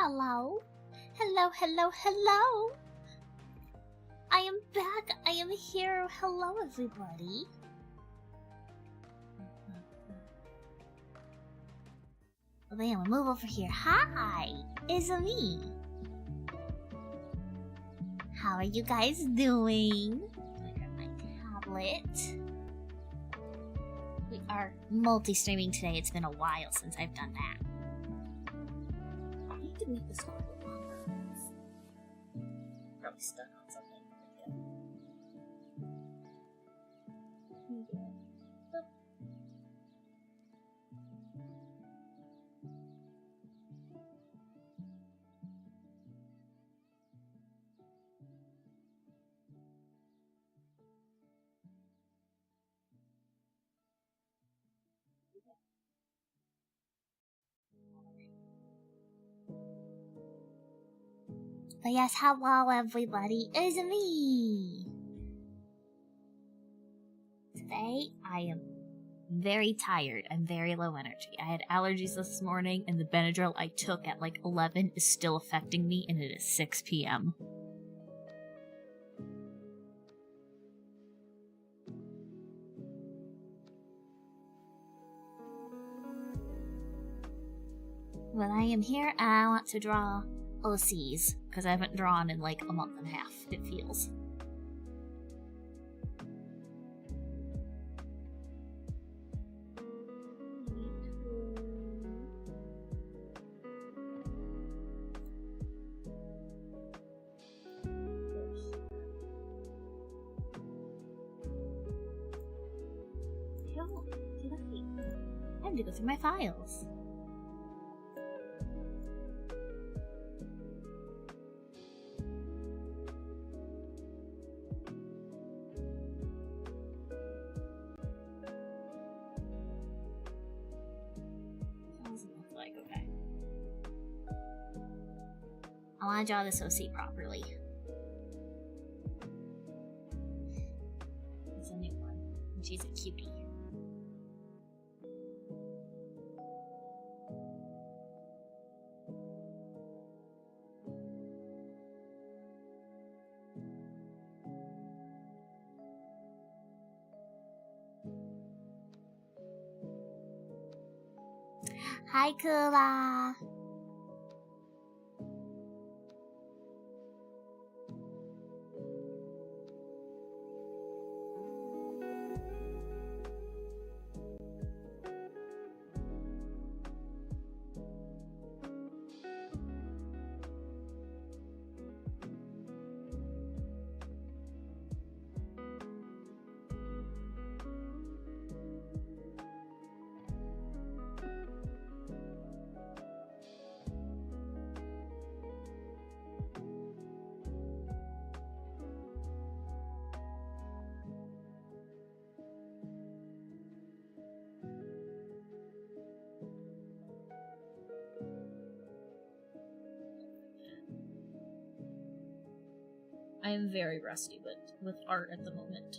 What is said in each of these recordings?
Hello? Hello, hello, hello! I am back! I am here! Hello, everybody! Well, then we'll move over here. Hi! It's me! How are you guys doing? I got my tablet. We are multi-streaming today. It's been a while since I've done that. I need to meet this one. Probably stuck on something. But yes, hello everybody, it's me! Today, I am very tired. I'm very low energy. I had allergies this morning, and the Benadryl I took at like 11 is still affecting me, and it is 6 p.m. But I am here, and I want to draw OCs, because I haven't drawn in like a month and a half, it feels. I have to go through my files. I want to draw this OC properly. It's a new one, and she's a cutie. Hi, Kula! I am very rusty with art at the moment.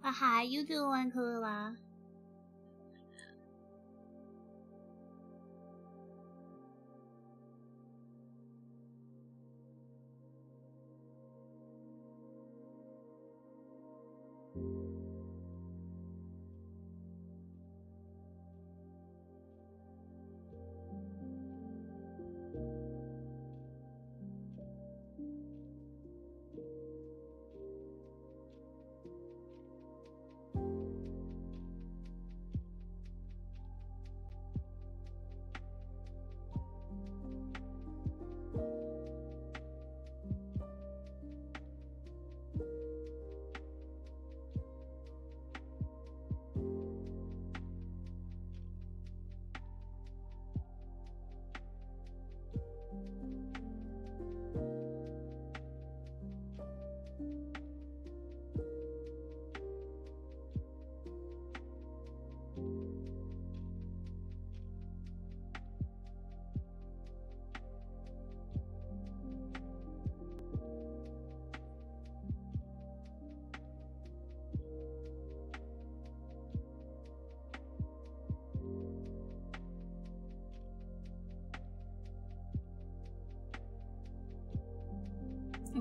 How you doing, Kula?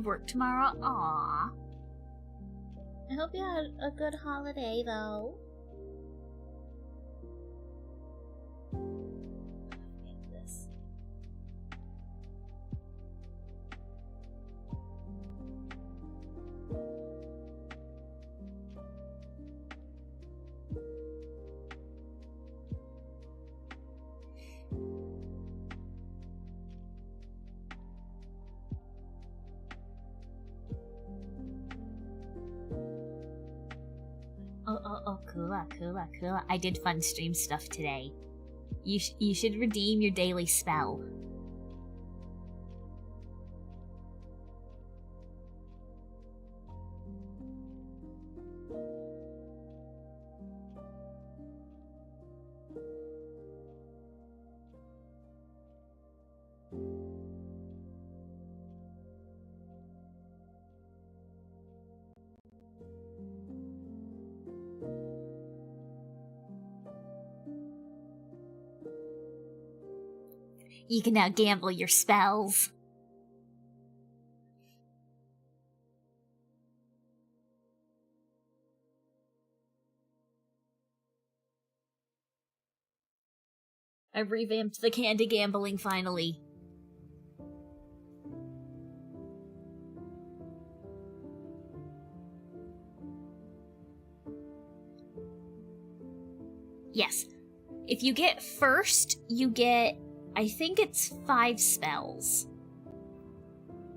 work tomorrow. Aww. I hope you had a good holiday, though. Oh, cool. I did fun stream stuff today. You should redeem your daily spell. You can now gamble your spells. I revamped the candy gambling finally. Yes. If you get first, you get, I think it's 5 spells.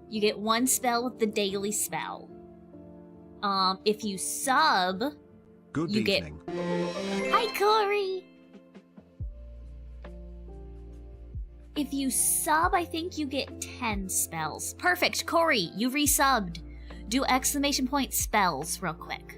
You get 1 spell with the daily spell. If you sub, Good you evening. get... Hi, Corey! If you sub, I think you get 10 spells. Perfect, Corey, you resubbed. Do exclamation point spells real quick.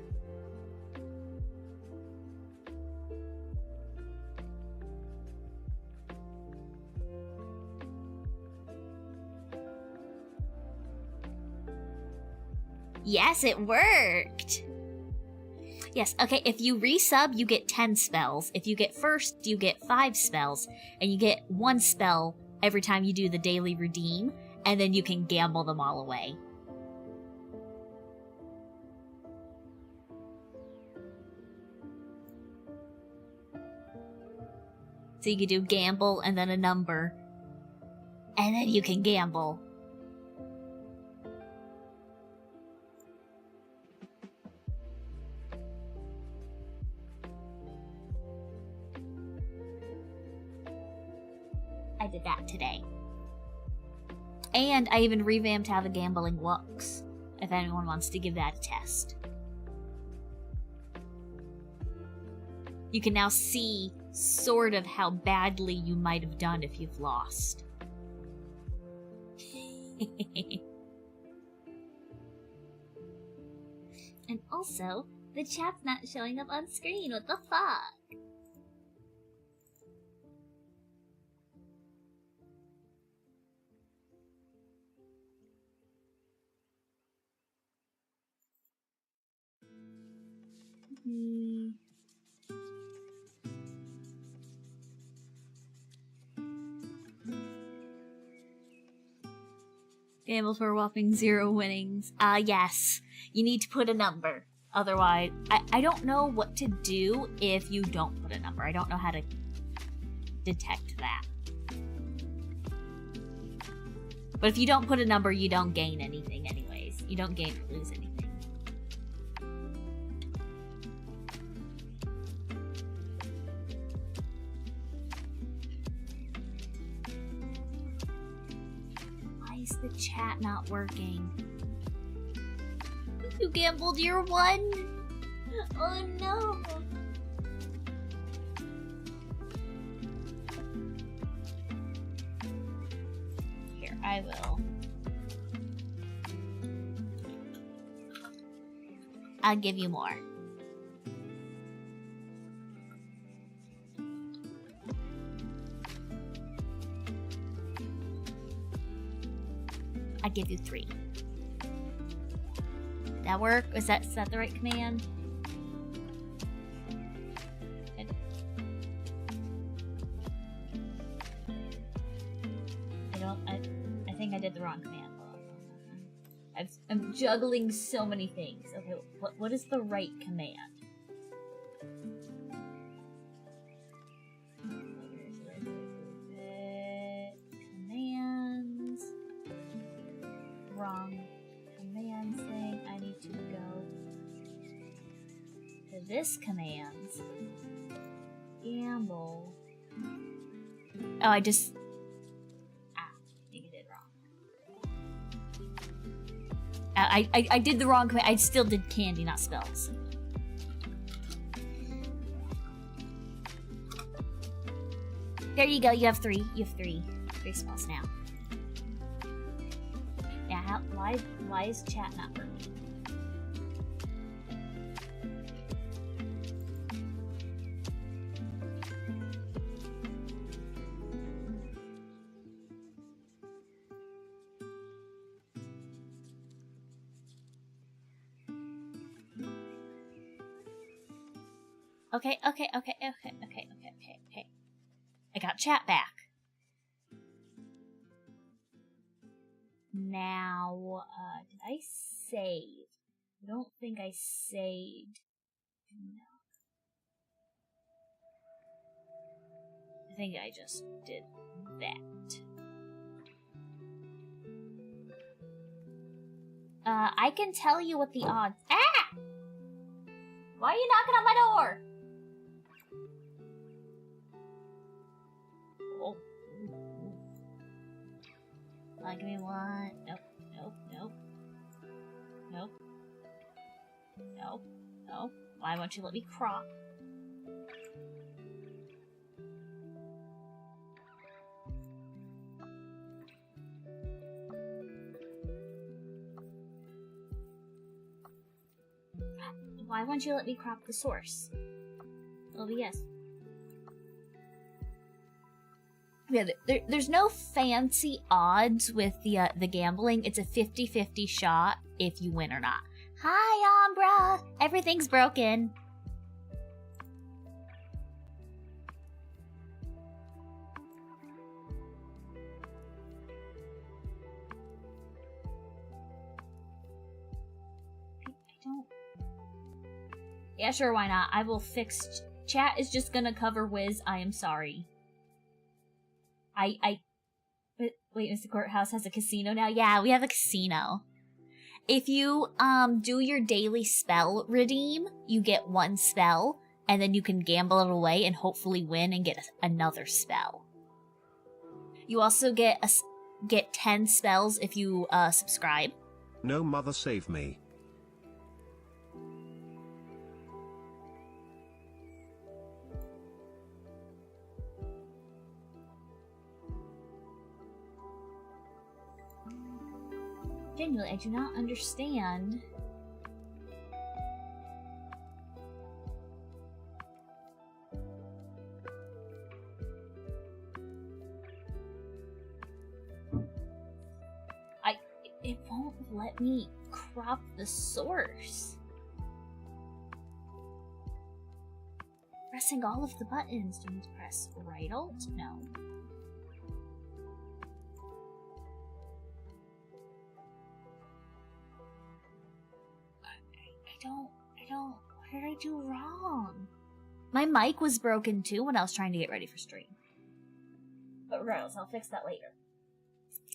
Yes, it worked! Yes, okay, if you resub, you get 10 spells. If you get first, you get 5 spells. And you get 1 spell every time you do the daily redeem, and then you can gamble them all away. So you can do gamble and then a number. And then you can gamble. I did that today. And I even revamped how the gambling looks, if anyone wants to give that a test. You can now see sort of how badly you might have done if you've lost. And also, the chat's not showing up on screen. What the fuck? Gamble for a whopping 0 winnings. Yes. You need to put a number. Otherwise, I don't know what to do if you don't put a number. I don't know how to detect that. But if you don't put a number, you don't gain anything anyways. You don't gain or lose anything. The chat not working. You gambled your 1? Oh no. Here, I will. I'll give you more. I give you 3. Did that work? Is that the right command? I think I did the wrong command. I have juggling so many things. Okay, what is the right command? Commands. Wrong command thing. I need to go to this command. Gamble. Oh, I just... I think I did wrong. I did the wrong command. I still did candy, not spells. There you go. You have three. You have three spells now. Yeah. Why is chat not working? Okay. I got chat back. Now, did I save? I don't think I saved. No. I think I just did that. I can tell you what the odds... Ah! Why are you knocking on my door? Oh. Give me one. Nope. Why won't you let me crop? Why won't you let me crop the source? OBS. Yeah, there's no fancy odds with the gambling. It's a 50-50 shot if you win or not. Hi, Umbra! Everything's broken. I don't... Yeah, sure, why not? I will fix... Chat is just gonna cover Wiz. I am sorry. Wait, Mr. Courthouse has a casino now? Yeah, we have a casino. If you, do your daily spell redeem, you get one spell, and then you can gamble it away and hopefully win and get another spell. You also get 10 spells if you, subscribe. No, mother, save me. Genuinely, I do not understand. It won't let me crop the source. Pressing all of the buttons. Do you need to press right alt? No. I don't, what did I do wrong? My mic was broken too when I was trying to get ready for stream. But regardless, I'll fix that later.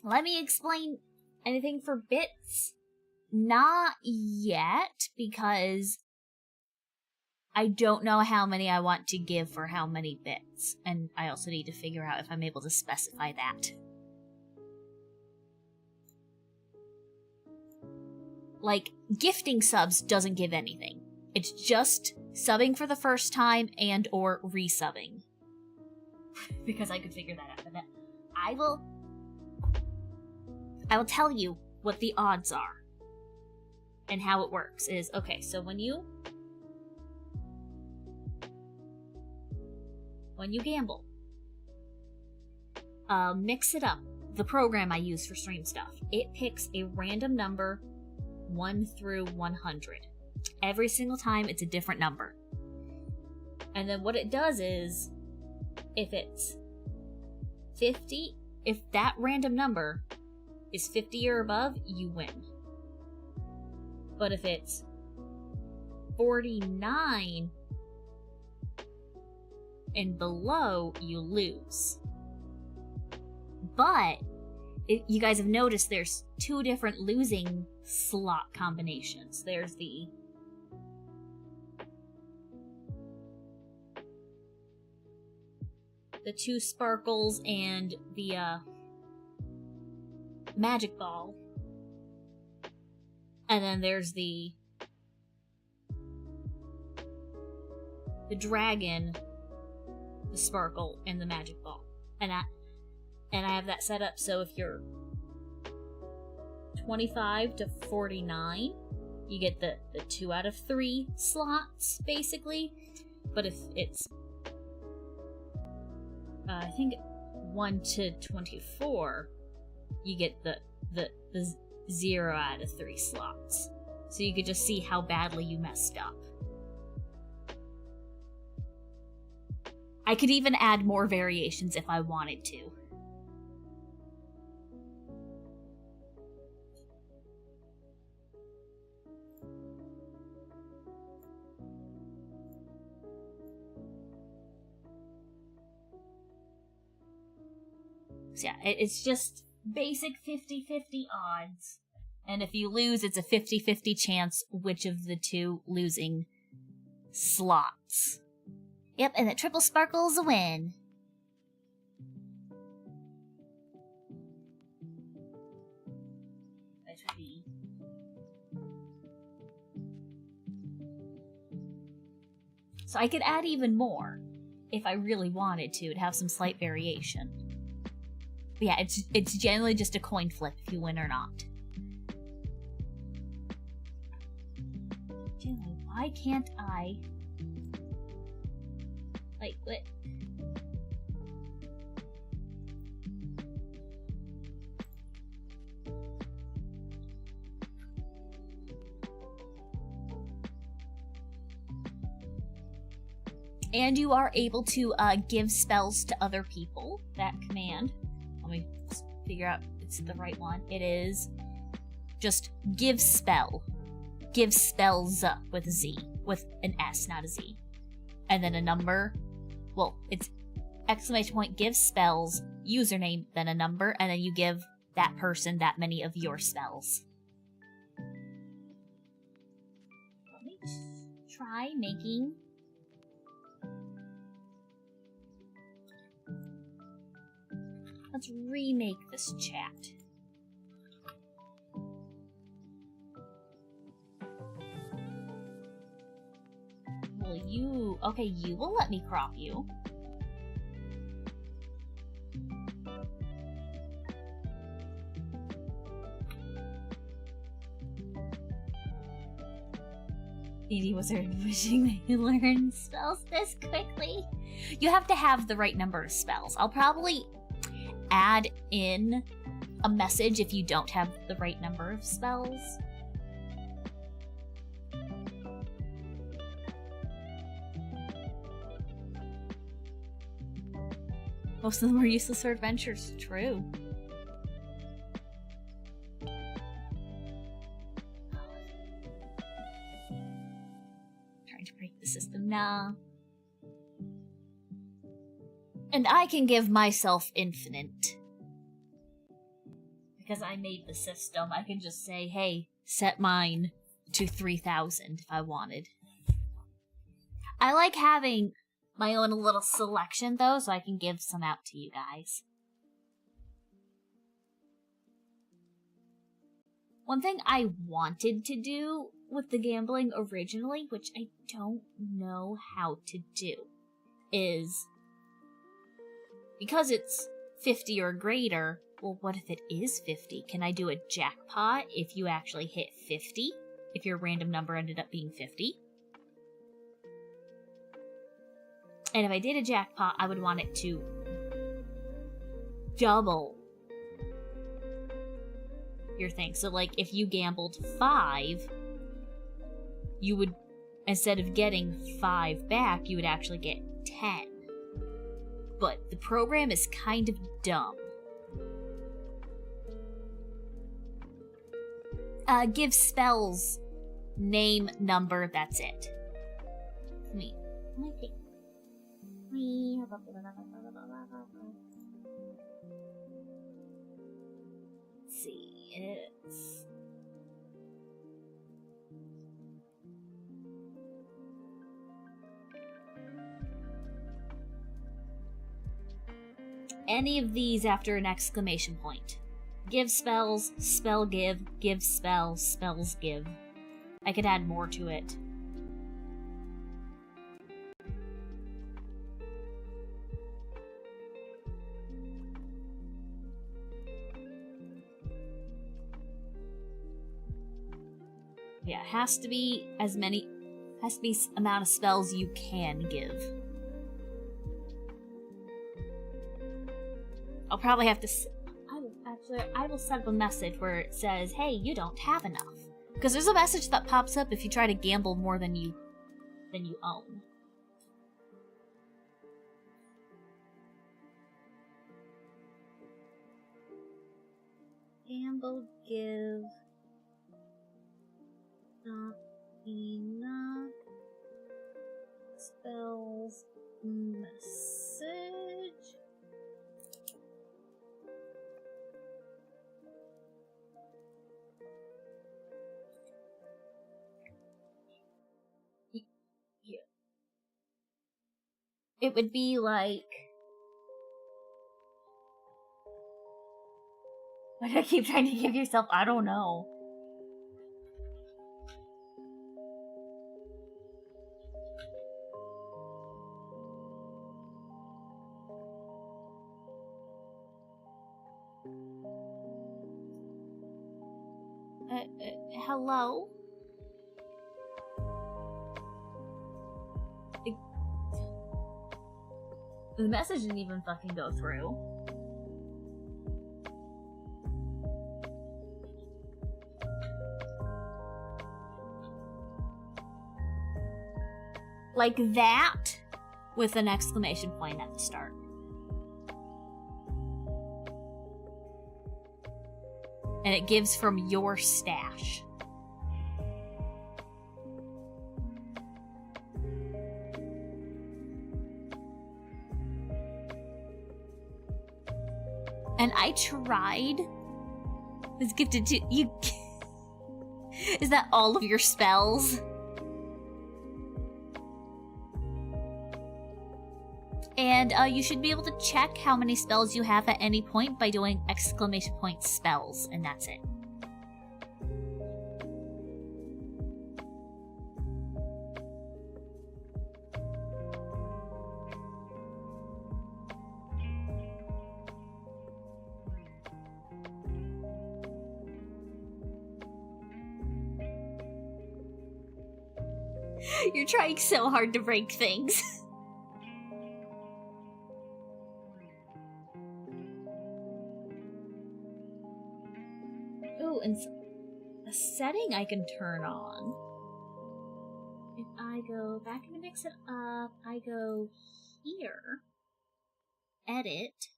Let me explain anything for bits. Not yet, because I don't know how many I want to give for how many bits. And I also need to figure out if I'm able to specify that. Like, gifting subs doesn't give anything. It's just subbing for the first time and or resubbing. Because I could figure that out. But then I will tell you what the odds are. And how it works is, okay, so when you gamble, mix it up. The program I use for stream stuff, it picks a random number 1 through 100. Every single time it's a different number. And then what it does is, if it's 50, if that random number is 50 or above, you win. But if it's 49 and below, you lose. But you guys have noticed there's two different losing slot combinations. There's the two sparkles and the magic ball. And then there's the dragon, the sparkle, and the magic ball. And I have that set up so if you're 25 to 49, you get the 2 out of 3 slots, basically. But if it's, I think 1 to 24, you get the 0 out of 3 slots. So you could just see how badly you messed up. I could even add more variations if I wanted to. So yeah, it's just basic 50-50 odds. And if you lose, it's a 50-50 chance which of the two losing slots. Yep, and the triple sparkle's a win. Which would be... So I could add even more if I really wanted to have some slight variation. But yeah, it's generally just a coin flip if you win or not. Generally, why can't I... Like, what? And you are able to give spells to other people. That command. Let me figure out it's the right one. It is just give spell. Give spells up with a Z. With an S, not a Z. And then a number. Well, it's exclamation point, give spells, username, then a number, and then you give that person that many of your spells. Let me try making... Let's remake this chat. Well, you... Okay, you will let me crop you. Needy Wizard wishing they learn spells this quickly. You have to have the right number of spells. I'll probably add in a message if you don't have the right number of spells. Most of them are useless for adventures. True. Trying to break the system now. And I can give myself infinite. Because I made the system, I can just say, hey, set mine to 3,000 if I wanted. I like having my own little selection, though, so I can give some out to you guys. One thing I wanted to do with the gambling originally, which I don't know how to do, is... Because it's 50 or greater, well, what if it is 50? Can I do a jackpot if you actually hit 50? If your random number ended up being 50? And if I did a jackpot, I would want it to double your thing. So, like, if you gambled 5, you would, instead of getting 5 back, you would actually get 10. But the program is kind of dumb. Give spells name, number, that's it. Me. Let's see, it's... any of these after an exclamation point. Give spells, spell give spells, spells give. I could add more to it. Yeah, has to be amount of spells you can give. I'll probably have to... I will set up a message where it says, hey, you don't have enough. Because there's a message that pops up if you try to gamble more than you own. Gamble, give... not enough. Spells, message... it would be like... why do I keep trying to give yourself? I don't know. Hello? The message didn't even fucking go through. Like that, with an exclamation point at the start. And it gives from your stash. And I tried. Was gifted to you. Is that all of your spells? And you should be able to check how many spells you have at any point by doing exclamation point spells, and that's it. You're trying so hard to break things. Oh, and a setting I can turn on. If I go back and mix it up, I go here, edit.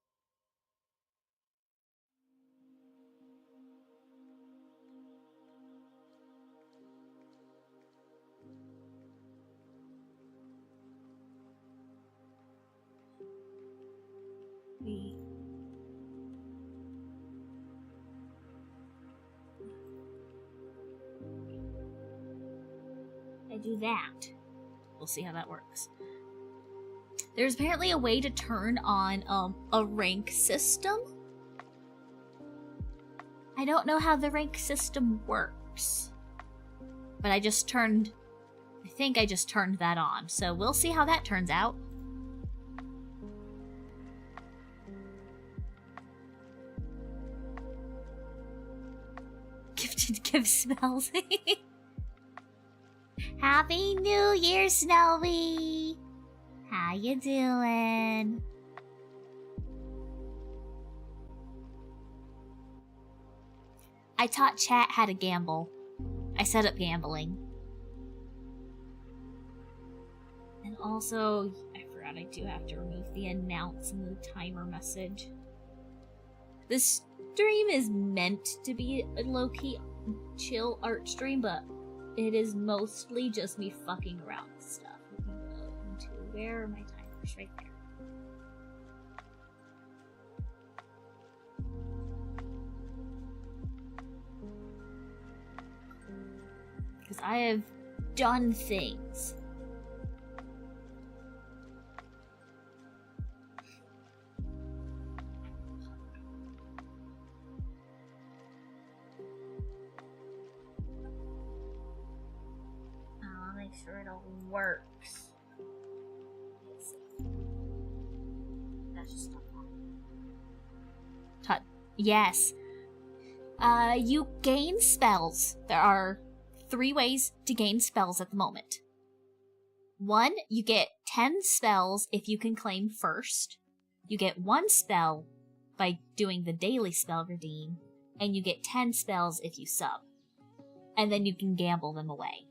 I do that. We'll see how that works. There's apparently a way to turn on a rank system. I don't know how the rank system works, but I think I just turned that on, so we'll see how that turns out. Gifted give spells. Happy New Year, Snowy! How you doing? I taught chat how to gamble. I set up gambling. And also, I forgot I do have to remove the announce and the timer message. This stream is meant to be a low-key chill art stream, but it is mostly just me fucking around with stuff. We can go into, where are my timers? Right there. Because I have done things. I'll make sure it all works. That's just not Tut. Yes. You gain spells. There are 3 ways to gain spells at the moment. 1, you get 10 spells if you can claim first. You get 1 spell by doing the daily spell redeem, and you get 10 spells if you sub. And then you can gamble them away.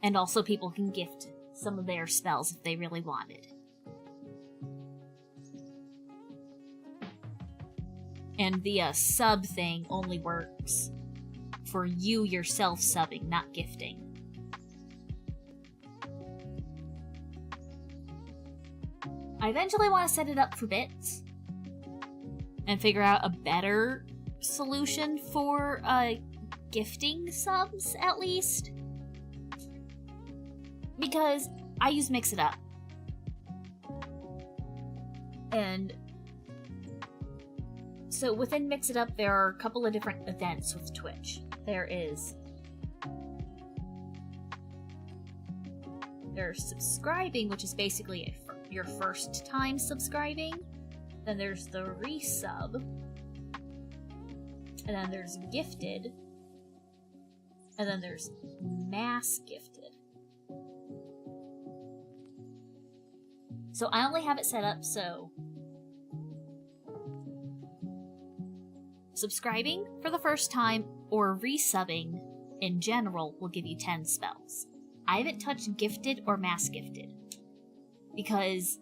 And also people can gift some of their spells if they really wanted. And the sub thing only works for you yourself subbing, not gifting. I eventually want to set it up for bits and figure out a better solution for gifting subs, at least. Because I use Mix It Up. And so within Mix It Up, there are a couple of different events with Twitch. There's subscribing, which is basically your first time subscribing. Then there's the resub. And then there's gifted. And then there's mass gifted. So I only have it set up so subscribing for the first time or resubbing in general will give you 10 spells. I haven't touched gifted or mass gifted because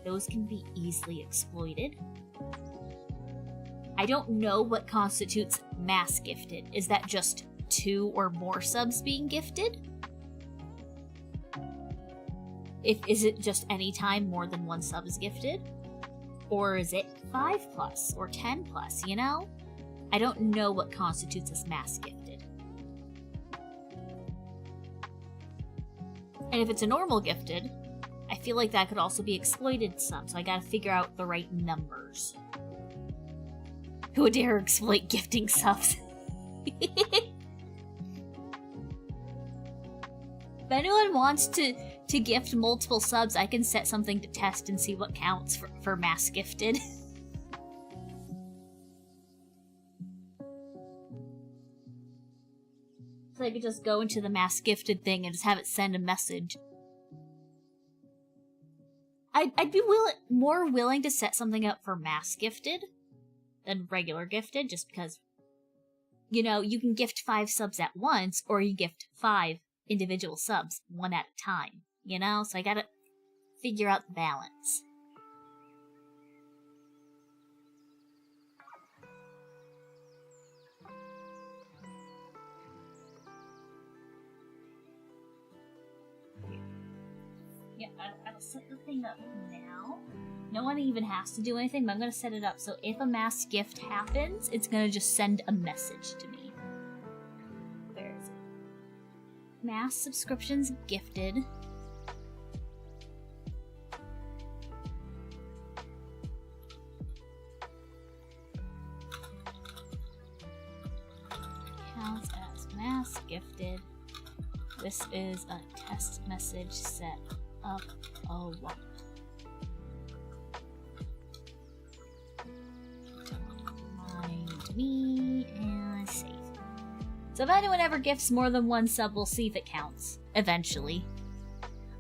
those can be easily exploited. I don't know what constitutes mass gifted. Is that just 2 or more subs being gifted? Is it just any time more than 1 sub is gifted? Or is it 5+ or 10+, you know? I don't know what constitutes as mass gifted. And if it's a normal gifted, I feel like that could also be exploited some, so I gotta figure out the right numbers. Who would dare exploit gifting subs? If anyone wants to gift multiple subs, I can set something to test and see what counts for mass gifted. So I could just go into the mass gifted thing and just have it send a message. I'd be more willing to set something up for mass gifted than regular gifted, just because, you know, you can gift 5 subs at once, or you gift 5 individual subs, 1 at a time, you know? So I gotta figure out the balance. Yeah, I'll set the thing up now. No one even has to do anything, but I'm gonna set it up so if a mass gift happens, it's gonna just send a message to me. Where is it? Mass subscriptions gifted. Counts as mass gifted. This is a test message set up. Oh, wow. Mind me and save. So if anyone ever gifts more than 1 sub, we'll see if it counts. Eventually.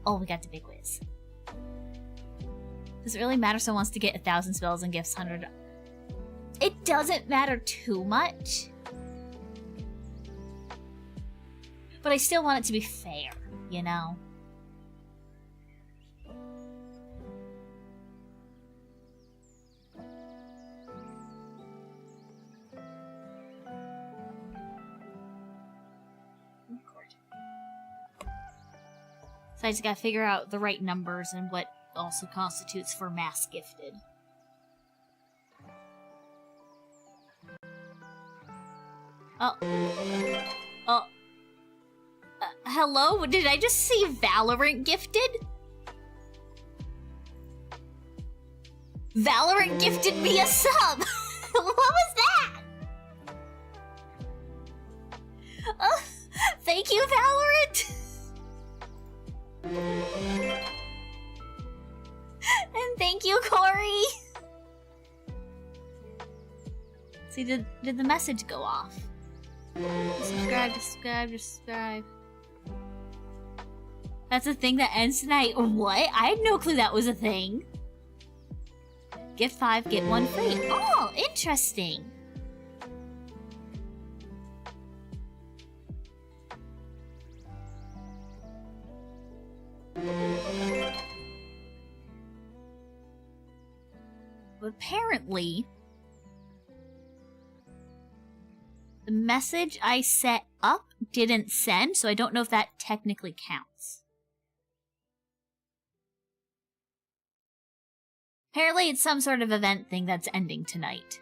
Oh, we got the big whiz. Does it really matter if someone wants to get 1,000 spells and gifts 100? It doesn't matter too much. But I still want it to be fair, you know? So I just gotta figure out the right numbers and what also constitutes for mass gifted. Oh. Oh. Hello? Did I just see Valorant gifted? Valorant gifted me a sub! What was that? Oh, thank you, Valorant! And thank you, Corey! See, did the message go off? Subscribe. That's a thing that ends tonight. What? I had no clue that was a thing. Gift 5, get 1 free. Oh, interesting. But apparently, the message I set up didn't send, so I don't know if that technically counts. Apparently it's some sort of event thing that's ending tonight.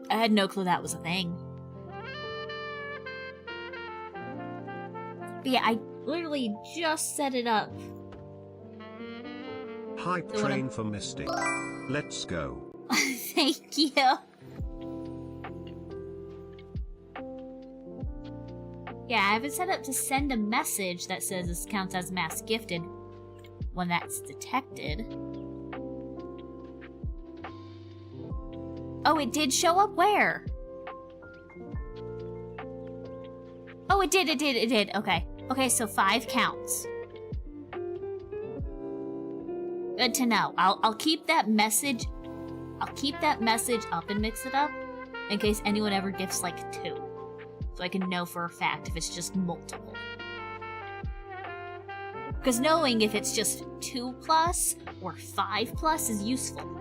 I had no clue that was a thing. But yeah, I literally just set it up. Hype train for Mystic. Let's go. Thank you. Yeah, I have it set up to send a message that says this counts as mass gifted when that's detected. Oh, it did show up where? Oh, it did. Okay. Okay, so 5 counts. Good to know. I'll keep that message. I'll keep that message up and mix it up in case anyone ever gifts like 2. So I can know for a fact if it's just multiple. Because knowing if it's just 2+ or 5+ is useful.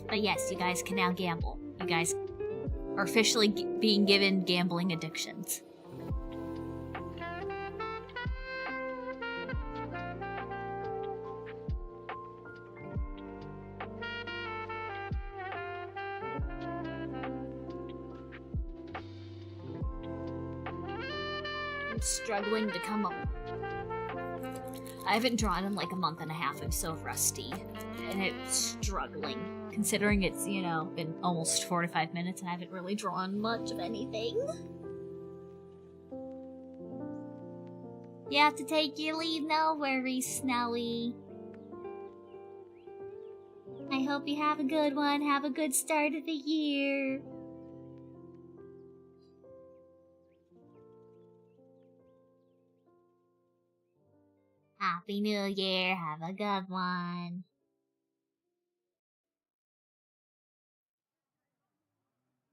But yes, you guys can now gamble. You guys are officially being given gambling addictions. I'm struggling to come up. I haven't drawn in like a month and a half. I'm so rusty. And it's struggling. Considering it's, you know, been almost 45 minutes and I haven't really drawn much of anything. You have to take your leave, no worries, Snelly. I hope you have a good one. Have a good start of the year. Happy New Year. Have a good one.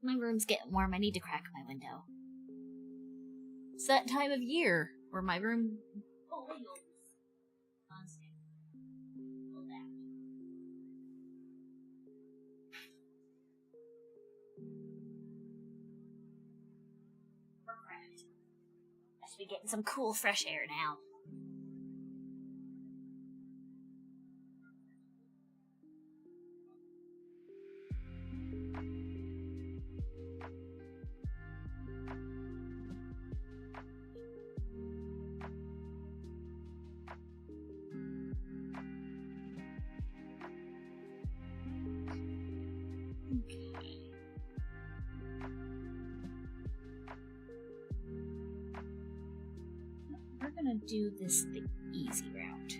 My room's getting warm. I need to crack my window. It's that time of year where my room... Oh, wait. Perfect. I should be getting some cool fresh air now. We're gonna do this the easy route.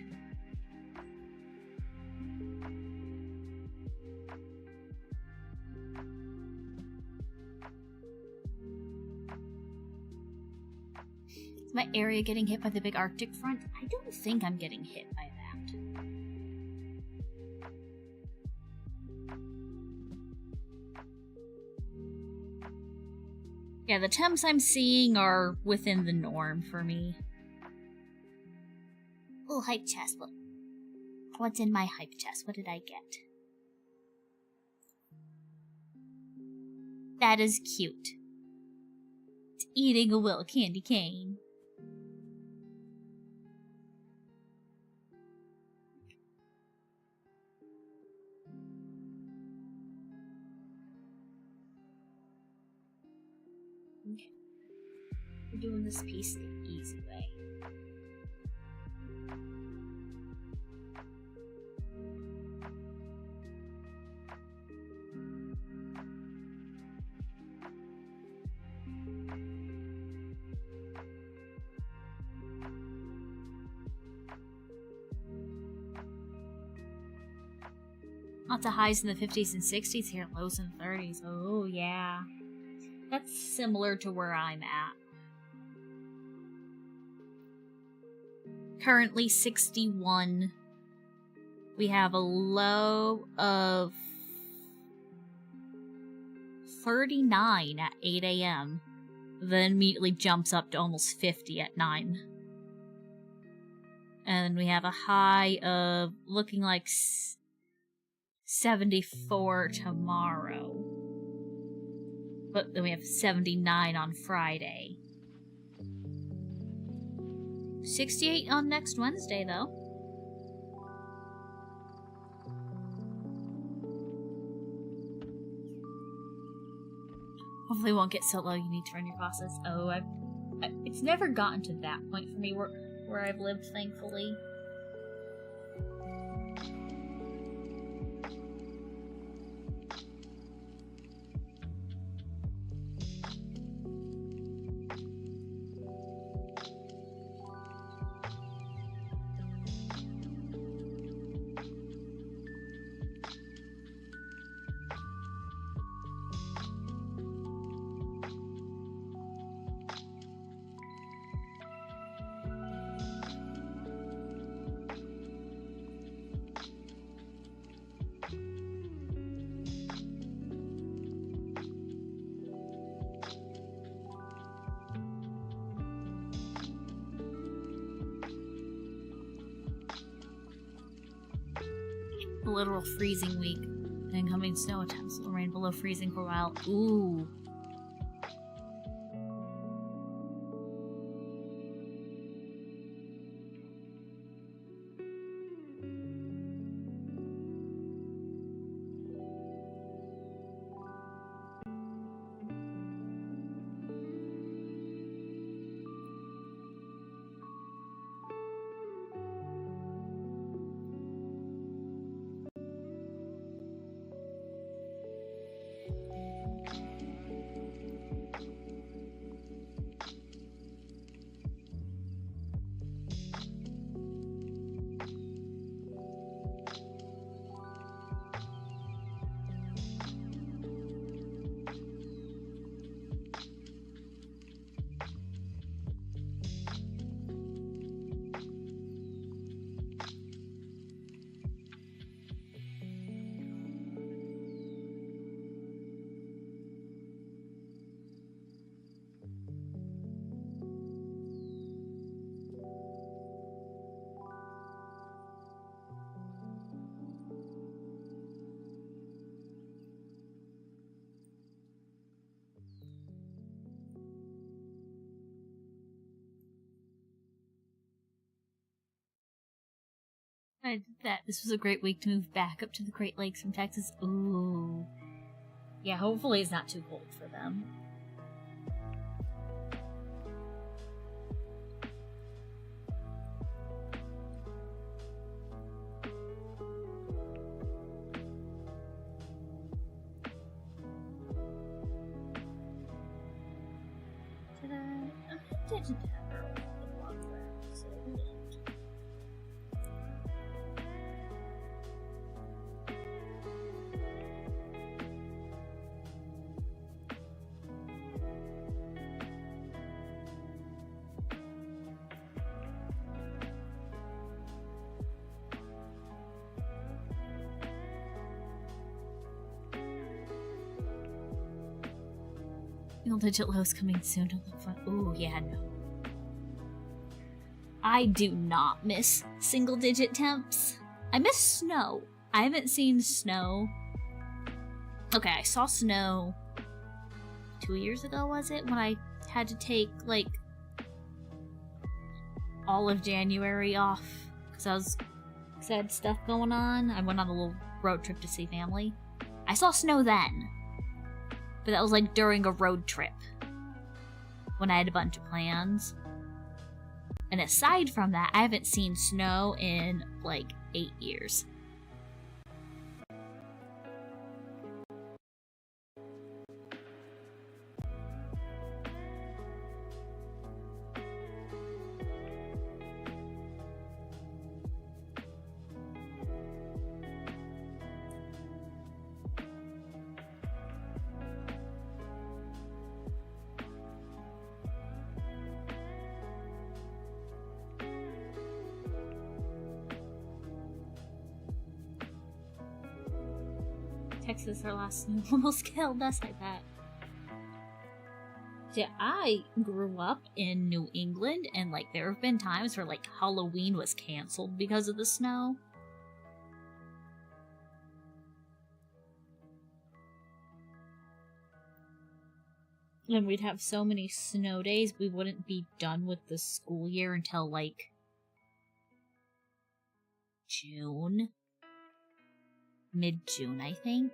Is my area getting hit by the big Arctic front? I don't think I'm getting hit by that. Yeah, the temps I'm seeing are within the norm for me. Oh, hype chest. What's in my hype chest? What did I get? That is cute. It's eating a little candy cane. Okay. We're doing this piece the easy way. Lots of highs in the 50s and 60s here, lows in the 30s. Oh, yeah. That's similar to where I'm at. Currently 61. We have a low of 39 at 8 a.m. Then immediately jumps up to almost 50 at 9. And we have a high of looking like 74 tomorrow. But then we have 79 on Friday. 68 on next Wednesday, though. Hopefully it won't get so low you need to run your process. Oh, it's never gotten to that point for me where I've lived, thankfully. A literal freezing week. Incoming snow attempts will rain below freezing for a while. Ooh. I did that. This was a great week to move back up to the Great Lakes from Texas. Ooh. Yeah, hopefully it's not too cold for them. I didn't have her on the block there, so I didn't. Single-digit lows coming soon. Don't look fun. Ooh, yeah, no. I do not miss single-digit temps. I miss snow. I haven't seen snow. Okay, I saw snow 2 years ago, was it? When I had to take, like, all of January off because I had stuff going on. I went on a little road trip to see family. I saw snow then, but that was like during a road trip when I had a bunch of plans. And aside from that, I haven't seen snow in like 8 years. Texas, our last snow almost killed us, I bet. Yeah, I grew up in New England, and like there have been times where like Halloween was canceled because of the snow. And we'd have so many snow days, we wouldn't be done with the school year until like June. Mid-June, I think.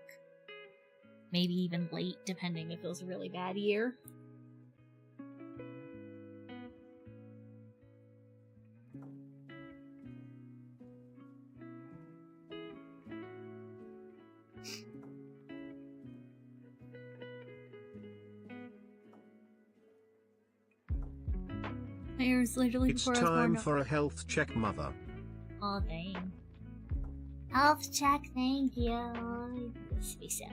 Maybe even late, depending if it was a really bad year. My ears literally It's before I was born. time for a health check, mother. Oh, dang. Health check, thank you. Let's be sad.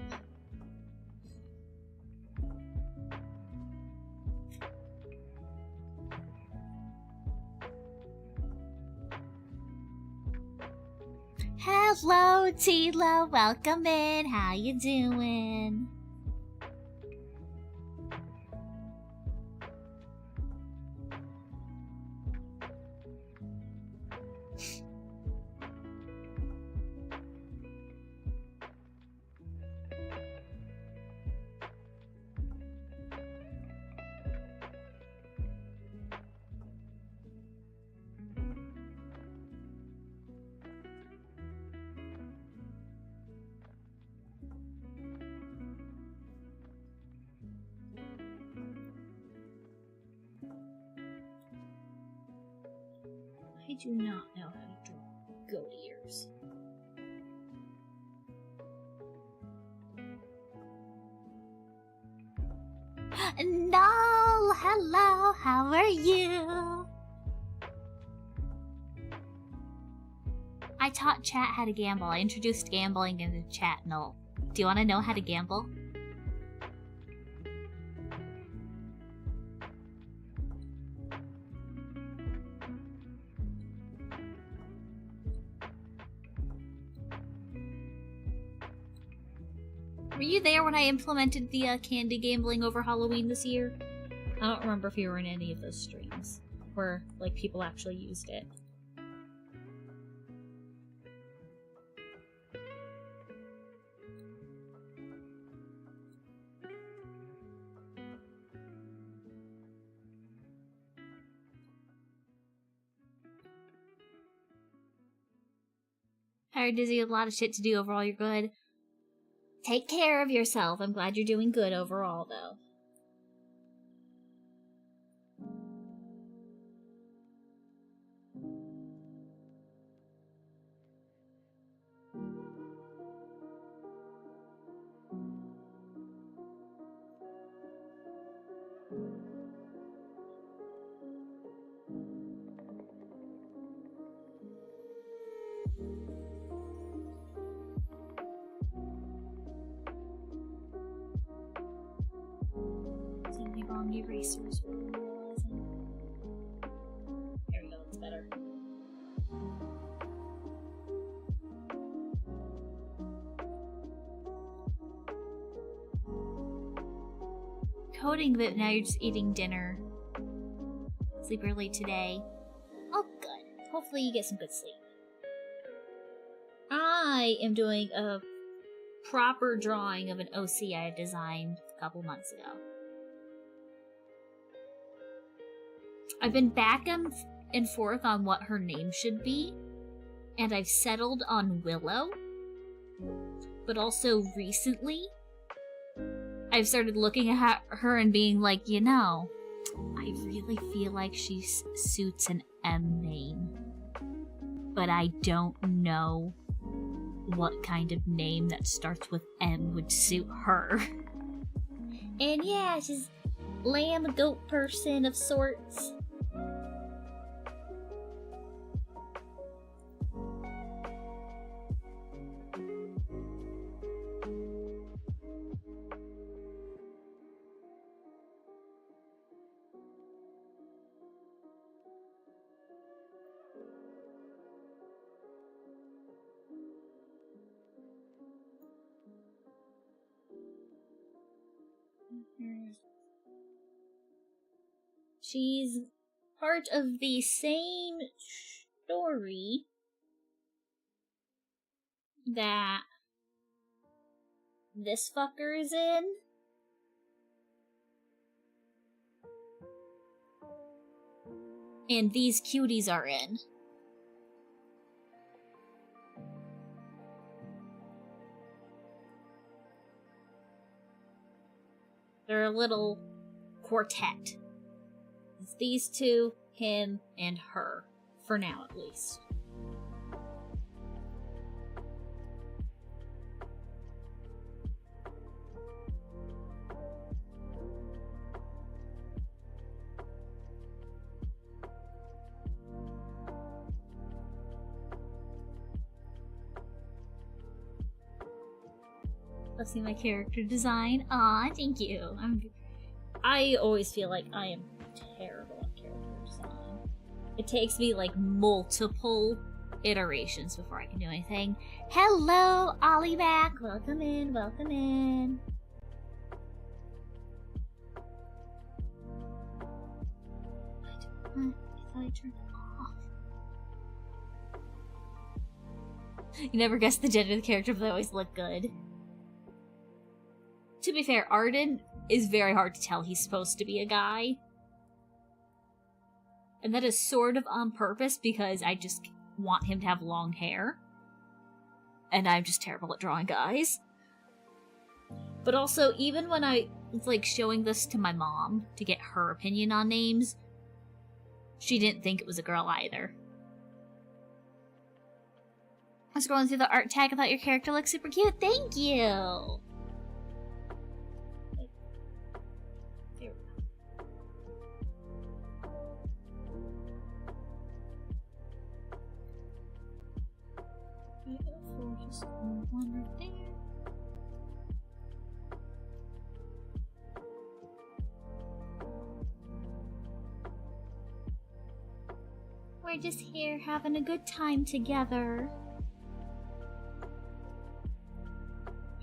Hello, Tila. Welcome in. How you doing? I do not know how to draw goat ears. No, hello, how are you? I taught chat how to gamble. I introduced gambling into chat. No. Do you want to know how to gamble? Were you there when I implemented the candy gambling over Halloween this year? I don't remember if you were in any of those streams where like people actually used it. Tired, dizzy, a lot of shit to do. Overall, you're good. Take care of yourself. I'm glad you're doing good overall, though. Erasers were realizing. There we go, it's better. coding, but now you're just eating dinner. Sleep early today. Oh, good. Hopefully you get some good sleep. I am doing a proper drawing of an OC I designed a couple months ago. I've been back and forth on what her name should be, and I've settled on Willow. But also recently, I've started looking at her and being like, you know, I really feel like she suits an M name. But I don't know what kind of name that starts with M would suit her. And yeah, she's lamb, goat person of sorts. She's part of the same story that this fucker is in. And these cuties are in. They're a little quartet. It's these two, him, and her. For now, at least. Let's see my character design. Aw, thank you. I always feel like I am terrible at character design. It takes me like multiple iterations before I can do anything. Hello, Ollie back. Welcome in, welcome in. I thought I turned it off. You never guess the gender of the character, but they always look good. To be fair, Arden is very hard to tell he's supposed to be a guy. And that is sort of on purpose because I just want him to have long hair. And I'm just terrible at drawing guys. But also, even when I was like showing this to my mom to get her opinion on names, she didn't think it was a girl either. I was scrolling through the art tag. I thought your character looked super cute. Thank you! Just one right there. We're just here having a good time together.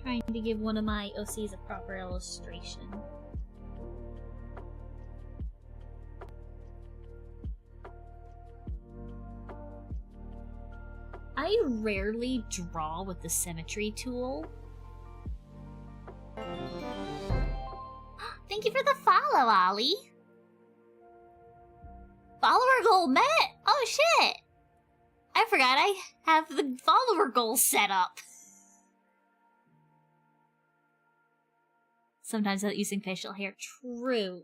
Trying to give one of my OCs a proper illustration. I rarely draw with the symmetry tool. Thank you for the follow, Ollie. Follower goal met! Oh shit! I forgot I have the follower goal set up. Sometimes without using facial hair. True.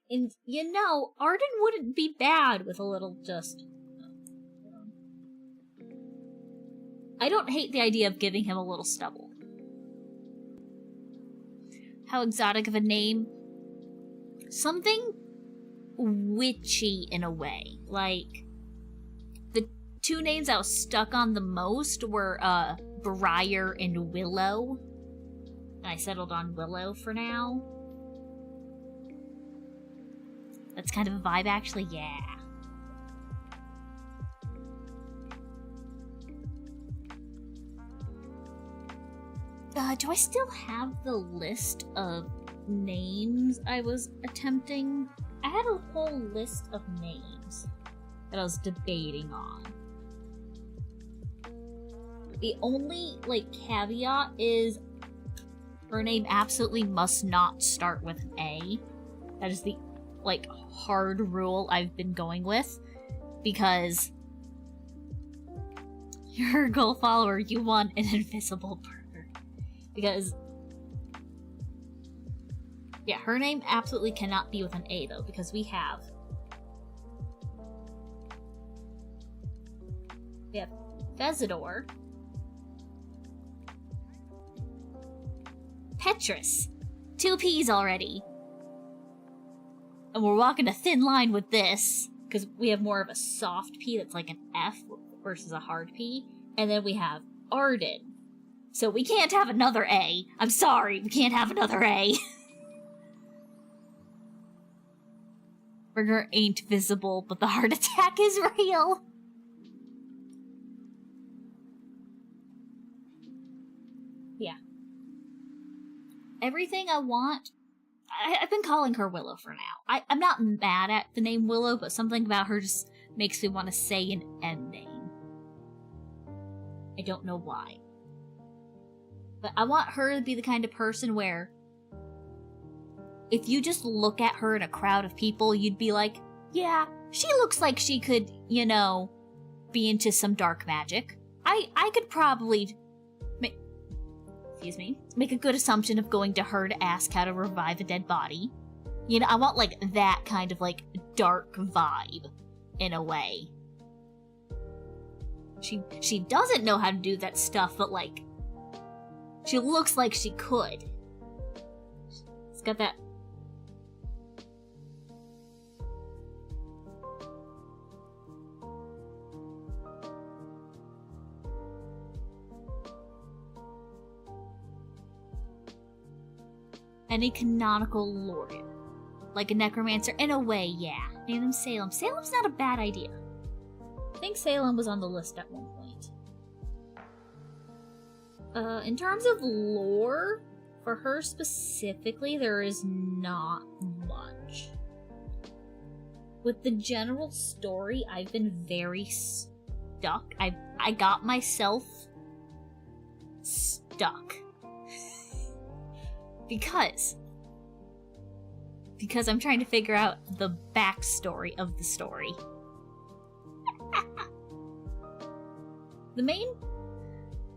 And you know, Arden wouldn't be bad with a little just... I don't hate the idea of giving him a little stubble. How exotic of a name. Something witchy in a way. Like, the two names I was stuck on the most were Briar and Willow. And I settled on Willow for now. That's kind of a vibe, actually, yeah. Do I still have the list of names I was attempting. I had a whole list of names that I was debating on. The only, like, caveat is her name absolutely must not start with an A. That is the, like, hard rule I've been going with. Because you're a goal follower, you want an invisible burger. Because, yeah, her name absolutely cannot be with an A, though, because we have Fezidor, Petrus, 2 P's already. And we're walking a thin line with this, because we have more of a soft P that's like an F versus a hard P. And then we have Arden. So we can't have another A. I'm sorry, we can't have another A. Burger ain't visible, but the heart attack is real. Yeah. Everything I want... I've been calling her Willow for now. I'm not mad at the name Willow, but something about her just makes me want to say an N name. I don't know why. But I want her to be the kind of person where if you just look at her in a crowd of people, you'd be like, yeah, she looks like she could, you know, be into some dark magic. I could probably... make a good assumption of going to her to ask how to revive a dead body. You know, I want, like, that kind of, like, dark vibe, in a way. She doesn't know how to do that stuff, but, like, she looks like she could. It's got that... Any canonical lore. Like a necromancer. In a way, yeah. Name them Salem. Salem's not a bad idea. I think Salem was on the list at one point. In terms of lore, for her specifically, there is not much. With the general story, I've been very stuck. I got myself stuck. Because I'm trying to figure out the backstory of the story. The main...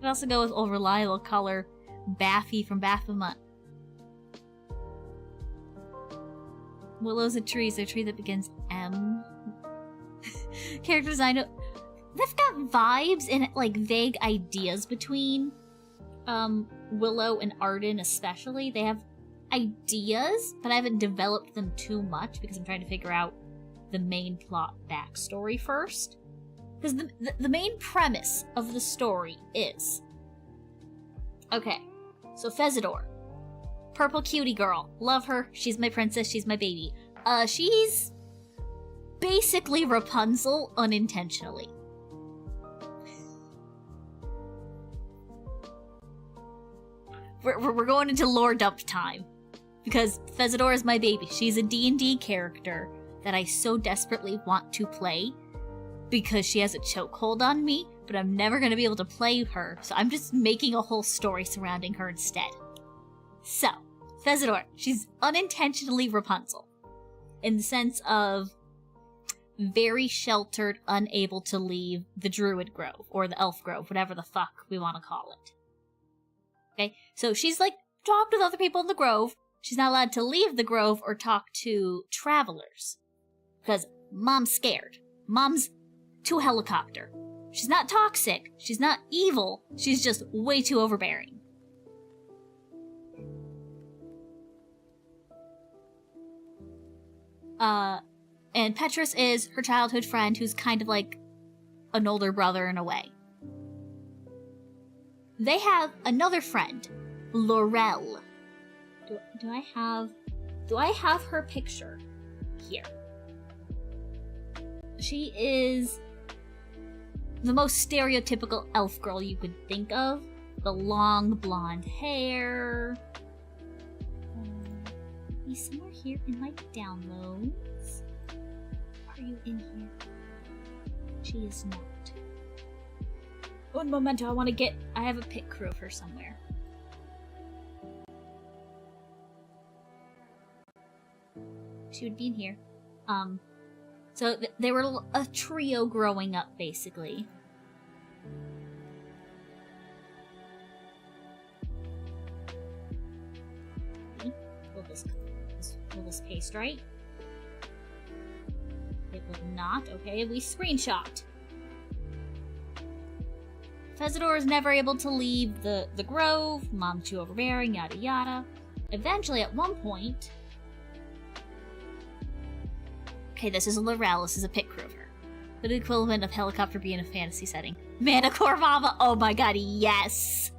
I'd also go with old reliable color, Baffy from Baphomet. Willow's a tree, so a tree that begins M. Character design... They've got vibes and, like, vague ideas between... Willow and Arden especially. They have ideas, but I haven't developed them too much because I'm trying to figure out the main plot backstory first. Because the main premise of the story is... Okay, so Fezidor. Purple cutie girl. Love her. She's my princess. She's my baby. She's basically Rapunzel unintentionally. We're going into lore dump time. Because Fezidor is my baby. She's a D&D character that I so desperately want to play. Because she has a chokehold on me, but I'm never going to be able to play her. So I'm just making a whole story surrounding her instead. So, Fezidor, she's unintentionally Rapunzel. In the sense of very sheltered, unable to leave the Druid Grove. Or the Elf Grove, whatever the fuck we want to call it. Okay, so she's like talked with other people in the grove. She's not allowed to leave the grove or talk to travelers. Because mom's scared. Mom's too helicopter. She's not toxic. She's not evil. She's just way too overbearing. And Petrus is her childhood friend who's kind of like an older brother in a way. They have another friend, Laurel. Do I have her picture here? She is the most stereotypical elf girl you could think of. The long blonde hair. be somewhere here in my downloads. Are you in here? She is not. Un momento, I have a pit crew of her somewhere. She would be in here. So they were a trio growing up, basically. Will this paste right? It will not. Okay, we screenshot. Fezidor is never able to leave the grove. Mom's too overbearing, yada yada. Eventually, at one point... Okay, this is a Laurel. This is a pit crew of her. The equivalent of helicopter B in a fantasy setting. Manicore Mama! Oh my god, yes!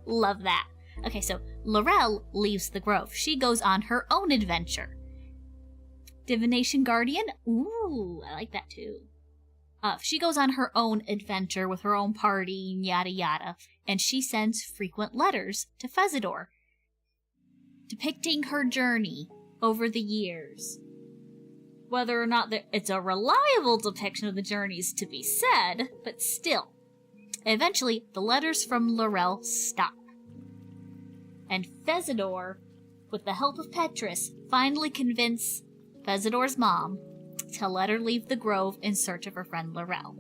Love that. Okay, so Laurel leaves the grove. She goes on her own adventure. Divination Guardian? Ooh, I like that too. She goes on her own adventure with her own party, yada yada, and she sends frequent letters to Fezidor, depicting her journey over the years. Whether or not it's a reliable depiction of the journeys to be said, but still. Eventually, the letters from Laurel stop. And Fezidor, with the help of Petrus, finally convince Fezidor's mom to let her leave the grove in search of her friend Laurel.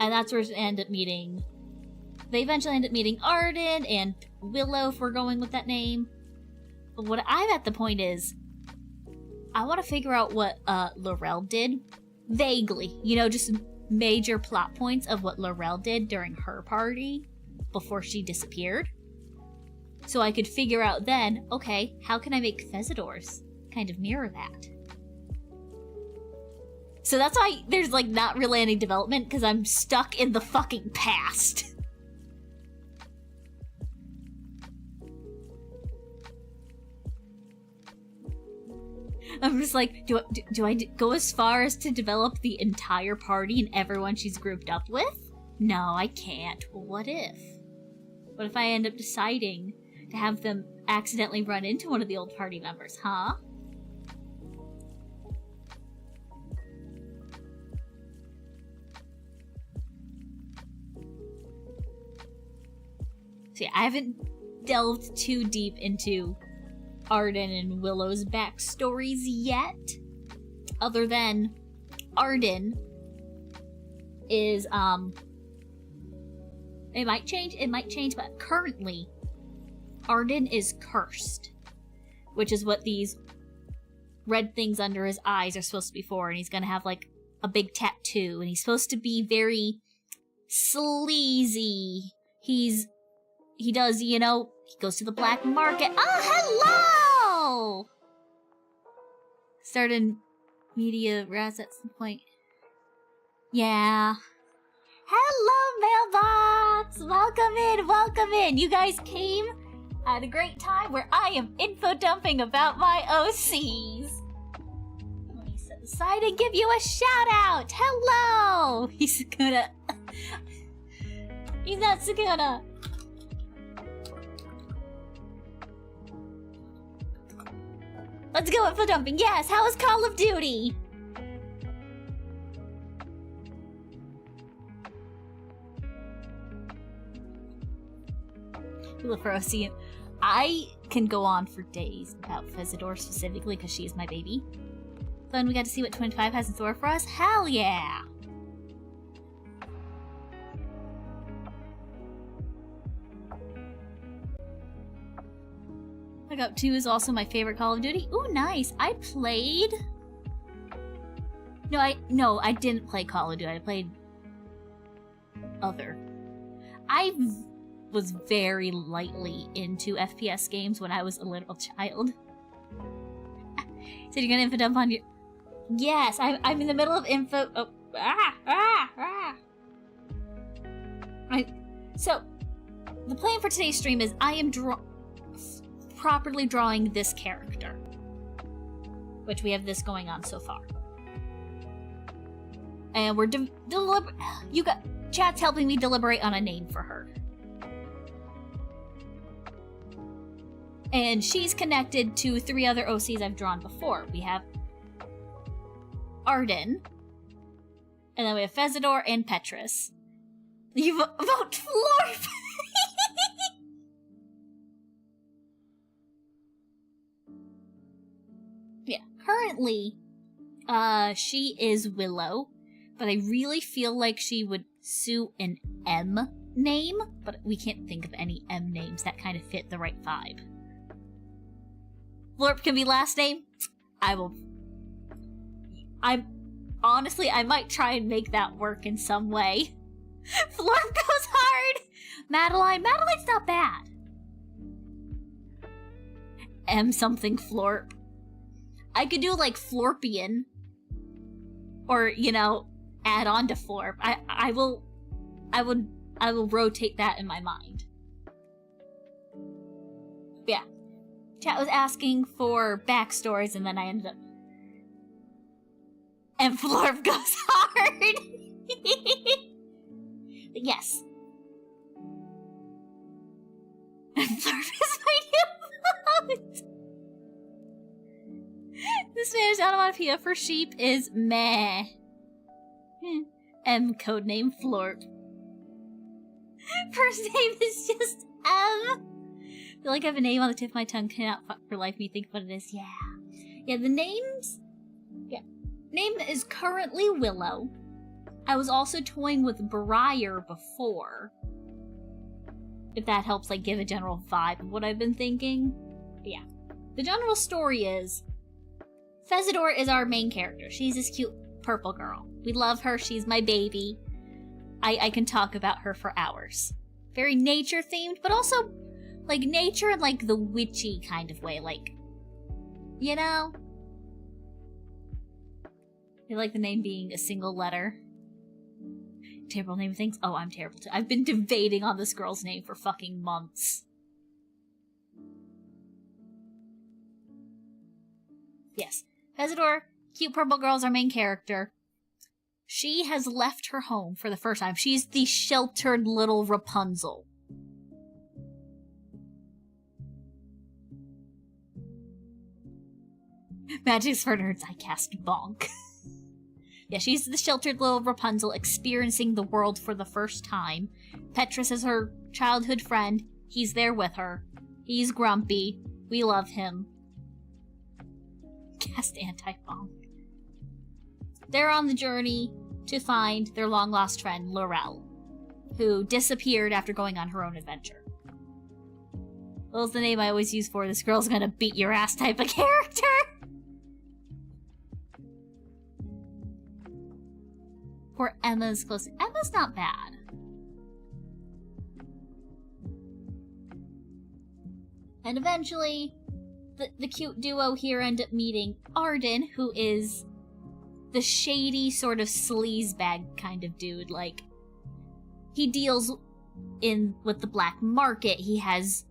And that's where they end up meeting. They eventually end up meeting Arden and Willow, if we're going with that name. But what I'm at the point is, I want to figure out what Laurel did. Vaguely. You know, just major plot points of what Laurel did during her party before she disappeared. So I could figure out then, okay, how can I make Fezidor's kind of mirror that? So that's why there's, like, not really any development, because I'm stuck in the fucking past. I'm just like, do I go as far as to develop the entire party and everyone she's grouped up with? No, I can't. Well, what if? What if I end up deciding to have them accidentally run into one of the old party members, huh? So yeah, I haven't delved too deep into Arden and Willow's backstories yet. Other than Arden is, it might change, but currently Arden is cursed, which is what these red things under his eyes are supposed to be for, and he's gonna have, like, a big tattoo, and he's supposed to be very sleazy. He does, you know, he goes to the black market. Oh, hello! Started media rats at some point. Yeah. Hello, mailbox! Welcome in! You guys came at a great time where I am info dumping about my OCs. Let me set aside and give you a shout out! Hello! He's not Sukuna. Let's go info dumping. Yes, how is Call of Duty? Look for OC. I can go on for days about Fezidor specifically because she is my baby. Then we got to see what 25 has in store for us. Hell yeah! Black Ops 2 is also my favorite Call of Duty. Ooh, nice. I played... No, I didn't play Call of Duty. I played... other. I was very lightly into FPS games when I was a little child. So you're gonna info dump on your... Yes, I'm in the middle of info... Oh, So, the plan for today's stream is I am properly drawing this character, which we have this going on so far, and we're chat's helping me deliberate on a name for her, And she's connected to 3 other OCs I've drawn before. We have Arden, and then we have Fezidor and Petrus. You vote Florp! Yeah, currently, she is Willow, but I really feel like she would suit an M name, but we can't think of any M names that kind of fit the right vibe. Florp can be last name. Honestly, I might try and make that work in some way. Florp goes hard! Madeline's not bad. M something Florp. I could do like Florpian. Or, you know, add on to Florp. I will rotate that in my mind. Yeah. Chat was asking for backstories, and then I ended up... And Florp goes hard! Yes. And Florp is my new vote! The Spanish onomatopoeia for sheep is meh. M codename Florp. First name is just M. I feel like I have a name on the tip of my tongue. Cannot for life me think what it is. Yeah. Yeah, the names... Yeah. Name is currently Willow. I was also toying with Briar before. If that helps, like, give a general vibe of what I've been thinking. But yeah. The general story is... Fezidor is our main character. She's this cute purple girl. We love her. She's my baby. I can talk about her for hours. Very nature-themed, but also, like, nature in, like, the witchy kind of way. Like, you know? I like the name being a single letter. Terrible name of things? Oh, I'm terrible too. I've been debating on this girl's name for fucking months. Yes. Fezidor, cute purple girl, is our main character. She has left her home for the first time. She's the sheltered little Rapunzel. Magic's for nerds, I cast Bonk. Yeah, she's the sheltered little Rapunzel experiencing the world for the first time. Petrus is her childhood friend. He's there with her. He's grumpy. We love him. Cast anti-Bonk. They're on the journey to find their long-lost friend, Laurel, who disappeared after going on her own adventure. Lil's the name I always use for this girl's gonna beat your ass type of character. Poor Emma's close. Emma's not bad. And eventually, the cute duo here end up meeting Arden, who is the shady sort of sleazebag kind of dude. Like, he deals with the black market. He has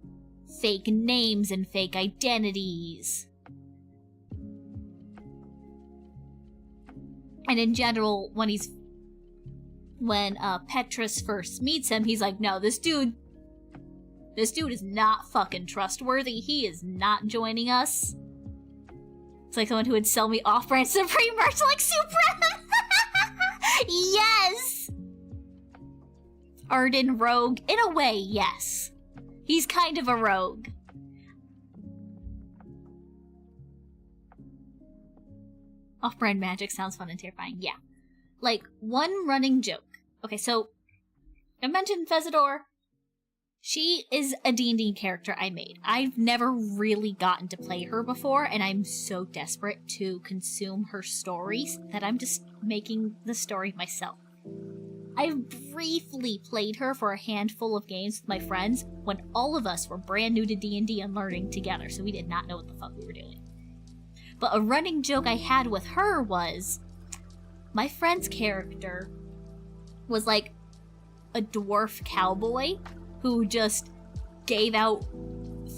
fake names and fake identities. And in general, when Petrus first meets him, he's like, no, this dude is not fucking trustworthy. He is not joining us. It's like someone who would sell me off-brand Supreme merch like Supreme. Yes! Arden rogue? In a way, yes. He's kind of a rogue. Off-brand magic sounds fun and terrifying. Yeah. Like, one running joke. Okay, so I mentioned Fezidor. She is a D&D character I made. I've never really gotten to play her before, and I'm so desperate to consume her stories that I'm just making the story myself. I've briefly played her for a handful of games with my friends when all of us were brand new to D&D and learning together, so we did not know what the fuck we were doing. But a running joke I had with her was, my friend's character was like a dwarf cowboy who just gave out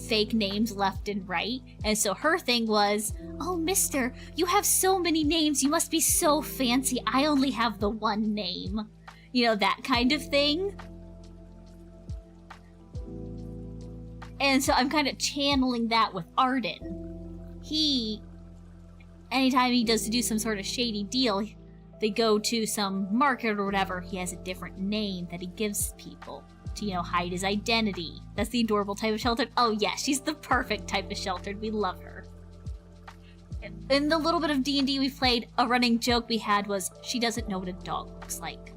fake names left and right. And so her thing was, oh, mister, you have so many names. You must be so fancy. I only have the one name. You know, that kind of thing. And so I'm kind of channeling that with Arden. Anytime he does to do some sort of shady deal, they go to some market or whatever, he has a different name that he gives people to, hide his identity. That's the adorable type of sheltered. Oh yeah, she's the perfect type of sheltered. We love her. In the little bit of D&D we played, a running joke we had was, she doesn't know what a dog looks like.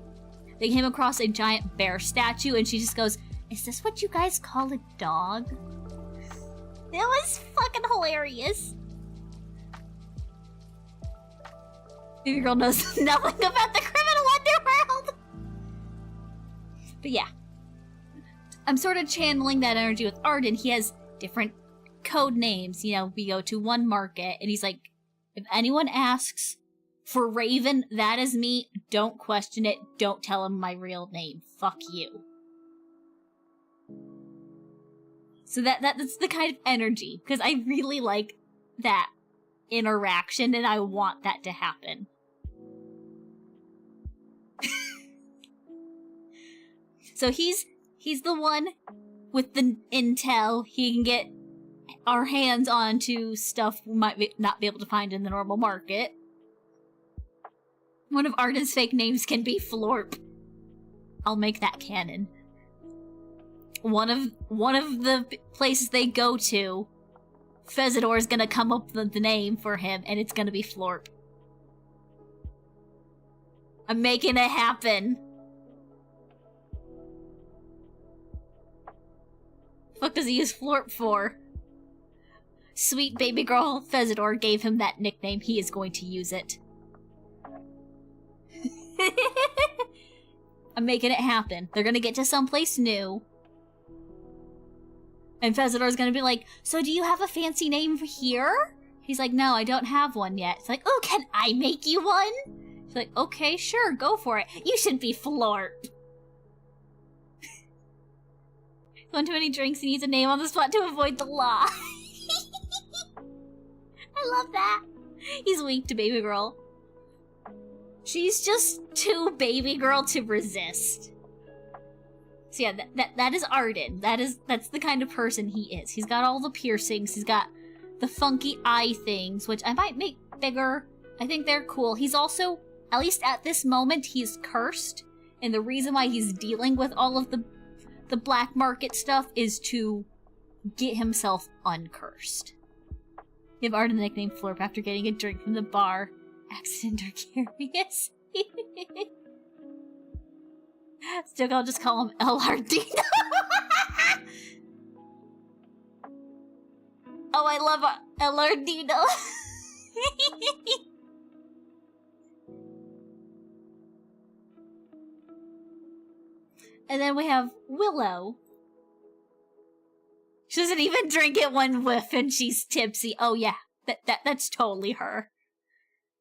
They came across a giant bear statue and she just goes, "Is this what you guys call a dog?" That was fucking hilarious. Baby girl knows nothing about the criminal underworld. But yeah. I'm sort of channeling that energy with Arden. He has different code names. We go to one market and he's like, if anyone asks for Raven, that is me. Don't question it. Don't tell him my real name. Fuck you. So that's the kind of energy, because I really like that interaction and I want that to happen. So he's the one with the intel. He can get our hands onto stuff we might not be able to find in the normal market. One of Arden's fake names can be Florp. I'll make that canon. One of the places they go to, Fezidor is gonna come up with the name for him, and it's gonna be Florp. I'm making it happen. What does he use Florp for? Sweet baby girl Fezidor gave him that nickname. He is going to use it. I'm making it happen. They're gonna get to someplace new. And Fezidor's gonna be like, "So do you have a fancy name here?" He's like, "No, I don't have one yet." It's like, "Oh, can I make you one?" She's like, "Okay, sure, go for it. You should be Florp." One too many drinks, he needs a name on the spot to avoid the law. I love that. He's weak to baby girl. She's just too baby girl to resist. So yeah, that is Arden. That's the kind of person he is. He's got all the piercings. He's got the funky eye things, which I might make bigger. I think they're cool. He's also, at least at this moment, he's cursed. And the reason why he's dealing with all of the black market stuff is to get himself uncursed. Give Arden the nickname Florp after getting a drink from the bar. Accident or curious. Still, I'll just call him LRD. Oh, I love LRD. And then we have Willow. She doesn't even drink it one whiff and she's tipsy. Oh yeah, that's totally her.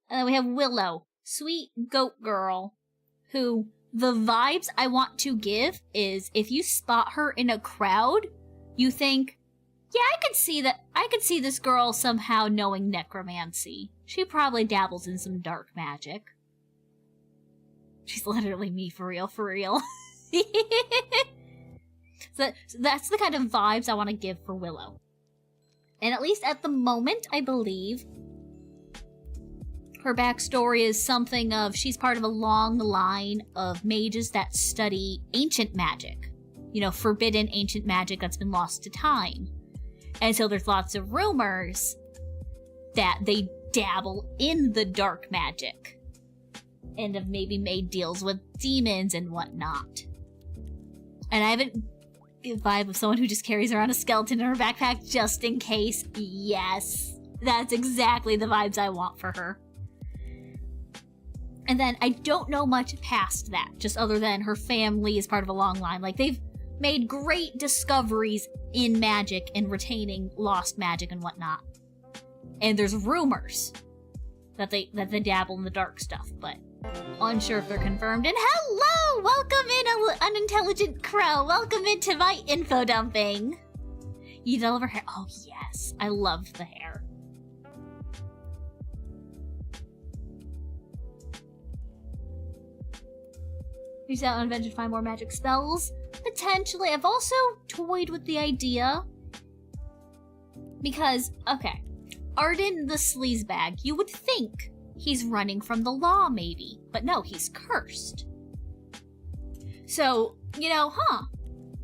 And then we have Willow, sweet goat girl, who the vibes I want to give is if you spot her in a crowd, you think, yeah, I could see that. I could see this girl somehow knowing necromancy. She probably dabbles in some dark magic. She's literally me for real, for real. So that's the kind of vibes I want to give for Willow. And at least at the moment, I believe her backstory is something of she's part of a long line of mages that study ancient magic. Forbidden ancient magic that's been lost to time. And so there's lots of rumors that they dabble in the dark magic and have maybe made deals with demons and whatnot. And I haven't a vibe of someone who just carries around a skeleton in her backpack just in case. Yes, that's exactly the vibes I want for her. And then I don't know much past that, just other than her family is part of a long line. Like, they've made great discoveries in magic and retaining lost magic and whatnot. And there's rumors that they dabble in the dark stuff, but unsure if they're confirmed. And hello! Welcome in, unintelligent crow. Welcome into my info dumping. You love her hair. Oh, yes. I love the hair. You set out on an adventure to find more magic spells? Potentially. I've also toyed with the idea, Because, okay, Arden the sleazebag, you would think he's running from the law, maybe. But no, he's cursed. So, you know,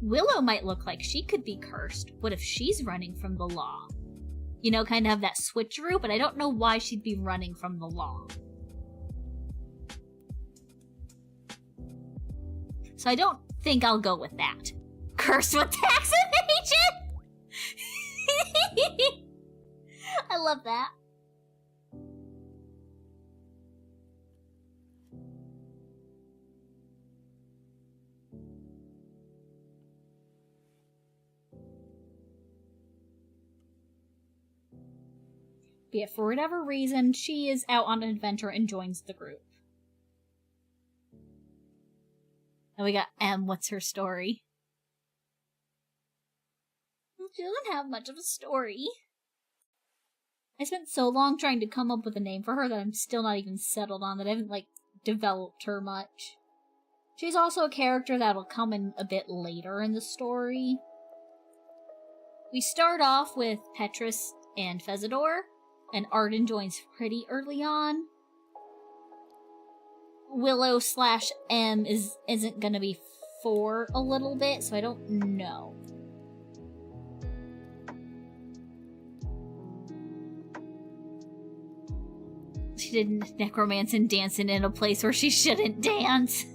Willow might look like she could be cursed. What if she's running from the law? You know, kind of have that switcheroo, but I don't know why she'd be running from the law. So I don't think I'll go with that. Cursed with tax evasion! I love that. But yeah, for whatever reason, she is out on an adventure and joins the group. And we got M. What's her story? She doesn't have much of a story. I spent so long trying to come up with a name for her that I'm still not even settled on, that I haven't, like, developed her much. She's also a character that'll come in a bit later in the story. We start off with Petrus and Fezador, and Arden joins pretty early on. Willow / M isn't gonna be for a little bit, so I don't know. She did necromancy and dancing in a place where she shouldn't dance.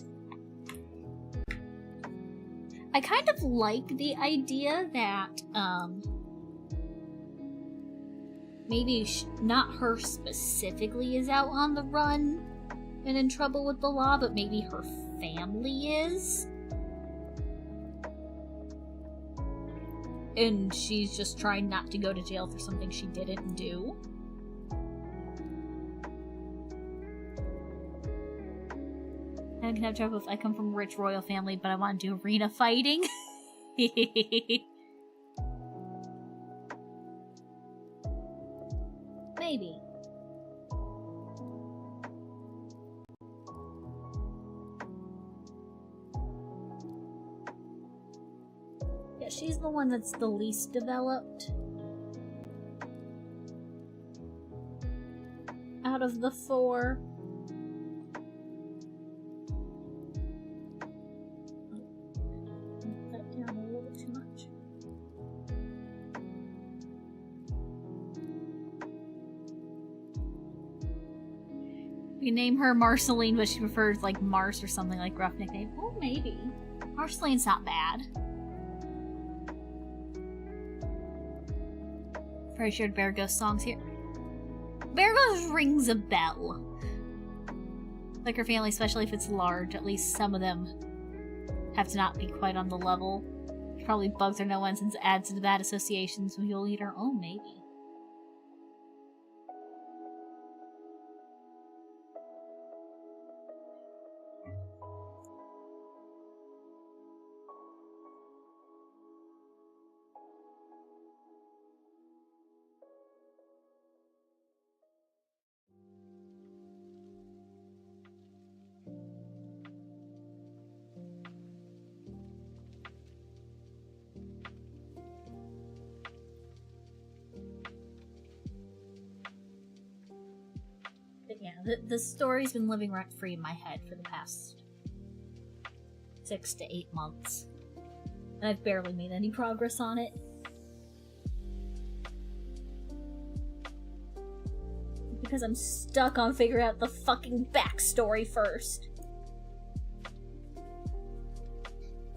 I kind of like the idea that, maybe not her specifically is out on the run and in trouble with the law, but maybe her family is. And she's just trying not to go to jail for something she didn't do. I can have trouble if I come from a rich royal family, but I want to do arena fighting. Maybe. Yeah, she's the one that's the least developed out of the 4. That down a little too much. You name her Marceline, but she prefers like Mars or something like rough nickname. Oh, maybe. Marceline's not bad. Pretty sure Bear Ghost songs here. Bear Ghost rings a bell. Like her family, especially if it's large, at least some of them have to not be quite on the level. Probably bugs or no one since it adds to the bad associations with Mule Eater. Oh, maybe. But yeah, the story's been living rent-free in my head for the past 6 to 8 months. And I've barely made any progress on it. Because I'm stuck on figuring out the fucking backstory first.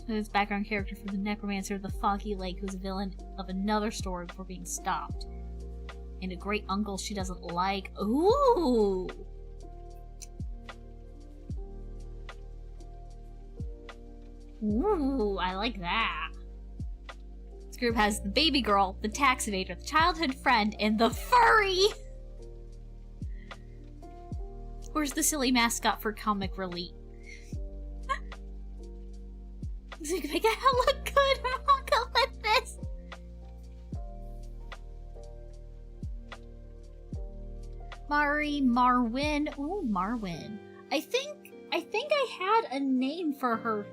His background character for the Necromancer of the Foggy Lake, who's a villain of another story before being stopped. And a great uncle she doesn't like. Ooh! Ooh, I like that. This group has the baby girl, the tax evader, the childhood friend, and the furry! Where's the silly mascot for comic relief? So you can make it look good. I'll go with this. Marwyn. Ooh, Marwyn. I think I had a name for her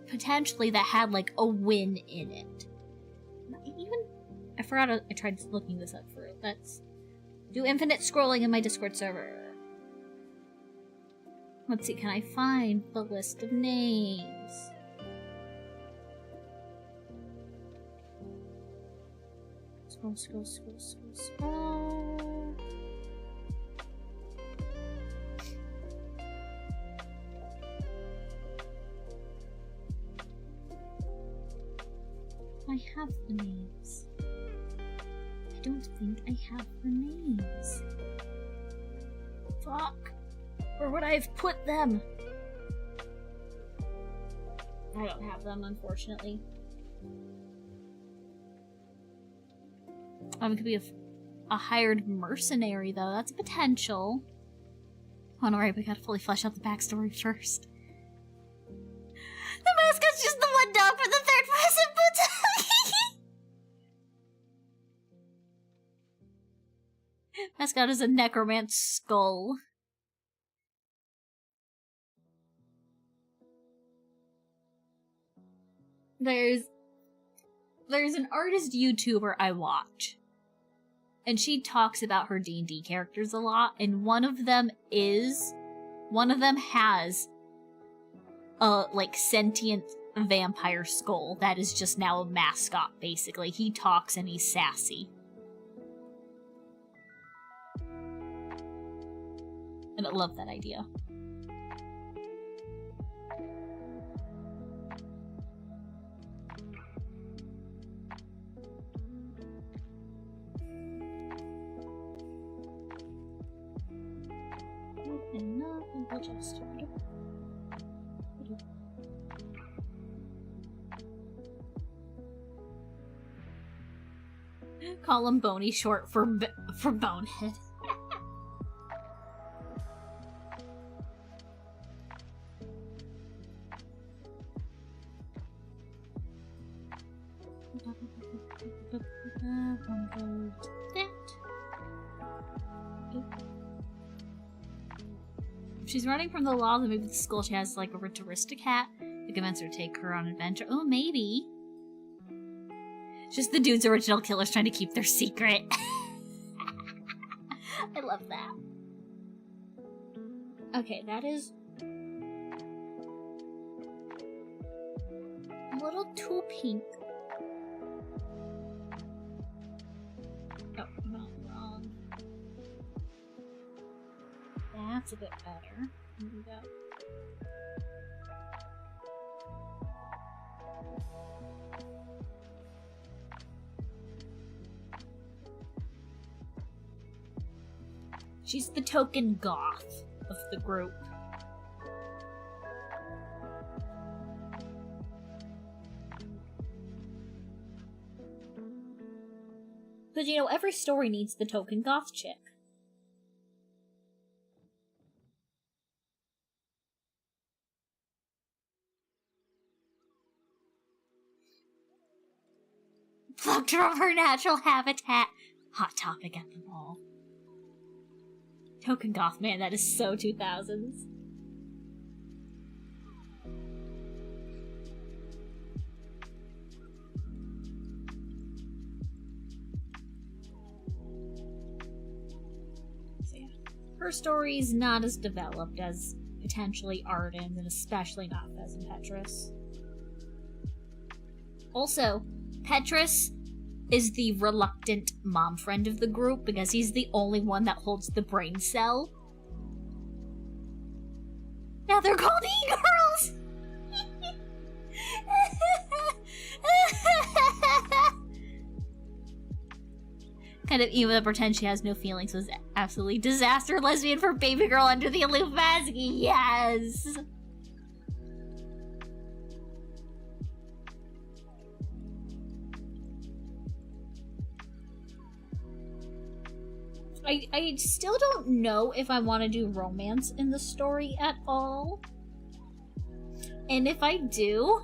potentially that had like a win in it. Even a forgot I tried looking this up for it. Let's do infinite scrolling in my Discord server. Let's see, can I find the list of names? Scroll, scroll, scroll, scroll, scroll. I have the names. I don't think I have the names. Fuck. Where would I have put them? I don't have them, unfortunately. It could be a hired mercenary, though. That's a potential. Oh, no, right, we gotta fully flesh out the backstory first. The mascot's just the one dog for the third person battalion! Mascot is a necromant skull. There's an artist YouTuber I watch. And she talks about her D&D characters a lot, and one of them has a, like, sentient vampire skull that is just now a mascot, basically. He talks and he's sassy. And I love that idea. Call him Boney, short for bonehead. If she's running from the law, then maybe the school she has like a ritualistic hat to convince her to take her on an adventure. Oh, maybe. Just the dude's original killers trying to keep their secret. I love that. Okay, that is a little too pink. Oh, not wrong. That's a bit better. Here we go. She's the token goth of the group. But you know, every story needs the token goth chick. Plucked from her natural habitat. Hot topic at the mall. Token goth, man, that is so 2000s. So yeah, her story's not as developed as potentially Arden's, and especially not Fez and Petrus. Also, Petrus is the reluctant mom friend of the group because he's the only one that holds the brain cell. Now they're called e-girls! Kind of even pretend she has no feelings was absolutely disaster lesbian for baby girl under the aloof mask. Yes! I still don't know if I want to do romance in the story at all. And if I do,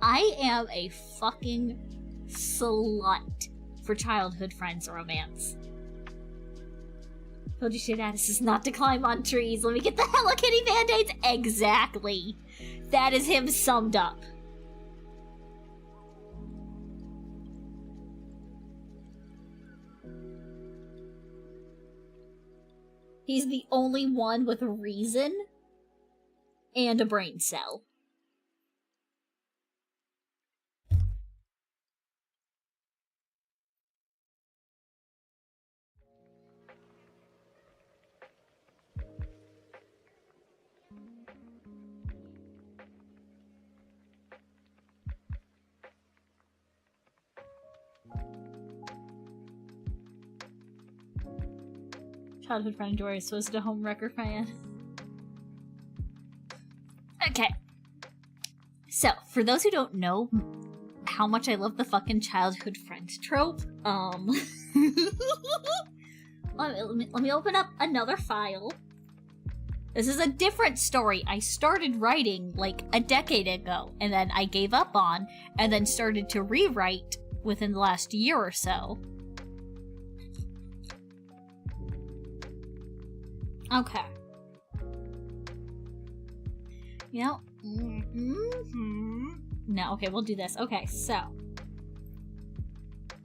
I am a fucking slut for childhood friends romance. Told you shit Addis is not to climb on trees. Let me get the Hello Kitty Band-Aids. Exactly. That is him summed up. He's the only one with a reason and a brain cell. Childhood friend Doris was the homewrecker fan. Okay. So, for those who don't know how much I love the fucking childhood friend trope, let me open up another file. This is a different story I started writing like a decade ago, and then I gave up on, and then started to rewrite within the last year or so. Okay. You know, no, okay, we'll do this. Okay, so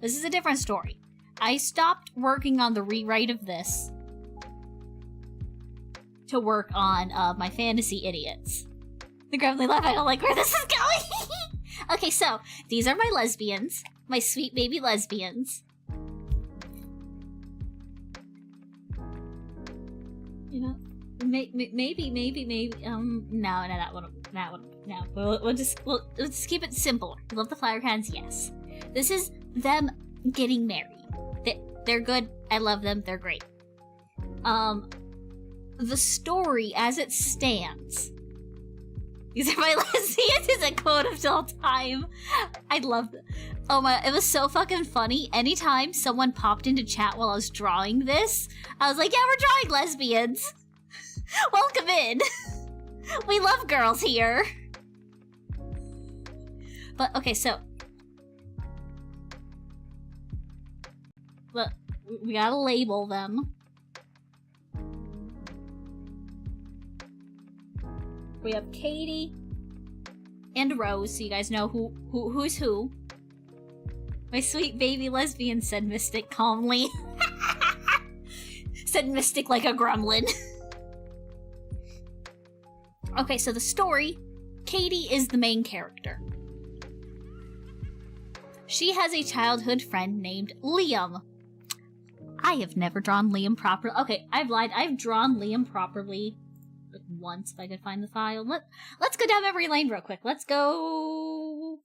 this is a different story. I stopped working on the rewrite of this to work on my fantasy idiots. The grumbly laugh, I don't like where this is going. Okay, so these are my lesbians, my sweet baby lesbians. You know, maybe, no, that wouldn't, no. We'll just keep it simple. Love the flower crowns, yes. This is them getting married. They're good. I love them. They're great. The story as it stands. These are my lesbians is a quote of all time. I love it. Oh my, it was so fucking funny. Anytime someone popped into chat while I was drawing this, I was like, yeah, we're drawing lesbians. Welcome in. We love girls here. But, okay, so. But we gotta label them. We have Katie and Rose, so you guys know who's who. My sweet baby lesbian, said Mystic calmly. Said Mystic like a gremlin. Okay, so the story, Katie is the main character. She has a childhood friend named Liam. I have never drawn Liam properly. Okay, I've lied. I've drawn Liam properly like once, if I could find the file. Let's go down memory lane real quick. Let's go.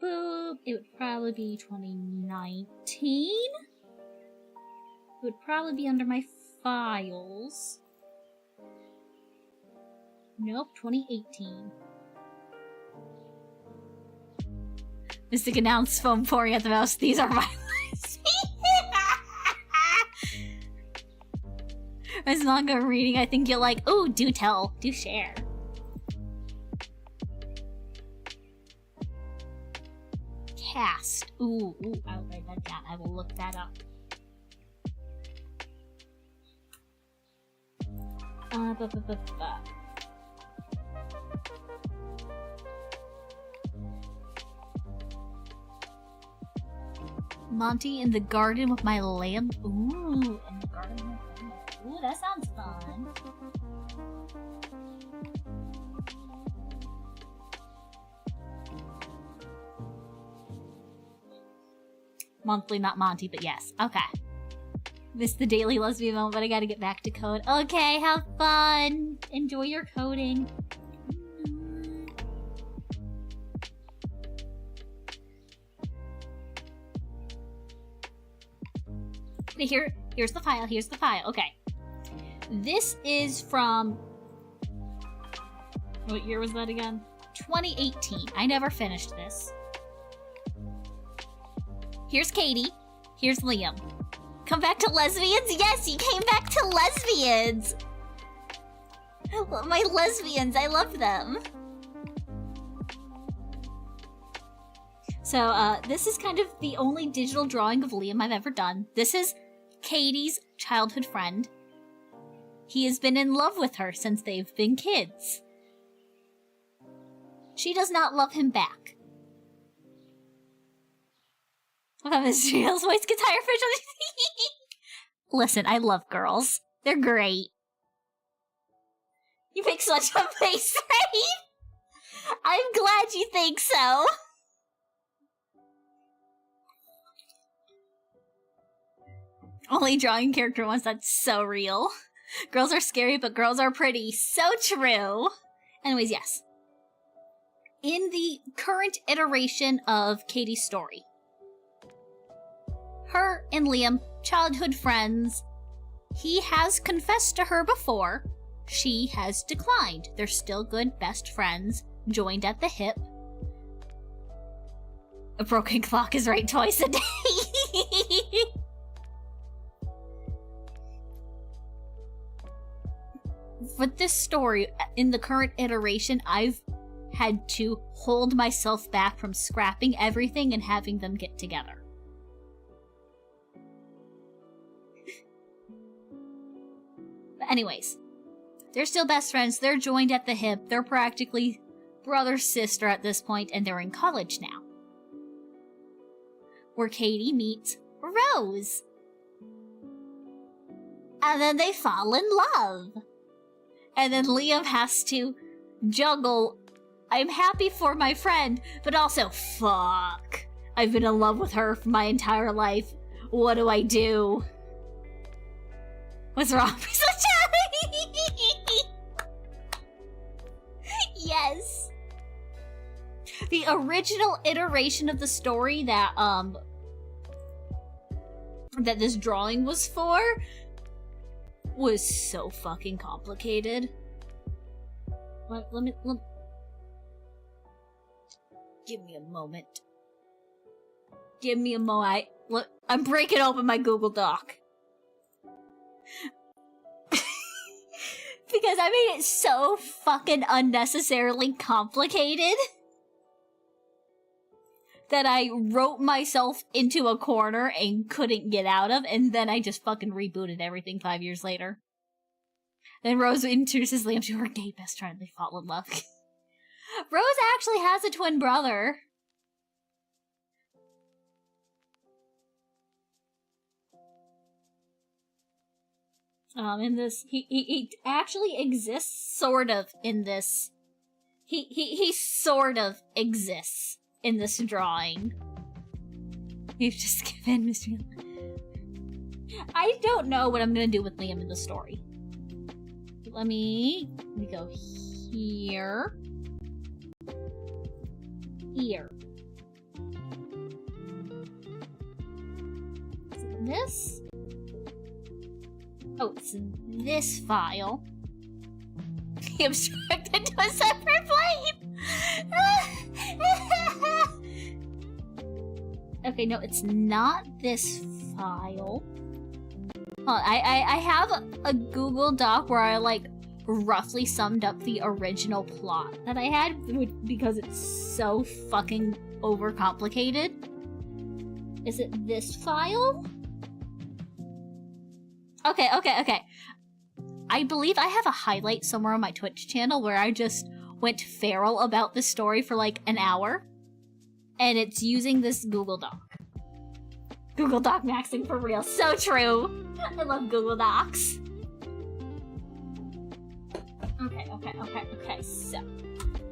Boop. It would probably be 2019. It would probably be under my files. Nope, 2018. Mystic announced foam pouring at the mouse. These are my As manga reading, I think you'll like, ooh, do tell, do share. Cast. Ooh, I'll write that down. I will look that up. Monty in the garden with my lamb. Ooh, in the garden with my lamb. Ooh, that sounds fun. Monthly, not Monty, but yes. Okay. Missed the daily lesbian moment, but I gotta get back to code. Okay, have fun. Enjoy your coding. Here's the file. Here's the file. Okay. This is from... What year was that again? 2018. I never finished this. Here's Katie. Here's Liam. Come back to lesbians? Yes, you came back to lesbians! My lesbians, I love them. So, this is kind of the only digital drawing of Liam I've ever done. This is Katie's childhood friend. He has been in love with her since they've been kids. She does not love him back. Miss Jail's voice gets higher fish on the Listen, I love girls. They're great. You make such a face, right? I'm glad you think so. Only drawing character once, that's so real. Girls are scary, but girls are pretty. So true. Anyways, yes. In the current iteration of Katie's story, her and Liam, childhood friends, he has confessed to her before. She has declined. They're still good best friends, joined at the hip. A broken clock is right twice a day. With this story, in the current iteration, I've had to hold myself back from scrapping everything and having them get together. But anyways, they're still best friends, they're joined at the hip, they're practically brother-sister at this point, and they're in college now. Where Katie meets Rose. And then they fall in love. And then Liam has to juggle, I'm happy for my friend, but also, fuck. I've been in love with her for my entire life. What do I do? What's wrong? Yes. The original iteration of the story that this drawing was for was so fucking complicated. Let me give me a moment. Give me a moment. I'm breaking open my Google Doc. Because I made it so fucking unnecessarily complicated that I wrote myself into a corner and couldn't get out of, and then I just fucking rebooted everything 5 years later. Then Rose introduces Liam to her gay best friend. They fall in love. Rose actually has a twin brother. In this, he actually exists sort of in this. He sort of exists in this drawing. You've just given Mr. I don't know what I'm gonna do with Liam in the story. Let me go here. Here. This? Oh, it's in this file. He abstracted to a separate plane! Okay, no, it's not this file. I have a Google Doc where I, like, roughly summed up the original plot that I had because it's so fucking overcomplicated. Is it this file? Okay. I believe I have a highlight somewhere on my Twitch channel where I just went feral about this story for like an hour. And it's using this Google Doc. Google Doc maxing for real. So true. I love Google Docs. Okay. So,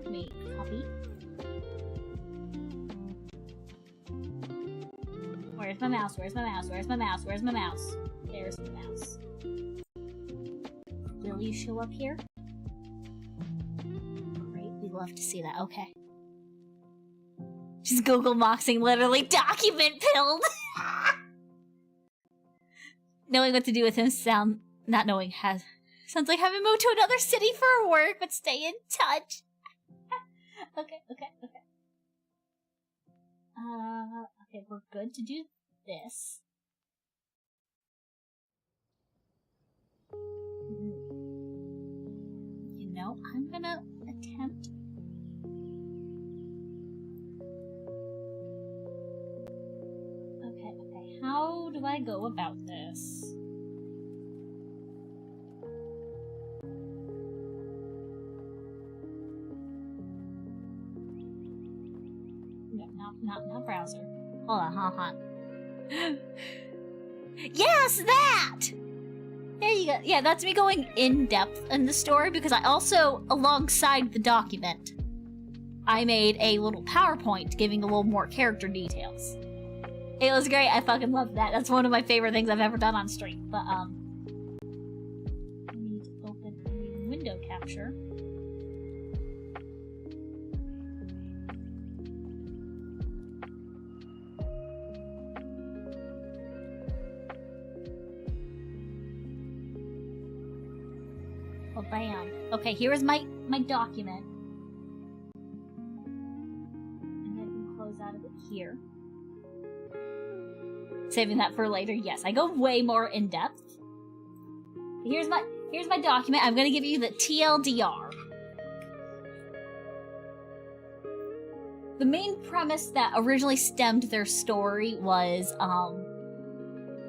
let me copy. Where's my mouse? There's my mouse. Will you show up here? Great, we'd love to see that. Okay. Just Google Moxing, literally document pilled. Knowing what to do with him not knowing sounds like having moved to another city for work, but stay in touch. Okay. Okay, we're good to do this. You know, I'm gonna attempt. Okay, how do I go about this? No, not browser. Hold on. Yes, that! There Yeah, that's me going in depth in the story because I also, alongside the document, I made a little PowerPoint giving a little more character details. It was great. I fucking love that. That's one of my favorite things I've ever done on stream. But I need to open window capture. Oh, bam. Okay, here's my document. And then we can close out of it here. Saving that for later. Yes, I go way more in depth. Here's my document. I'm gonna give you the TLDR. The main premise that originally stemmed their story was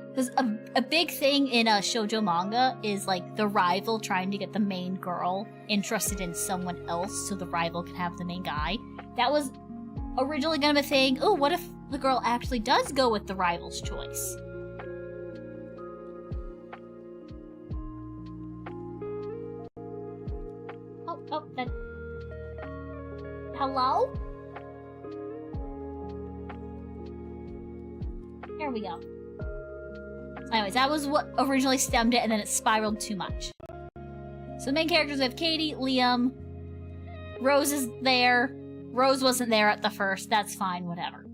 because a big thing in a shoujo manga is like the rival trying to get the main girl interested in someone else so the rival can have the main guy. That was originally gonna be a thing. Oh, what if the girl actually does go with the rival's choice? Oh, that. Hello? There we go. Anyways, that was what originally stemmed it, and then it spiraled too much. So the main characters, we have Katie, Liam, Rose is there. Rose wasn't there at the first. That's fine, whatever.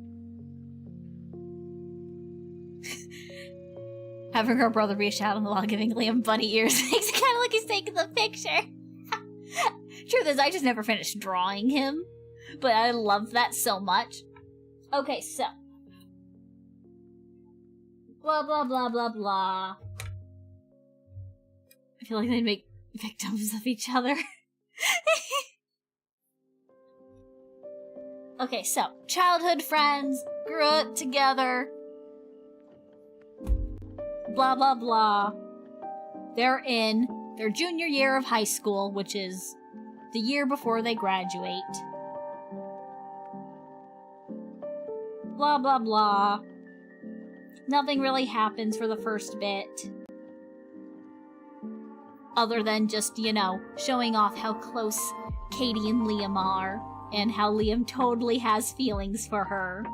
Having her brother be a shadow in the wall, giving Liam bunny ears makes it kind of like he's taking the picture. Truth is, I just never finished drawing him, but I love that so much. Okay, so. Blah, blah, blah, blah, blah. I feel like they make victims of each other. Okay, so, childhood friends, grew up together, blah blah blah. They're in their junior year of high school, which is the year before they graduate. Blah blah blah. Nothing really happens for the first bit. Other than just, you know, showing off how close Katie and Liam are. And how Liam totally has feelings for her.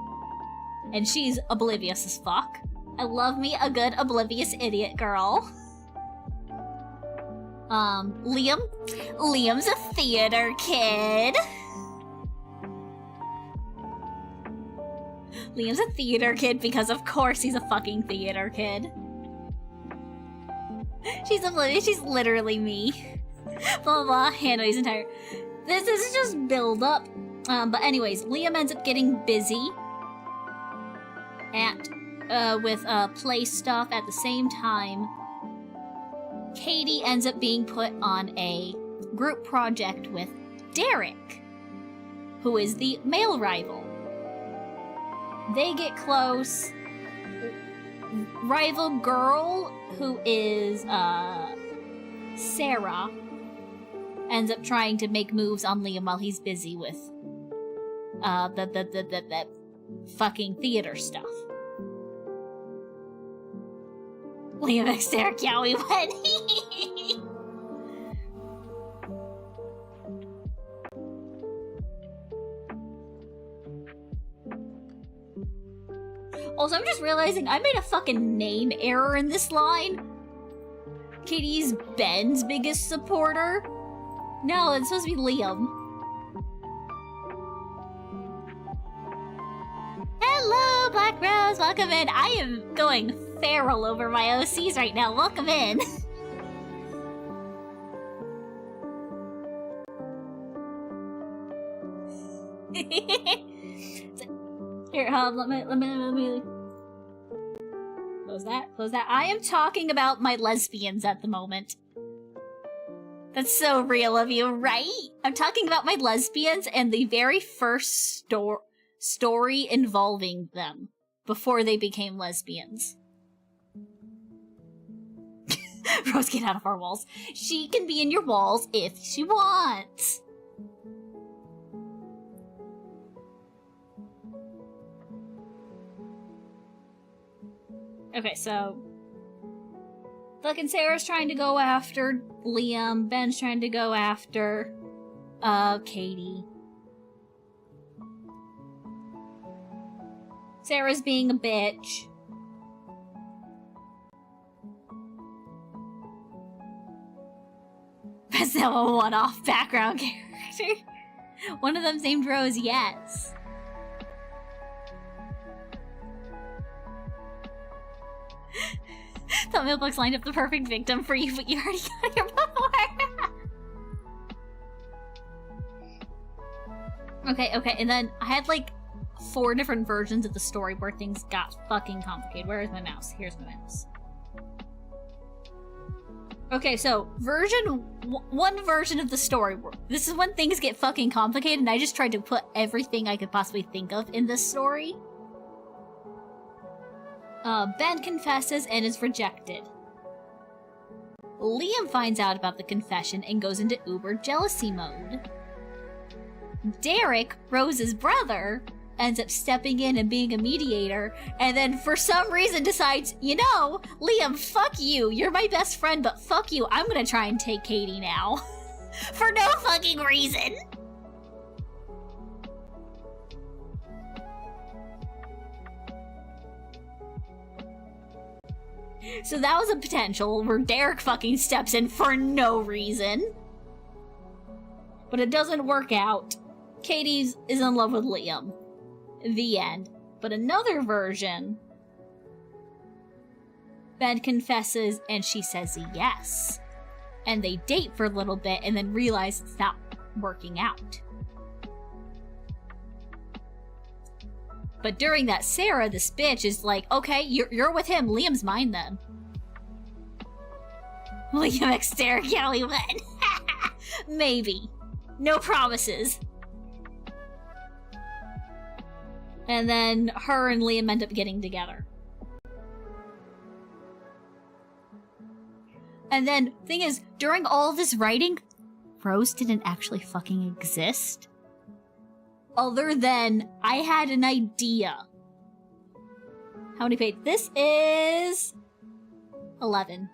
And she's oblivious as fuck. I love me a good oblivious idiot girl. Liam's a theater kid. Liam's a theater kid because of course he's a fucking theater kid. She's oblivious, she's literally me. Blah blah blah, Hannah's entire... This is just build up. But anyways, Liam ends up getting busy with play stuff at the same time. Katie ends up being put on a group project with Derek, who is the male rival. They get close. Rival girl, who is Sarah, ends up trying to make moves on Liam while he's busy with the fucking theater stuff. Liam X Derek Yowie went. Also, I'm just realizing I made a fucking name error in this line. Katie's Ben's biggest supporter. No, it's supposed to be Liam. Hello, Black Rose, welcome in. I am going feral over my OCs right now. Welcome in. Here, let me close that. I am talking about my lesbians at the moment. That's so real of you, right? I'm talking about my lesbians and the very first story involving them before they became lesbians. Rose, get out of our walls. She can be in your walls if she wants. Okay, so Fucking Sarah's trying to go after Liam. Ben's trying to go after, Katie. Sarah's being a bitch. That's now a one-off background character. One of them's named Rose, yes. Thought Mailbox lined up the perfect victim for you, but you already got your before. Okay, and then I had like 4 different versions of the story where things got fucking complicated. Where is my mouse? Here's my mouse. Okay, so one version of the story. This is when things get fucking complicated, and I just tried to put everything I could possibly think of in this story. Ben confesses and is rejected. Liam finds out about the confession and goes into uber jealousy mode. Derek, Rose's brother, ends up stepping in and being a mediator, and then for some reason decides, you know, Liam, fuck you, you're my best friend, but fuck you, I'm gonna try and take Katie now. For no fucking reason! So that was a potential where Derek fucking steps in for no reason. But it doesn't work out. Katie is in love with Liam. The end. But another version, Ben confesses and she says yes. And they date for a little bit and then realize it's not working out. But during that, Sarah, this bitch, is like, okay, you're with him, Liam's mine then. Liam X Derek, yeah, we win. Maybe. No promises. And then her and Liam end up getting together. And then, thing is, during all this writing, Rose didn't actually fucking exist. Other than, I had an idea. How many pages? This is 11.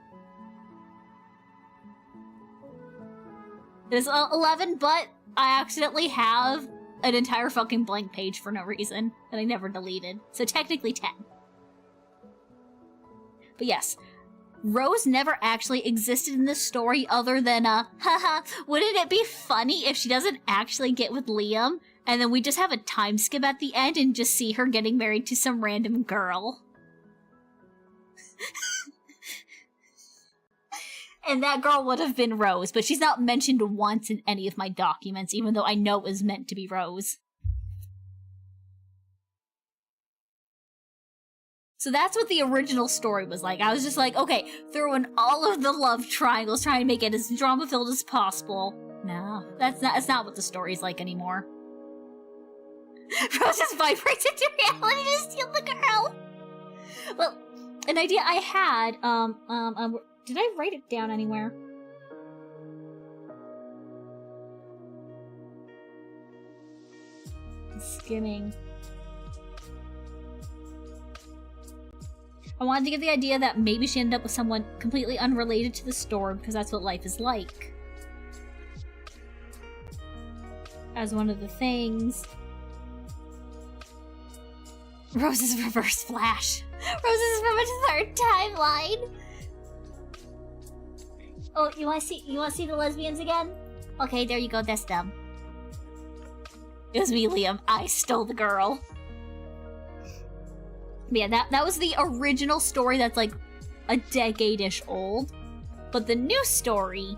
This is 11, but I accidentally have an entire fucking blank page for no reason that I never deleted. So technically 10. But yes, Rose never actually existed in this story other than haha, wouldn't it be funny if she doesn't actually get with Liam, and then we just have a time skip at the end and just see her getting married to some random girl? And that girl would have been Rose, but she's not mentioned once in any of my documents, even though I know it was meant to be Rose. So that's what the original story was like. I was just like, okay, throw in all of the love triangles, trying to make it as drama-filled as possible. No, that's not what the story's like anymore. Rose just vibrates into reality to steal the girl! Well, an idea I had, did I write it down anywhere? Skimming. I wanted to give the idea that maybe she ended up with someone completely unrelated to the story because that's what life is like. As one of the things. Rose's reverse flash. Rose is from a third timeline. Oh, you want to see the lesbians again? Okay, there you go. That's them. It was me, Liam. I stole the girl. But yeah, that was the original story that's like a decade-ish old. But the new story,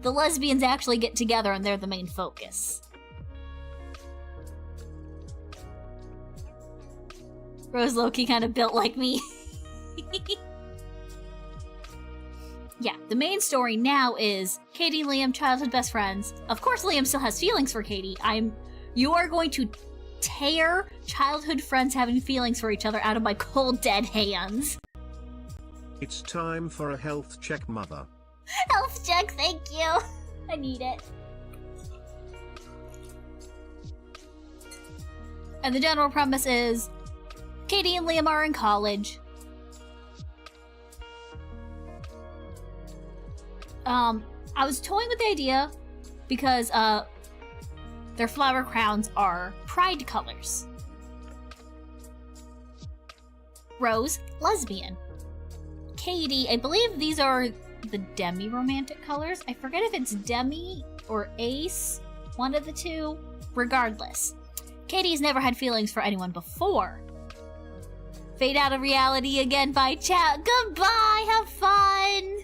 the lesbians actually get together and they're the main focus. Rose Loki kind of built like me. Yeah, the main story now is Katie and Liam, childhood best friends. Of course, Liam still has feelings for Katie. You are going to tear childhood friends having feelings for each other out of my cold, dead hands. It's time for a health check, mother. Health check, thank you. I need it. And the general premise is Katie and Liam are in college. I was toying with the idea because their flower crowns are pride colors. Rose, lesbian. Katie, I believe these are the demi-romantic colors. I forget if it's demi or ace, one of the two. Regardless, Katie's never had feelings for anyone before. Fade out of reality again by chat. Goodbye, have fun!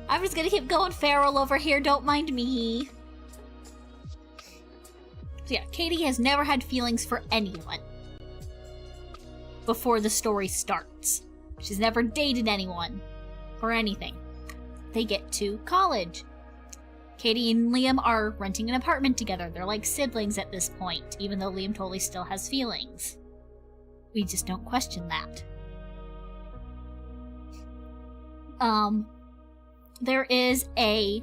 I'm just gonna keep going feral over here, don't mind me. So yeah, Katie has never had feelings for anyone before the story starts. She's never dated anyone or anything. They get to college. Katie and Liam are renting an apartment together. They're like siblings at this point, even though Liam totally still has feelings. We just don't question that. There is a,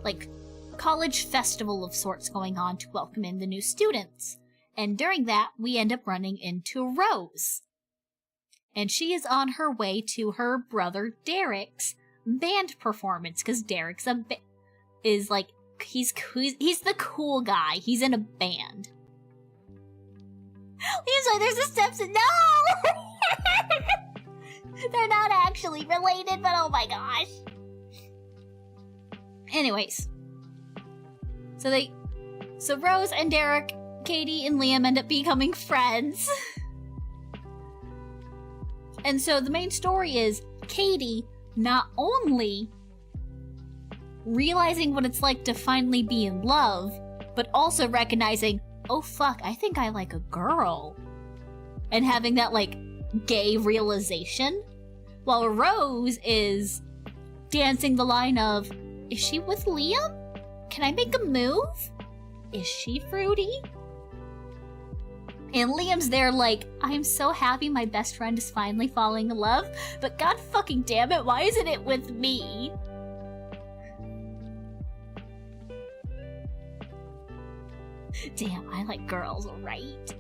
like, college festival of sorts going on to welcome in the new students. And during that, we end up running into Rose. And she is on her way to her brother Derek's band performance, because Derek's is like, he's the cool guy. He's in a band. He's like, there's a steps in— no! They're not actually related, but oh my gosh. Anyways. So Rose and Derek, Katie and Liam end up becoming friends. And so the main story is Katie not only realizing what it's like to finally be in love, but also recognizing, oh fuck, I think I like a girl. And having that, like, gay realization. While Rose is dancing the line of, is she with Liam? Can I make a move? Is she fruity? And Liam's there like, I'm so happy my best friend is finally falling in love, but god fucking damn it, why isn't it with me? Damn, I like girls, right?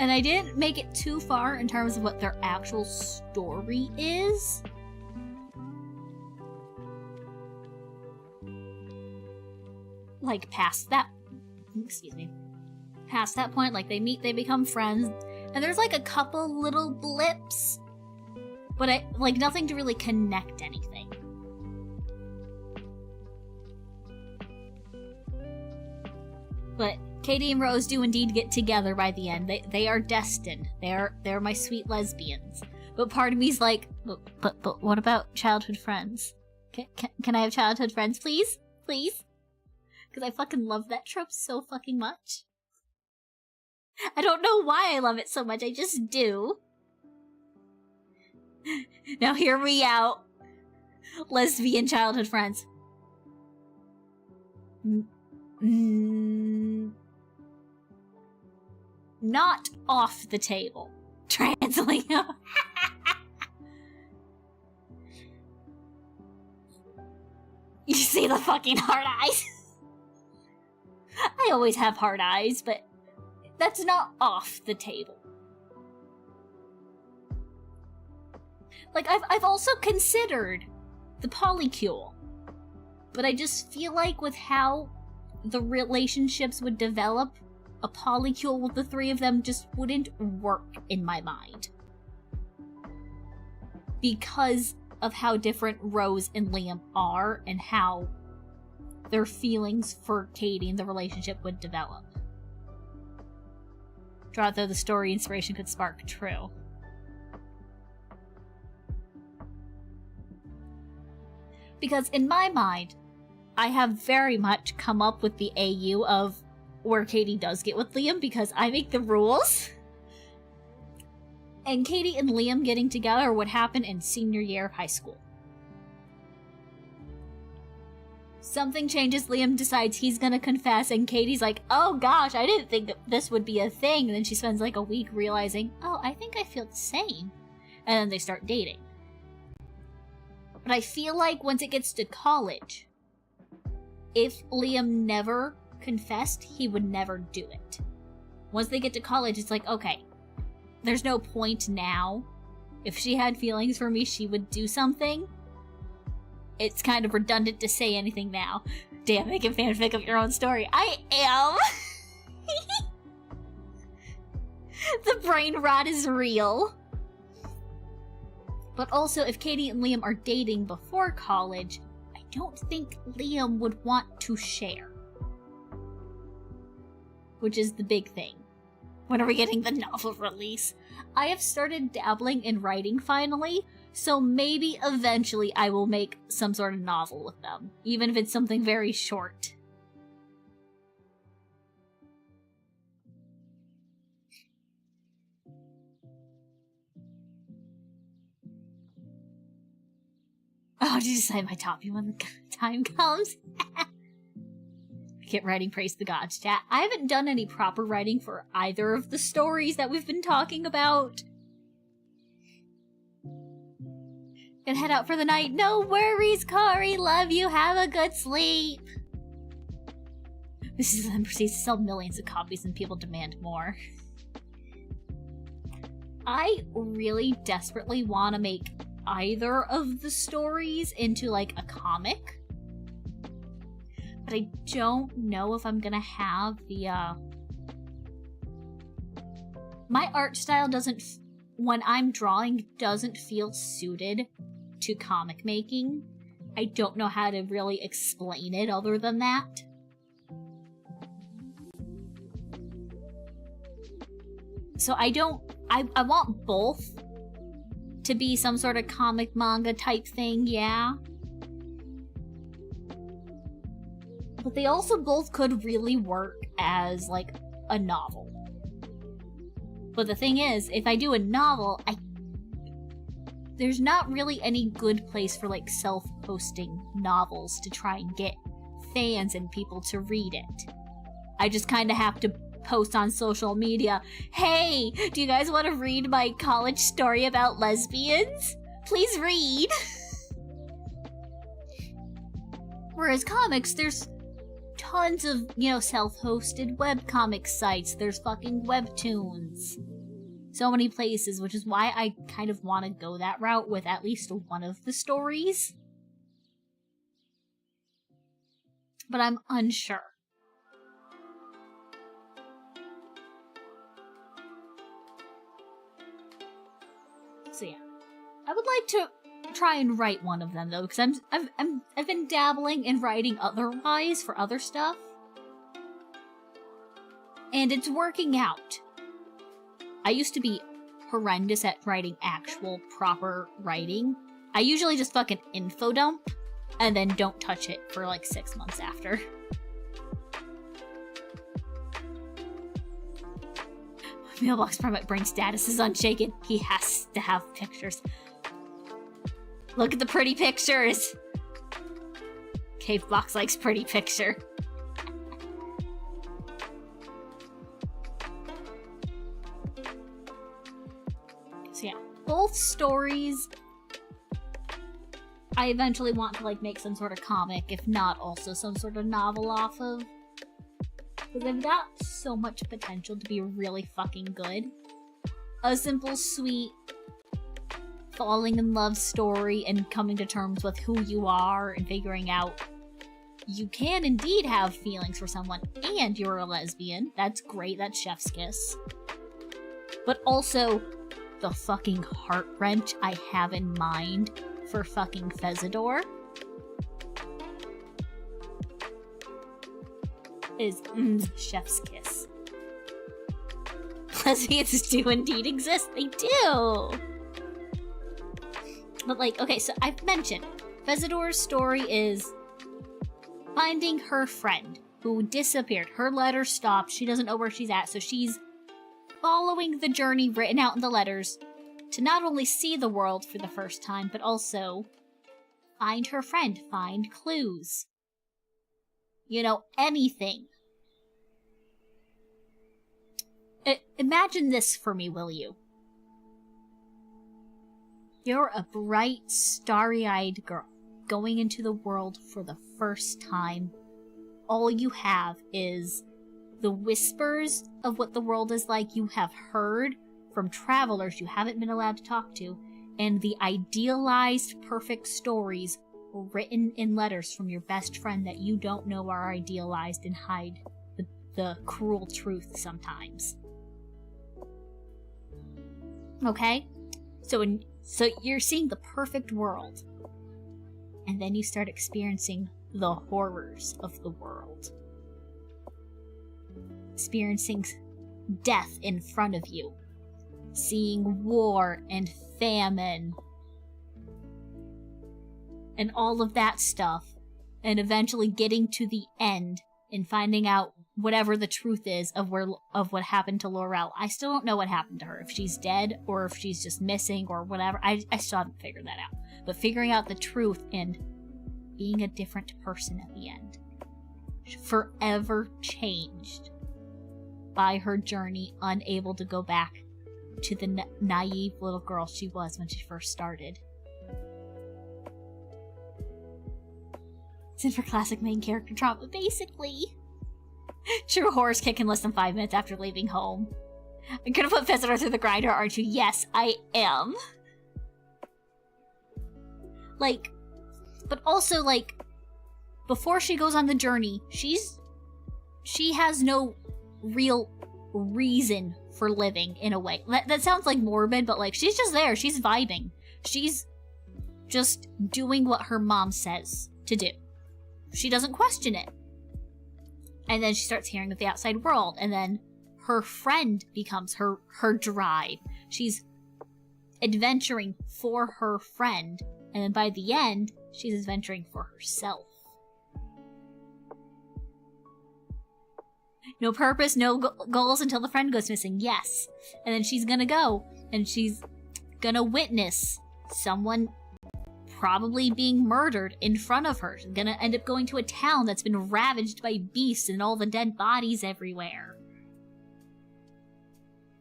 And I didn't make it too far in terms of what their actual story is. Like, past that point, like, they meet, they become friends, and there's like a couple little blips, but nothing to really connect anything. But Katie and Rose do indeed get together by the end. They are destined. They're my sweet lesbians. But part of me's like, but what about childhood friends? Can I have childhood friends, please? Please? Because I fucking love that trope so fucking much. I don't know why I love it so much, I just do. Now hear me out. Lesbian childhood friends. Not off the table. Translate. You see the fucking hard eyes? I always have hard eyes, but that's not off the table. Like, I've also considered the polycule, but I just feel like with how the relationships would develop, a polycule with the three of them just wouldn't work in my mind. Because of how different Rose and Liam are and how their feelings for Katie and the relationship would develop. Draw though the story inspiration could spark true. Because in my mind, I have very much come up with the AU of where Katie does get with Liam because I make the rules. And Katie and Liam getting together would happen in senior year of high school. Something changes, Liam decides he's gonna confess, and Katie's like, oh gosh, I didn't think this would be a thing. And then she spends like a week realizing, oh, I think I feel the same. And then they start dating. But I feel like once it gets to college, if Liam never confessed, he would never do it. Once they get to college, it's like, okay, there's no point now. if she had feelings for me, she would do something. It's kind of redundant to say anything now. Damn, making fanfic of your own story. I am! The brain rot is real. But also, if Katie and Liam are dating before college, I don't think Liam would want to share. Which is the big thing. When are we getting the novel release? I have started dabbling in writing finally, so maybe eventually I will make some sort of novel with them, even if it's something very short. Oh, did you decide my topic when the time comes? Get writing praise the gods, chat. I haven't done any proper writing for either of the stories that we've been talking about. Gonna head out for the night. No worries, Kari. Love you. Have a good sleep. Mrs. Lim proceeds to sell millions of copies and people demand more. I really desperately want to make either of the stories into, like, a comic. But I don't know if I'm gonna have the, my art style when I'm drawing, doesn't feel suited to comic making. I don't know how to really explain it other than that. So I want both to be some sort of comic manga type thing, yeah. But they also both could really work as, like, a novel. But the thing is, if I do a novel, there's not really any good place for, like, self-posting novels to try and get fans and people to read it. I just kind of have to post on social media, hey, do you guys want to read my college story about lesbians? Please read! Whereas comics, there's tons of, self-hosted webcomic sites. There's fucking webtoons. So many places, which is why I kind of want to go that route with at least one of the stories. But I'm unsure. So yeah, I would like to try and write one of them though, because I've been dabbling in writing otherwise for other stuff, and it's working out. I used to be horrendous at writing actual proper writing. I usually just fucking info dump and then don't touch it for like 6 months after. Mailbox permit brain status is unshaken. He has to have pictures. Look at the pretty pictures! Cave Box likes pretty picture. So yeah, both stories I eventually want to, like, make some sort of comic, if not also some sort of novel off of. Because they've got so much potential to be really fucking good. A simple, sweet, falling in love story and coming to terms with who you are and figuring out you can indeed have feelings for someone and you're a lesbian. That's great, that's chef's kiss. But also, the fucking heart wrench I have in mind for fucking Fezador is chef's kiss. Lesbians do indeed exist, they do! But like, okay, so I've mentioned, Fezador's story is finding her friend who disappeared. Her letter stopped, she doesn't know where she's at, so she's following the journey written out in the letters to not only see the world for the first time, but also find her friend, find clues. Anything. Imagine this for me, will you? You're a bright, starry-eyed girl going into the world for the first time. All you have is the whispers of what the world is like you have heard from travelers you haven't been allowed to talk to, and the idealized perfect stories written in letters from your best friend that you don't know are idealized and hide the cruel truth sometimes. Okay? So you're seeing the perfect world, and then you start experiencing the horrors of the world. Experiencing death in front of you. Seeing war and famine. And all of that stuff. And eventually getting to the end and finding out whatever the truth is of what happened to Laurel. I still don't know what happened to her. If she's dead or if she's just missing or whatever. I still haven't figured that out. But figuring out the truth and being a different person at the end. Forever changed by her journey, unable to go back to the naive little girl she was when she first started. It's in for classic main character trauma, basically. True horror's kick in less than 5 minutes after leaving home. I'm gonna put Fezidor through the grinder, aren't you? Yes, I am. Like, but also, like, before she goes on the journey, she has no real reason for living, in a way. That sounds like morbid, but like, she's just there. She's vibing. She's just doing what her mom says to do. She doesn't question it. And then she starts hearing of the outside world, and then her friend becomes her drive. She's adventuring for her friend, and then by the end, she's adventuring for herself. No purpose, no goals until the friend goes missing. Yes. And then she's gonna go, and she's gonna witness someone probably being murdered in front of her. She's gonna end up going to a town that's been ravaged by beasts and all the dead bodies everywhere.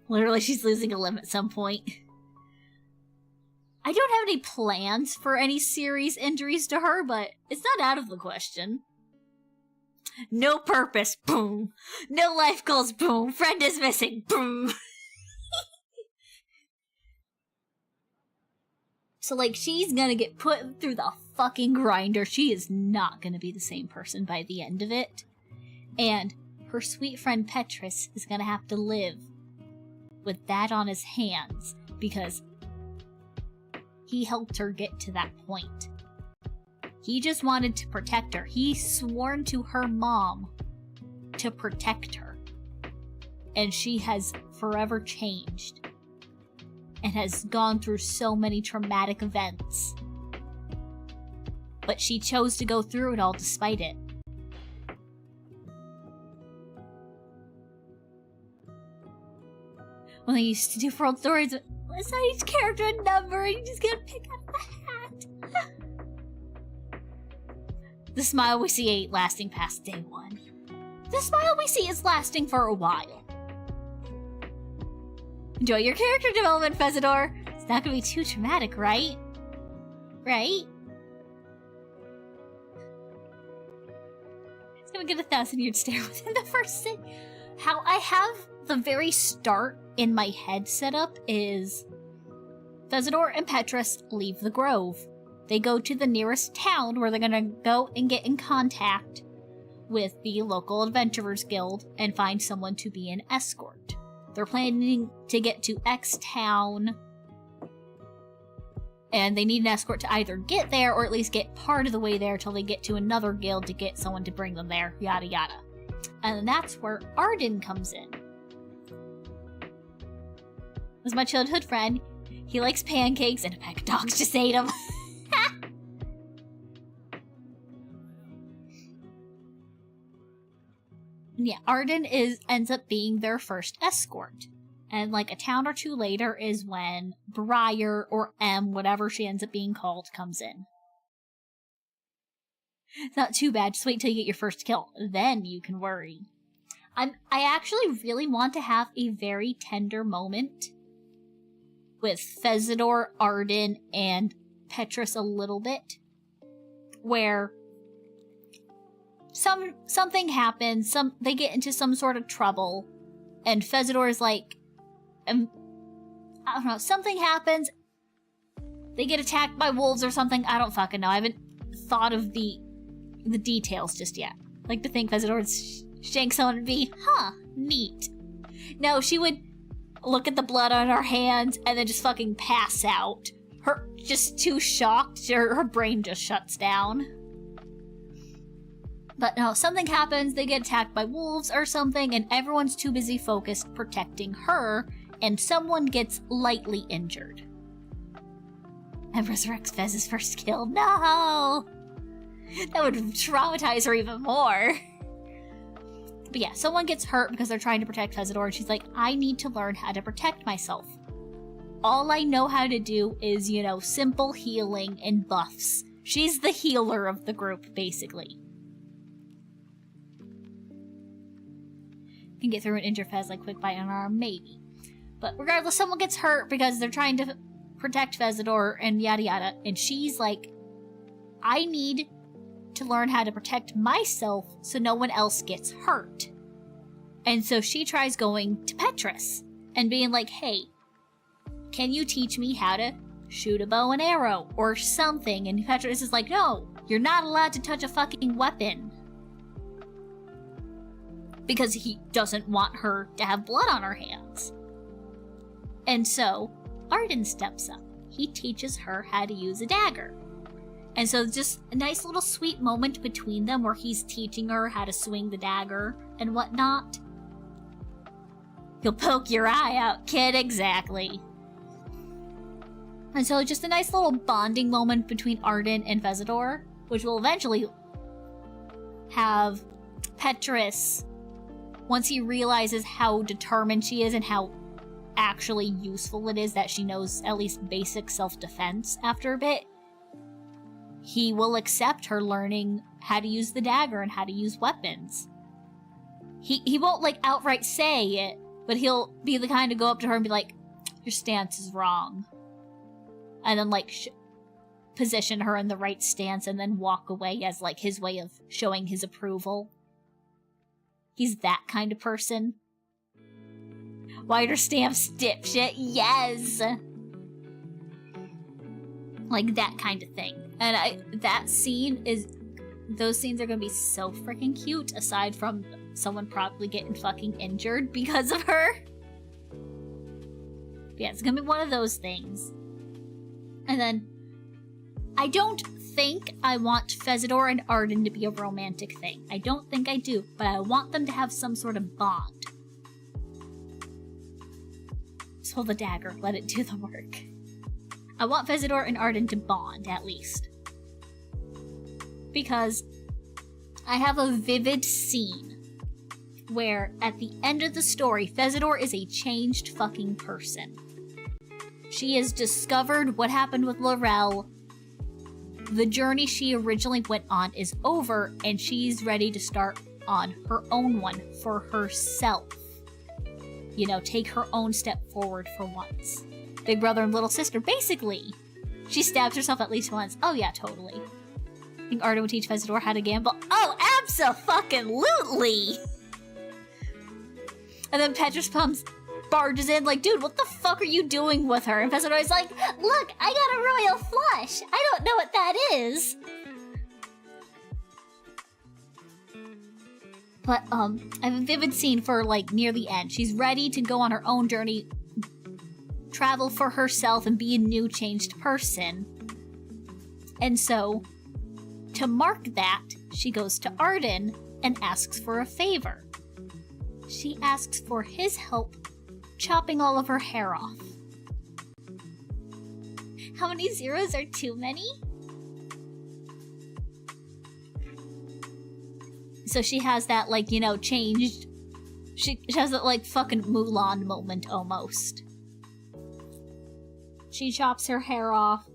Literally, she's losing a limb at some point. I don't have any plans for any serious injuries to her, but it's not out of the question. No purpose, boom. No life goals, boom. Friend is missing, boom. So, like, she's gonna get put through the fucking grinder. She is not gonna be the same person by the end of it. And her sweet friend Petrus is gonna have to live with that on his hands because he helped her get to that point. He just wanted to protect her. He sworn to her mom to protect her. And she has forever changed. And has gone through so many traumatic events. But she chose to go through it all despite it. When they used to do World Stories, assign each character a number and you just gotta pick out the hat. The smile we see ain't lasting past day one. The smile we see is lasting for a while. Enjoy your character development, Fezidor. It's not gonna be too traumatic, right? Right? It's gonna get 1,000-year stare within the first scene. How I have the very start in my head set up is Fezidor and Petrus leave the grove. They go to the nearest town where they're gonna go and get in contact with the local adventurers guild and find someone to be an escort. They're planning to get to X town, and they need an escort to either get there or at least get part of the way there till they get to another guild to get someone to bring them there, yada yada. And that's where Arden comes in. As my childhood friend, he likes pancakes and a pack of dogs just ate them. Yeah, Arden ends up being their first escort. And like a town or two later is when Briar or M, whatever she ends up being called, comes in. It's not too bad, just wait till you get your first kill. Then you can worry. I actually really want to have a very tender moment with Fezidor, Arden, and Petrus a little bit. Where something happens, they get into some sort of trouble, and Fezidor is like, I don't know, something happens, they get attacked by wolves or something. I don't fucking know. I haven't thought of the details just yet. Like to think Fezidor would shank someone and be, huh, neat. No, she would look at the blood on her hands and then just fucking pass out. Her just too shocked, her brain just shuts down. But no, something happens, they get attacked by wolves or something, and everyone's too busy focused protecting her, and someone gets lightly injured. And resurrects Fez's first kill. No! That would traumatize her even more. But yeah, someone gets hurt because they're trying to protect Fezidor, and she's like, I need to learn how to protect myself. All I know how to do is, you know, simple healing and buffs. She's the healer of the group, basically. Can get through an injured Fez like quick bite on an arm, maybe. But regardless, someone gets hurt because they're trying to protect Fezidor and yada yada, and she's like, I need to learn how to protect myself so no one else gets hurt. And so she tries going to Petrus and being like, hey, can you teach me how to shoot a bow and arrow or something? And Petrus is like, no, you're not allowed to touch a fucking weapon. Because he doesn't want her to have blood on her hands. And so, Arden steps up. He teaches her how to use a dagger. And so just a nice little sweet moment between them where he's teaching her how to swing the dagger and whatnot. You'll poke your eye out, kid, exactly. And so just a nice little bonding moment between Arden and Fezidor, which will eventually have Petrus, once he realizes how determined she is and how actually useful it is that she knows at least basic self-defense after a bit, he will accept her learning how to use the dagger and how to use weapons. He won't, like, outright say it, but he'll be the kind to go up to her and be like, your stance is wrong. And then, like, position her in the right stance and then walk away as, like, his way of showing his approval. He's that kind of person. Wider stamps, dipshit, yes! Like, that kind of thing. And that scene is... Those scenes are gonna be so freaking cute, aside from someone probably getting fucking injured because of her. Yeah, it's gonna be one of those things. And then... I don't think I want Fezidor and Arden to be a romantic thing. I don't think I do, but I want them to have some sort of bond. Just hold the dagger, let it do the work. I want Fezidor and Arden to bond, at least. Because I have a vivid scene where, at the end of the story, Fezidor is a changed fucking person. She has discovered what happened with Laurel. The journey she originally went on is over, and she's ready to start on her own one for herself. You know, take her own step forward for once. Big brother and little sister, basically. She stabs herself at least once. Oh yeah, totally. I think Arden would teach Fezidor how to gamble. Oh, abso-fucking-lutely! And then Petrus barges in like, dude, what the fuck are you doing with her? And Fezidor's like, look, I got a royal flush. I don't know what that is. But, I have a vivid scene for, like, near the end. She's ready to go on her own journey, travel for herself, and be a new, changed person. And so, to mark that, she goes to Arden and asks for a favor. She asks for his help chopping all of her hair off. How many zeros are too many? So she has that, like, you know, changed... She has that, like, fucking Mulan moment, almost. She chops her hair off.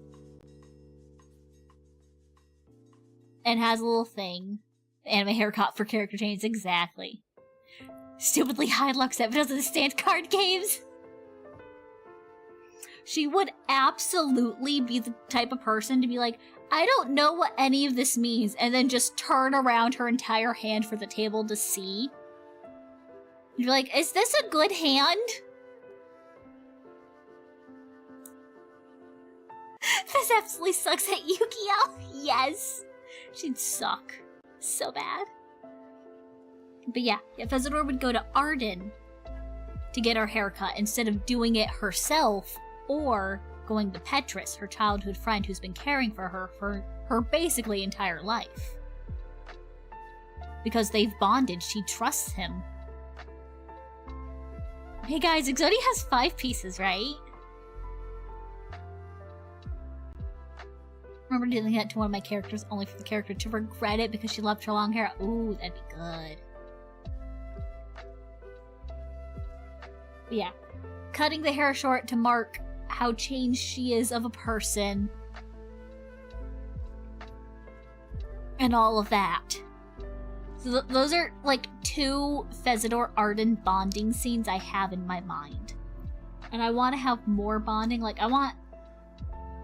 And has a little thing. Anime haircut for character change, exactly. Stupidly high Lux that doesn't stand card games. She would absolutely be the type of person to be like, I don't know what any of this means, and then just turn around her entire hand for the table to see. You're like, is this a good hand? Jess absolutely sucks at Yu-Gi-Oh! Yes! She'd suck. So bad. But yeah, Fezzador would go to Arden to get her haircut instead of doing it herself or going to Petrus, her childhood friend who's been caring for her basically entire life. Because they've bonded, she trusts him. Hey guys, Exodia has 5 pieces, right? Remember doing that to one of my characters only for the character to regret it because she loved her long hair? Ooh, that'd be good. But yeah, cutting the hair short to mark how changed she is of a person. And all of that. So those are like 2 Fezzador Arden bonding scenes I have in my mind. And I want to have more bonding. Like, I want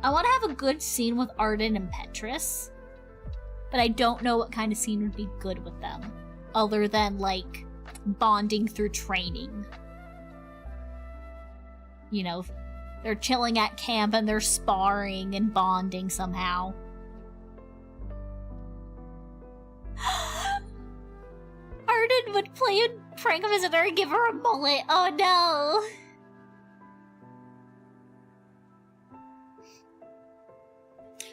to have a good scene with Arden and Petrus, but I don't know what kind of scene would be good with them, other than, like, bonding through training. You know, they're chilling at camp and they're sparring and bonding somehow. Arden would play a prank visitor and give her a mullet. Oh no!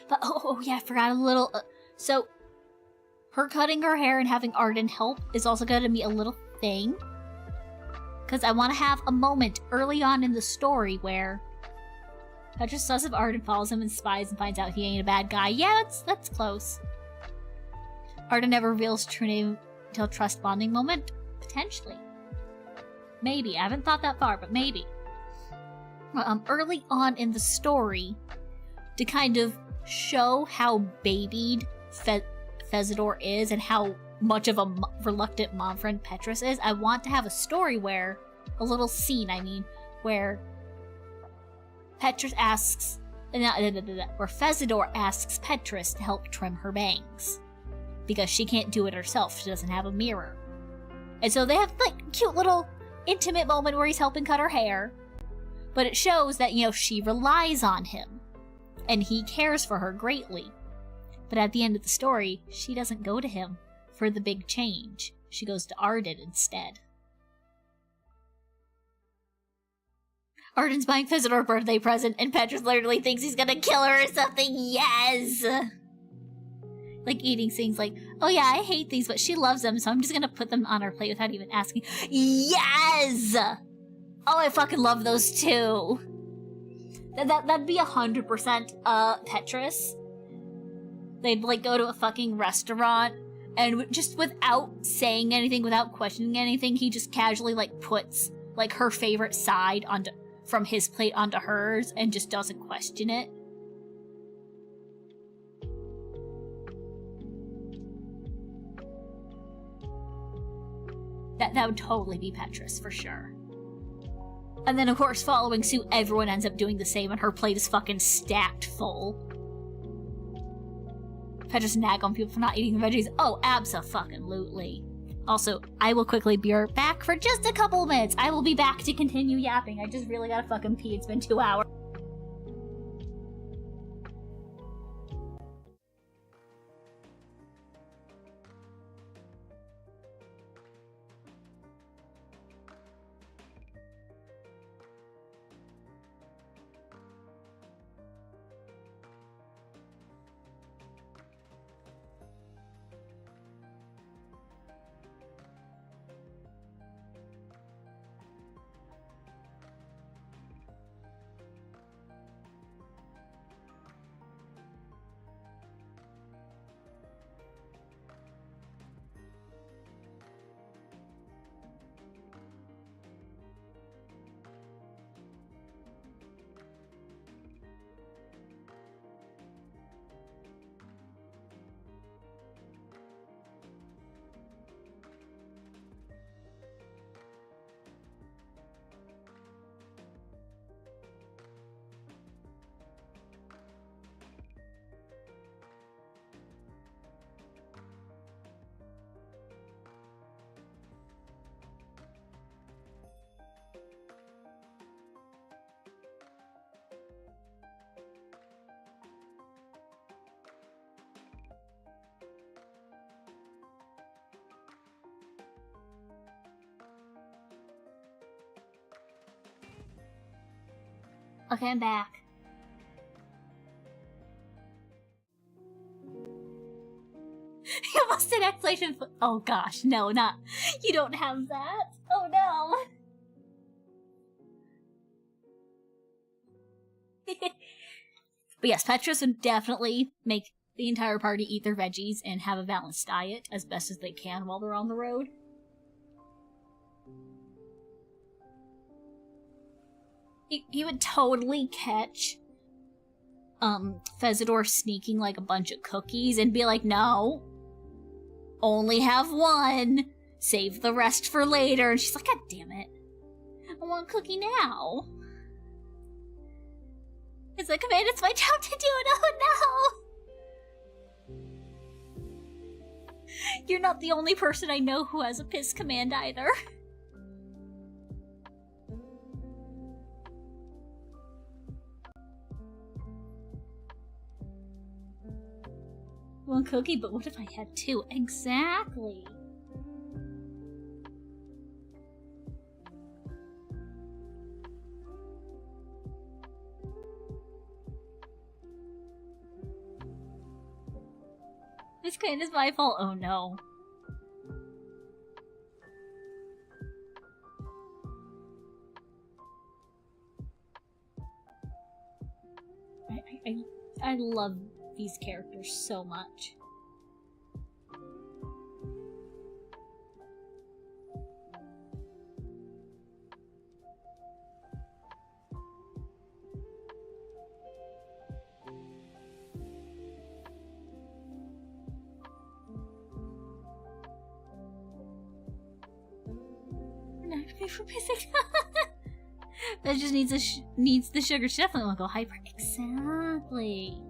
But, oh yeah, I forgot a little. So, her cutting her hair and having Arden help is also going to be a little thing. Because I want to have a moment early on in the story where Petrus says if Arden follows him and spies and finds out he ain't a bad guy. Yeah, that's close. Arden never reveals true name until trust bonding moment? Potentially. Maybe. I haven't thought that far, but maybe. Early on in the story, to kind of show how babied Fezzador is and how much of a reluctant mom friend Petrus is, I want to have a story where, a little scene, where Petrus asks, where Fezzador asks Petrus to help trim her bangs. Because she can't do it herself, she doesn't have a mirror. And so they have, like, cute little intimate moment where he's helping cut her hair. But it shows that, you know, she relies on him. And he cares for her greatly. But at the end of the story, she doesn't go to him for the big change. She goes to Arden instead. Arden's buying Fezzador a birthday present, and Petrus literally thinks he's gonna kill her or something. Yes! Like eating things like, oh yeah, I hate these, but she loves them, so I'm just gonna put them on her plate without even asking. Yes! Oh, I fucking love those too. That'd be 100% Petrus. They'd, like, go to a fucking restaurant, and just without saying anything, without questioning anything, he just casually, like, puts, like, her favorite side from his plate onto hers, and just doesn't question it. That would totally be Petrus, for sure. And then, of course, following suit, everyone ends up doing the same, and her plate is fucking stacked full. Petrus nag on people for not eating the veggies. Oh, abso-fucking-lutely. Also, I will quickly be back for just a couple minutes. I will be back to continue yapping. I just really gotta fucking pee. It's been 2 hours. Okay, I'm back. You must an exclamation. Oh gosh, no, not. You don't have that. Oh no. But yes, Petrus would definitely make the entire party eat their veggies and have a balanced diet as best as they can while they're on the road. He would totally catch Fezidor sneaking like a bunch of cookies and be like, no, only have one, save the rest for later. And she's like, God damn it, I want a cookie now. It's like, man, it's my job to do it. Oh no! You're not the only person I know who has a piss command either. One cookie, but what if I had two? Exactly. This kind is my fault. Oh no. I love these characters so much. That just needs the sugar. She definitely won't go hyper. Exactly.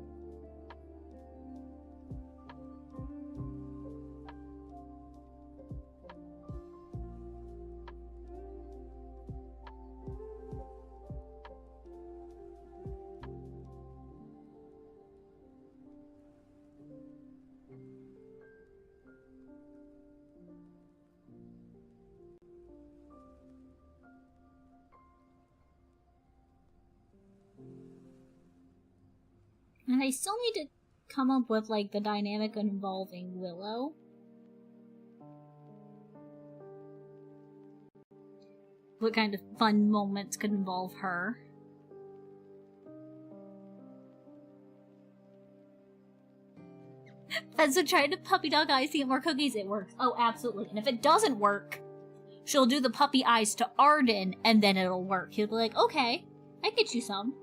And I still need to come up with, like, the dynamic involving Willow. What kind of fun moments could involve her? Fez would try to puppy dog eyes to get more cookies. It works. Oh, absolutely. And if it doesn't work, she'll do the puppy eyes to Arden, and then it'll work. He'll be like, okay, I get you some.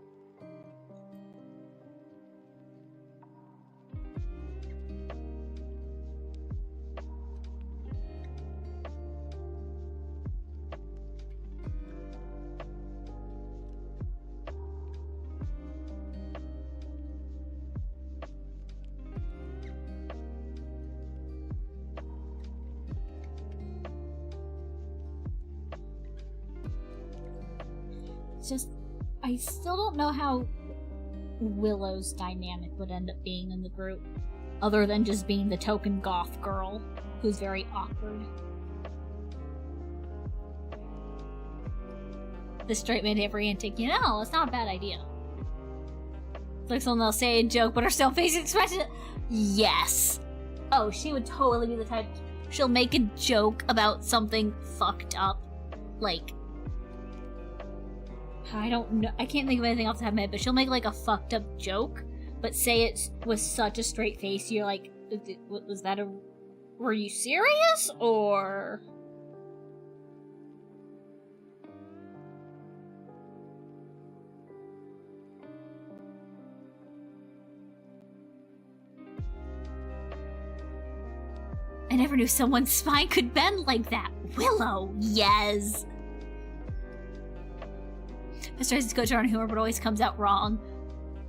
Just, I still don't know how Willow's dynamic would end up being in the group, other than just being the token goth girl who's very awkward. The straight man Avery antic, you know, it's not a bad idea. It's like someone will say a joke, but her still face expression. Yes. Oh, she would totally be the type. She'll make a joke about something fucked up, like, I don't know. I can't think of anything off the top of my head, but she'll make like a fucked up joke, but say it with such a straight face. You're like, was that a? Were you serious or? I never knew someone's spine could bend like that. Willow, yes. Fez tries to coach her on humor, but always comes out wrong.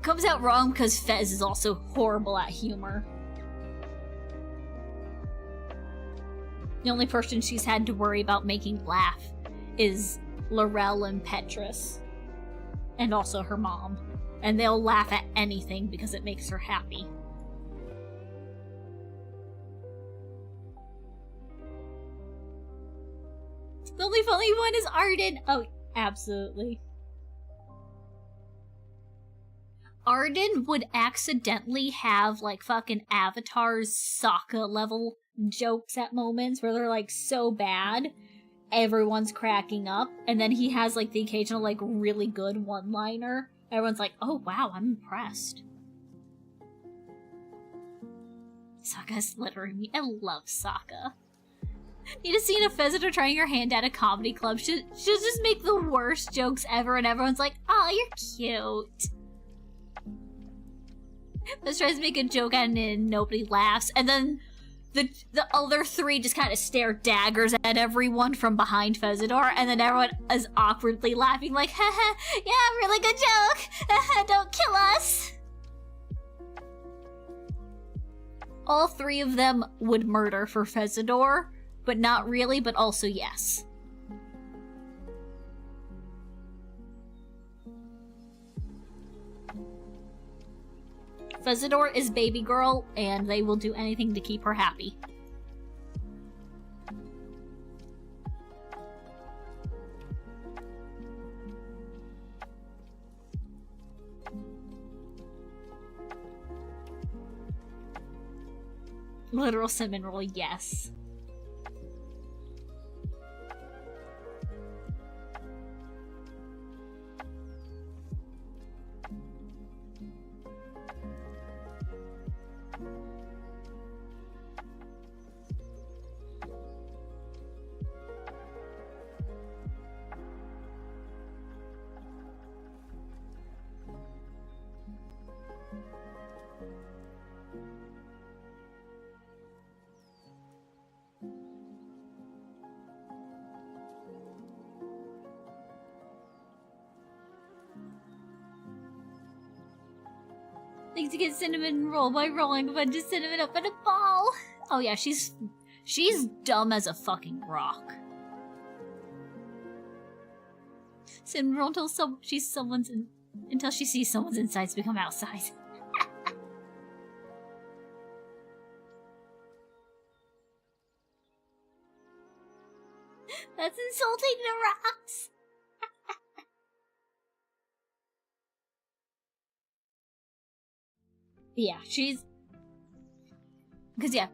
Comes out wrong because Fez is also horrible at humor. The only person she's had to worry about making laugh is Laurel and Petrus. And also her mom. And they'll laugh at anything because it makes her happy. The only funny one is Arden. Oh, absolutely. Arden would accidentally have, like, fucking Avatar's Sokka level jokes at moments where they're, like, so bad, everyone's cracking up, and then he has, like, the occasional, like, really good one-liner. Everyone's like, oh, wow, I'm impressed. Sokka's littering me. I love Sokka. Need a scene of Fezzitor trying her hand at a comedy club. She'll just make the worst jokes ever, and everyone's like, "Oh, you're cute." Fez tries to make a joke at it, and nobody laughs. And then the other three just kind of stare daggers at everyone from behind Fezzitor, and then everyone is awkwardly laughing, like, "Haha, yeah, really good joke. Don't kill us." All three of them would murder for Fezzitor. But not really, but also yes. Fezzitor is baby girl, and they will do anything to keep her happy. Literal cinnamon roll, yes. Thanks to get cinnamon roll by rolling a bunch of cinnamon up in a ball. Oh yeah, she's dumb as a fucking rock. Cinnamon roll until until she sees someone's insides become outsides. That's insulting the rocks. Yeah, because yeah,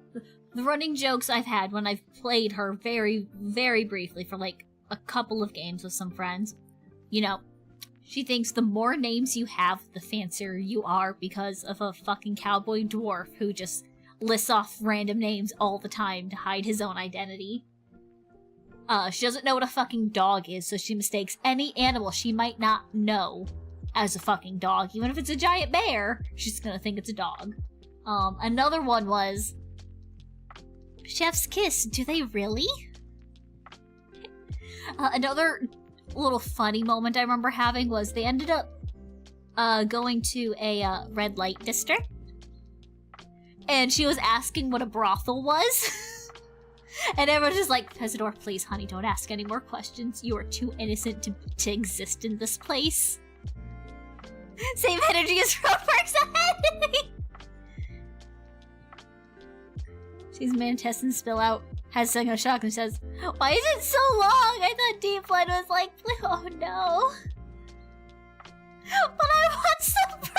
the running jokes I've had when I've played her very, very briefly for like a couple of games with some friends, you know, she thinks the more names you have, the fancier you are because of a fucking cowboy dwarf who just lists off random names all the time to hide his own identity. She doesn't know what a fucking dog is, so she mistakes any animal she might not know as a fucking dog. Even if it's a giant bear, she's gonna think it's a dog. Another one was, Chef's kiss, do they really? Another little funny moment I remember having was they ended up going to a red light district, and she was asking what a brothel was. And everyone's just like, Fezzitor, please, honey, don't ask any more questions. You are too innocent to exist in this place. Same energy as Roperk's ahead! She's Mantes spill out, has second shock and says, why is it so long? I thought Deep Blood was like, oh no. But I want some broth!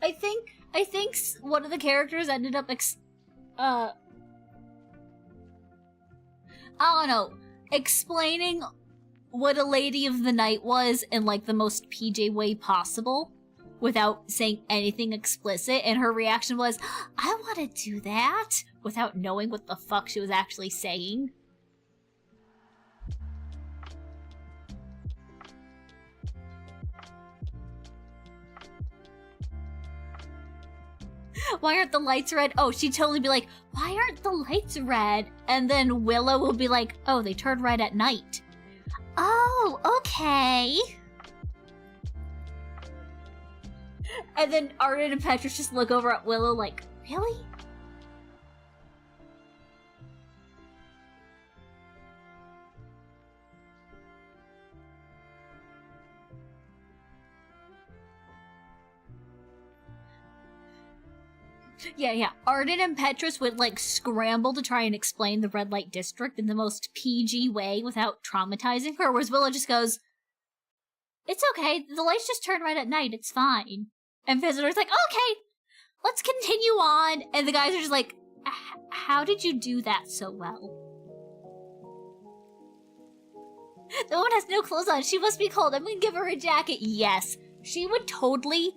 I think one of the characters ended up I don't know, explaining what a Lady of the Night was in like the most PJ way possible without saying anything explicit, and her reaction was, I want to do that, without knowing what the fuck she was actually saying. Why aren't the lights red? Oh, she'd totally be like, why aren't the lights red? And then Willow will be like, oh, they turn red at night. Oh, okay. And then Arden and Petrus just look over at Willow like, really? Yeah. Arden and Petrus would, like, scramble to try and explain the red light district in the most PG way without traumatizing her, whereas Willow just goes, It's okay. The lights just turn red at night. It's fine. And Visitor's like, okay, let's continue on. And the guys are just like, how did you do that so well? The woman has no clothes on. She must be cold. I'm gonna give her a jacket. Yes. She would totally...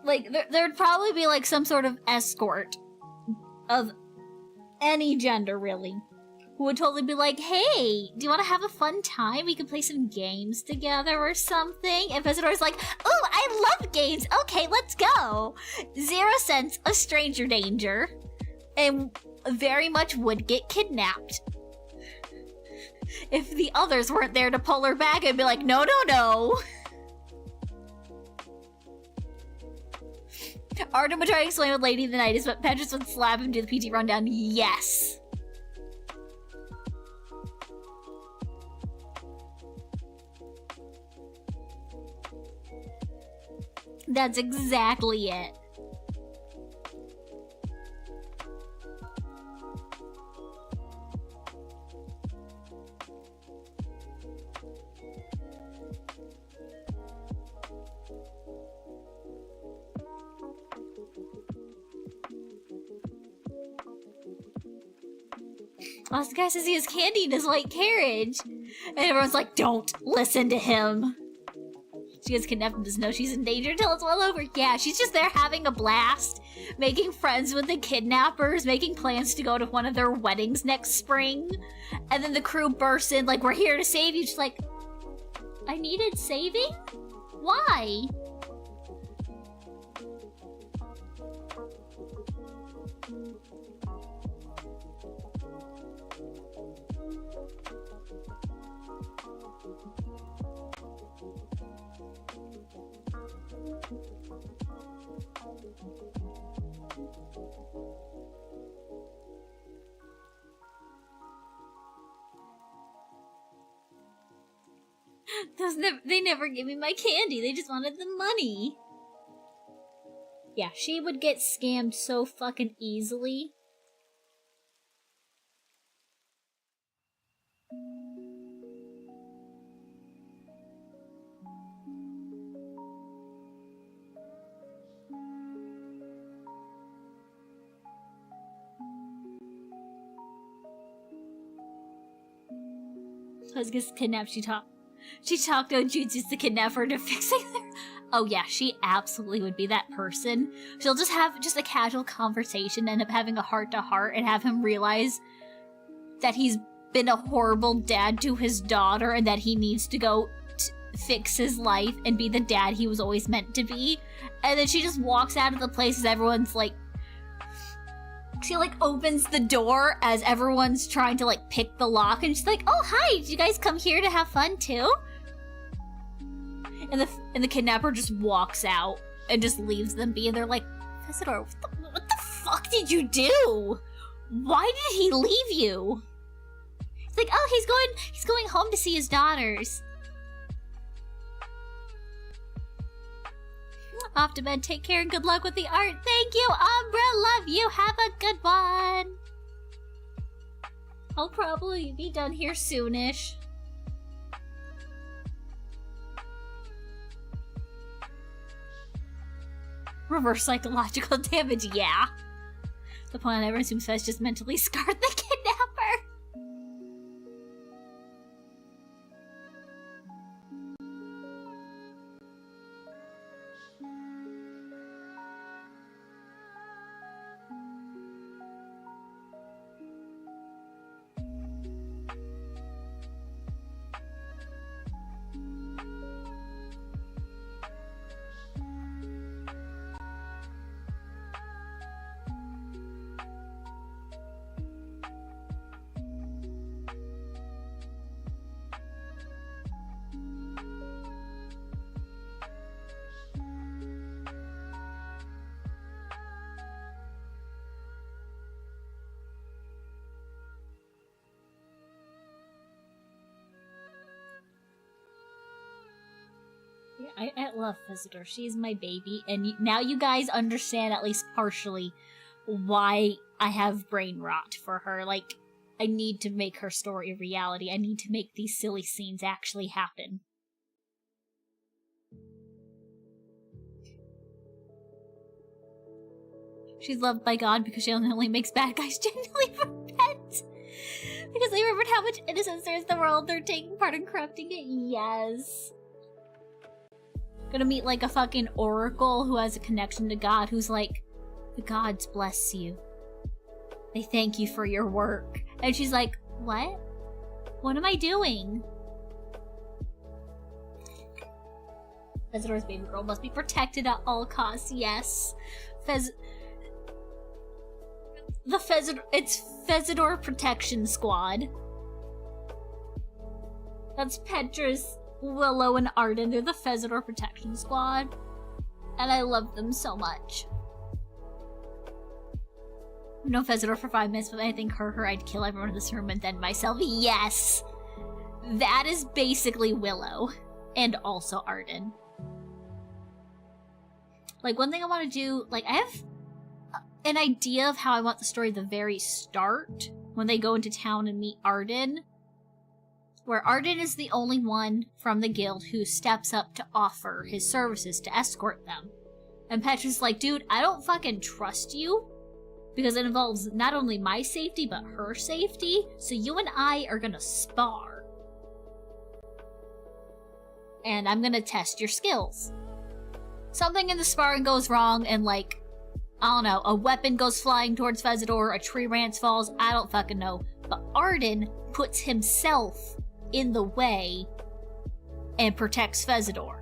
Like, there'd probably be, like, some sort of escort of any gender, really, who would totally be like, hey, do you want to have a fun time? We can play some games together or something. And Visitor's like, oh, I love games. Okay, let's go. 0 sense of stranger danger. And very much would get kidnapped. If the others weren't there to pull her back, I'd be like, no, no, no. Artem would try to explain what Lady of the Night is, but Petrus would slap him to the PT rundown. Yes. That's exactly it. Oh, the guy says he has candy in his white carriage. And everyone's like, don't listen to him. She gets kidnapped and doesn't know she's in danger until it's well over. Yeah, she's just there having a blast, making friends with the kidnappers, making plans to go to one of their weddings next spring. And then the crew bursts in like, we're here to save you. She's like, I needed saving? Why? They never gave me my candy. They just wanted the money. Yeah, she would get scammed so fucking easily. So I was kidnapped. She talked to Jutsu's to kidnap her to fixing her. Oh yeah, she absolutely would be that person. She'll just have a casual conversation, end up having a heart-to-heart, and have him realize that he's been a horrible dad to his daughter and that he needs to go fix his life and be the dad he was always meant to be. And then she just walks out of the place as everyone's like... She, like, opens the door as everyone's trying to, like, pick the lock, and she's like, oh, hi, did you guys come here to have fun, too? And the kidnapper just walks out and just leaves them be, and they're like, Visitor, what the fuck did you do? Why did he leave you? It's like, oh, he's going home to see his daughters. Off to bed, take care, and good luck with the art. Thank you, Umbra, love you, have a good one. I'll probably be done here soonish. Reverse psychological damage, yeah. The point everyone assumes Fez just mentally scarred the kidnapper. I love Visitor. She's my baby, and now you guys understand at least partially why I have brain rot for her. Like, I need to make her story a reality. I need to make these silly scenes actually happen. She's loved by God because she only makes bad guys genuinely repent. Because they remembered how much innocence there is in the world, they're taking part in corrupting it. Yes. Gonna meet like a fucking oracle who has a connection to God, who's like, the gods bless you. They thank you for your work. And she's like, what? What am I doing? Fezidor's baby girl must be protected at all costs. Yes. It's Fezidor Protection Squad. That's Petra's, Willow, and Arden. They're the Fezidor Protection Squad. And I love them so much. I've known Fezidor for 5 minutes, but I think her, I'd kill everyone in this room and then myself. Yes! That is basically Willow. And also Arden. Like, one thing I want to do, like, I have an idea of how I want the story at the very start, when they go into town and meet Arden, where Arden is the only one from the guild who steps up to offer his services to escort them. And Petra's like, dude, I don't fucking trust you, because it involves not only my safety, but her safety, so you and I are gonna spar. And I'm gonna test your skills. Something in the sparring goes wrong, and like, I don't know, a weapon goes flying towards Fezidor, a tree branch falls, I don't fucking know. But Arden puts himself in the way and protects Fezidor.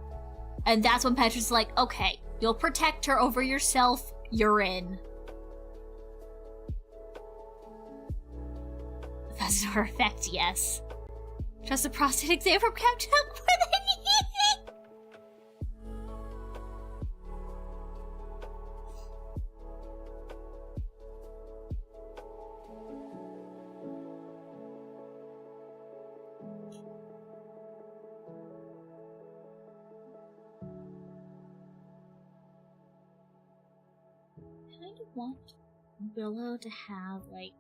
And that's when Petra's like, okay, you'll protect her over yourself, you're in. Fezidor effect, yes. Trust a prostate exam from Captain Hook more than anything. I kind of want Willow to have, like,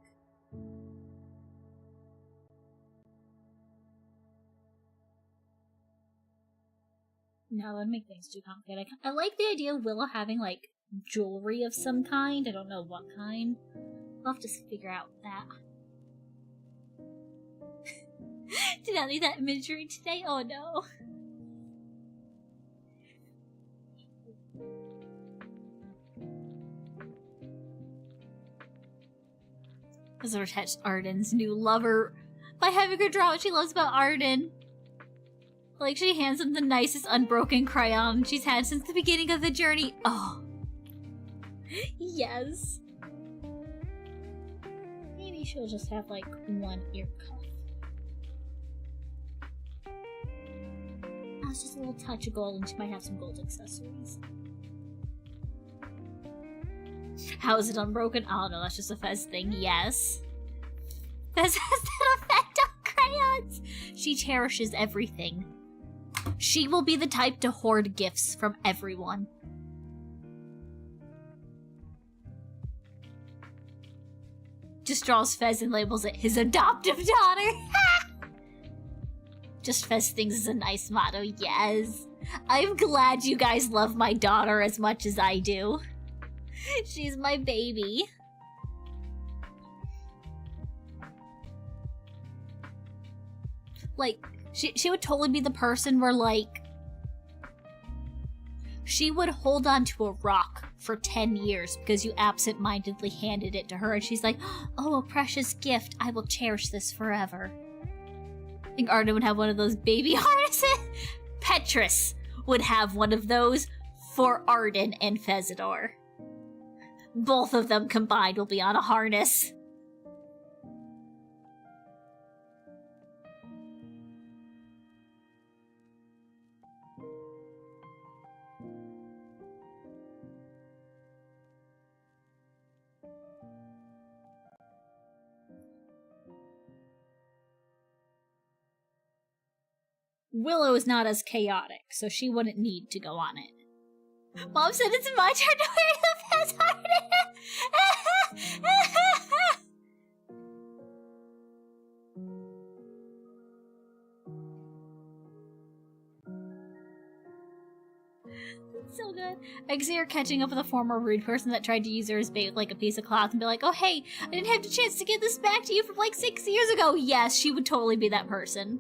no, that would make things too complicated. I like the idea of Willow having, like, jewelry of some kind. I don't know what kind. I'll have to figure out that. Did not need that imagery today? Oh no. Fezidor touched Arden's new lover by having her draw what she loves about Arden. Like, she hands him the nicest unbroken crayon she's had since the beginning of the journey. Oh. Yes. Maybe she'll just have, like, one ear cuff. Oh, it's just a little touch of gold, and she might have some gold accessories. How is it unbroken? I don't know, that's just a Fez thing. Yes. Fez has that effect on crayons! She cherishes everything. She will be the type to hoard gifts from everyone. Just draws Fez and labels it his adoptive daughter. Just Fez thinks is a nice motto, yes. I'm glad you guys love my daughter as much as I do. She's my baby. Like, she would totally be the person where, like, she would hold on to a rock for 10 years because you absent-mindedly handed it to her, and she's like, oh, a precious gift, I will cherish this forever. I think Arden would have one of those baby harnesses. Petrus would have one of those for Arden and Fezidor. Both of them combined will be on a harness. Willow is not as chaotic, so she wouldn't need to go on it. Mom said it's my turn to wear the Fez harness! It's so good. I Eggsy are catching up with a former rude person that tried to use her as bait like a piece of cloth and be like, oh hey, I didn't have the chance to get this back to you from like 6 years ago. Yes, she would totally be that person.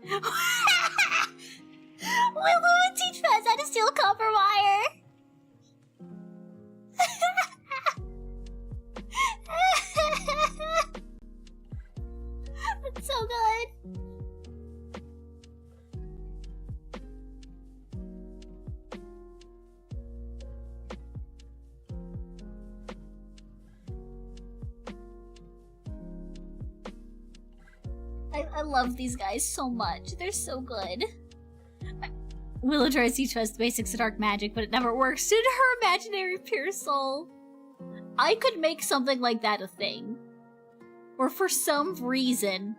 Willow would teach Fez how to steal copper wire. That's so good. I love these guys so much. They're so good. Willow tries to teach Fez the basics of dark magic, but it never works due to her imaginary pure soul. I could make something like that a thing. Or for some reason,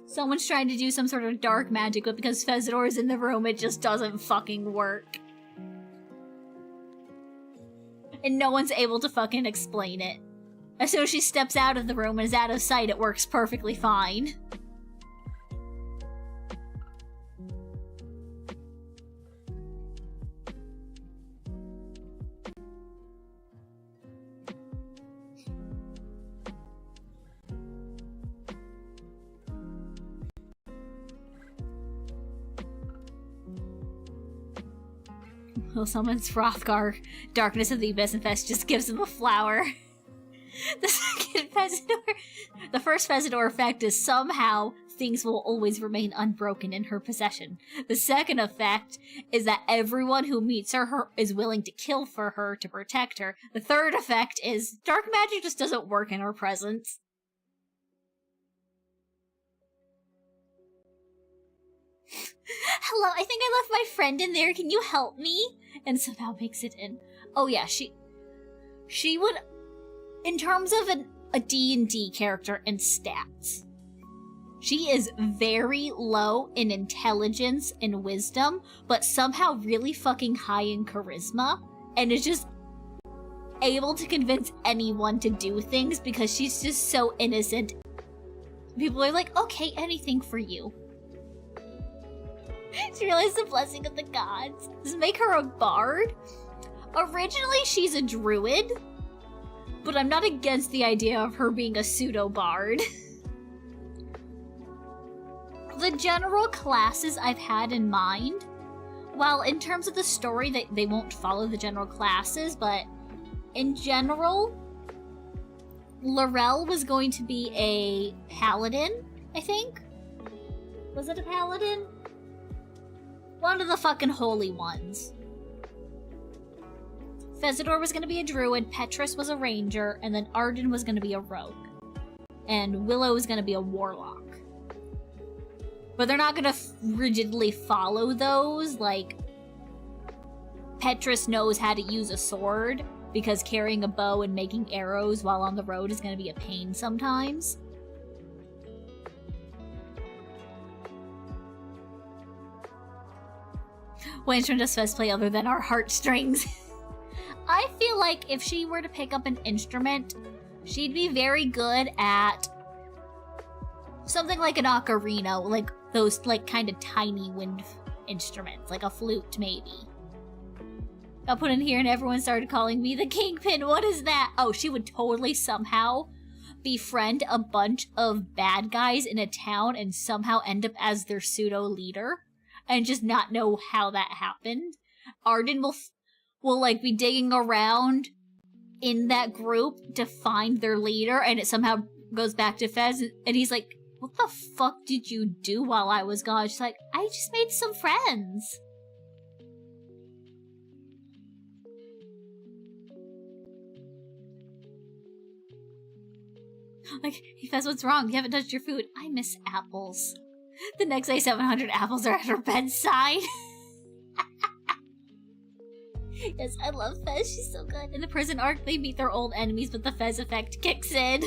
someone's trying to do some sort of dark magic, but because Fezidor is in the room, it just doesn't fucking work. And no one's able to fucking explain it. As soon as she steps out of the room and is out of sight, it works perfectly fine. Well, summons Hrothgar, Darkness of the Abyss, and Fez just gives him a flower. The second Fezidor... The first Fezidor effect is somehow things will always remain unbroken in her possession. The second effect is that everyone who meets her is willing to kill for her to protect her. The third effect is dark magic just doesn't work in her presence. Hello, I think I left my friend in there. Can you help me? And somehow makes it in. Oh yeah, she would... In terms of a D&D character and stats, she is very low in intelligence and wisdom, but somehow really fucking high in charisma, and is just able to convince anyone to do things because she's just so innocent. People are like, okay, anything for you. She realized the blessing of the gods. Does it make her a bard? Originally, she's a druid, but I'm not against the idea of her being a pseudo-bard. The general classes I've had in mind, while in terms of the story, they won't follow the general classes, but in general, Laurel was going to be a paladin, I think? Was it a paladin? One of the fucking holy ones. Fezidor was going to be a druid, Petrus was a ranger, and then Arden was going to be a rogue. And Willow was going to be a warlock. But they're not going to rigidly follow those, like... Petrus knows how to use a sword, because carrying a bow and making arrows while on the road is going to be a pain sometimes. What instrument does Fez play other than our heartstrings? I feel like if she were to pick up an instrument, she'd be very good at something like an ocarina, like those like kind of tiny wind instruments, like a flute maybe. Got put in here and everyone started calling me the Kingpin. What is that? Oh, she would totally somehow befriend a bunch of bad guys in a town and somehow end up as their pseudo leader and just not know how that happened. Arden will like be digging around in that group to find their leader, and it somehow goes back to Fez, and he's like, what the fuck did you do while I was gone? She's like, I just made some friends. Like, hey Fez, what's wrong? You haven't touched your food. I miss apples. The next day, 700 apples are at her bedside. Yes, I love Fez. She's so good. In the prison arc, they meet their old enemies, but the Fez effect kicks in.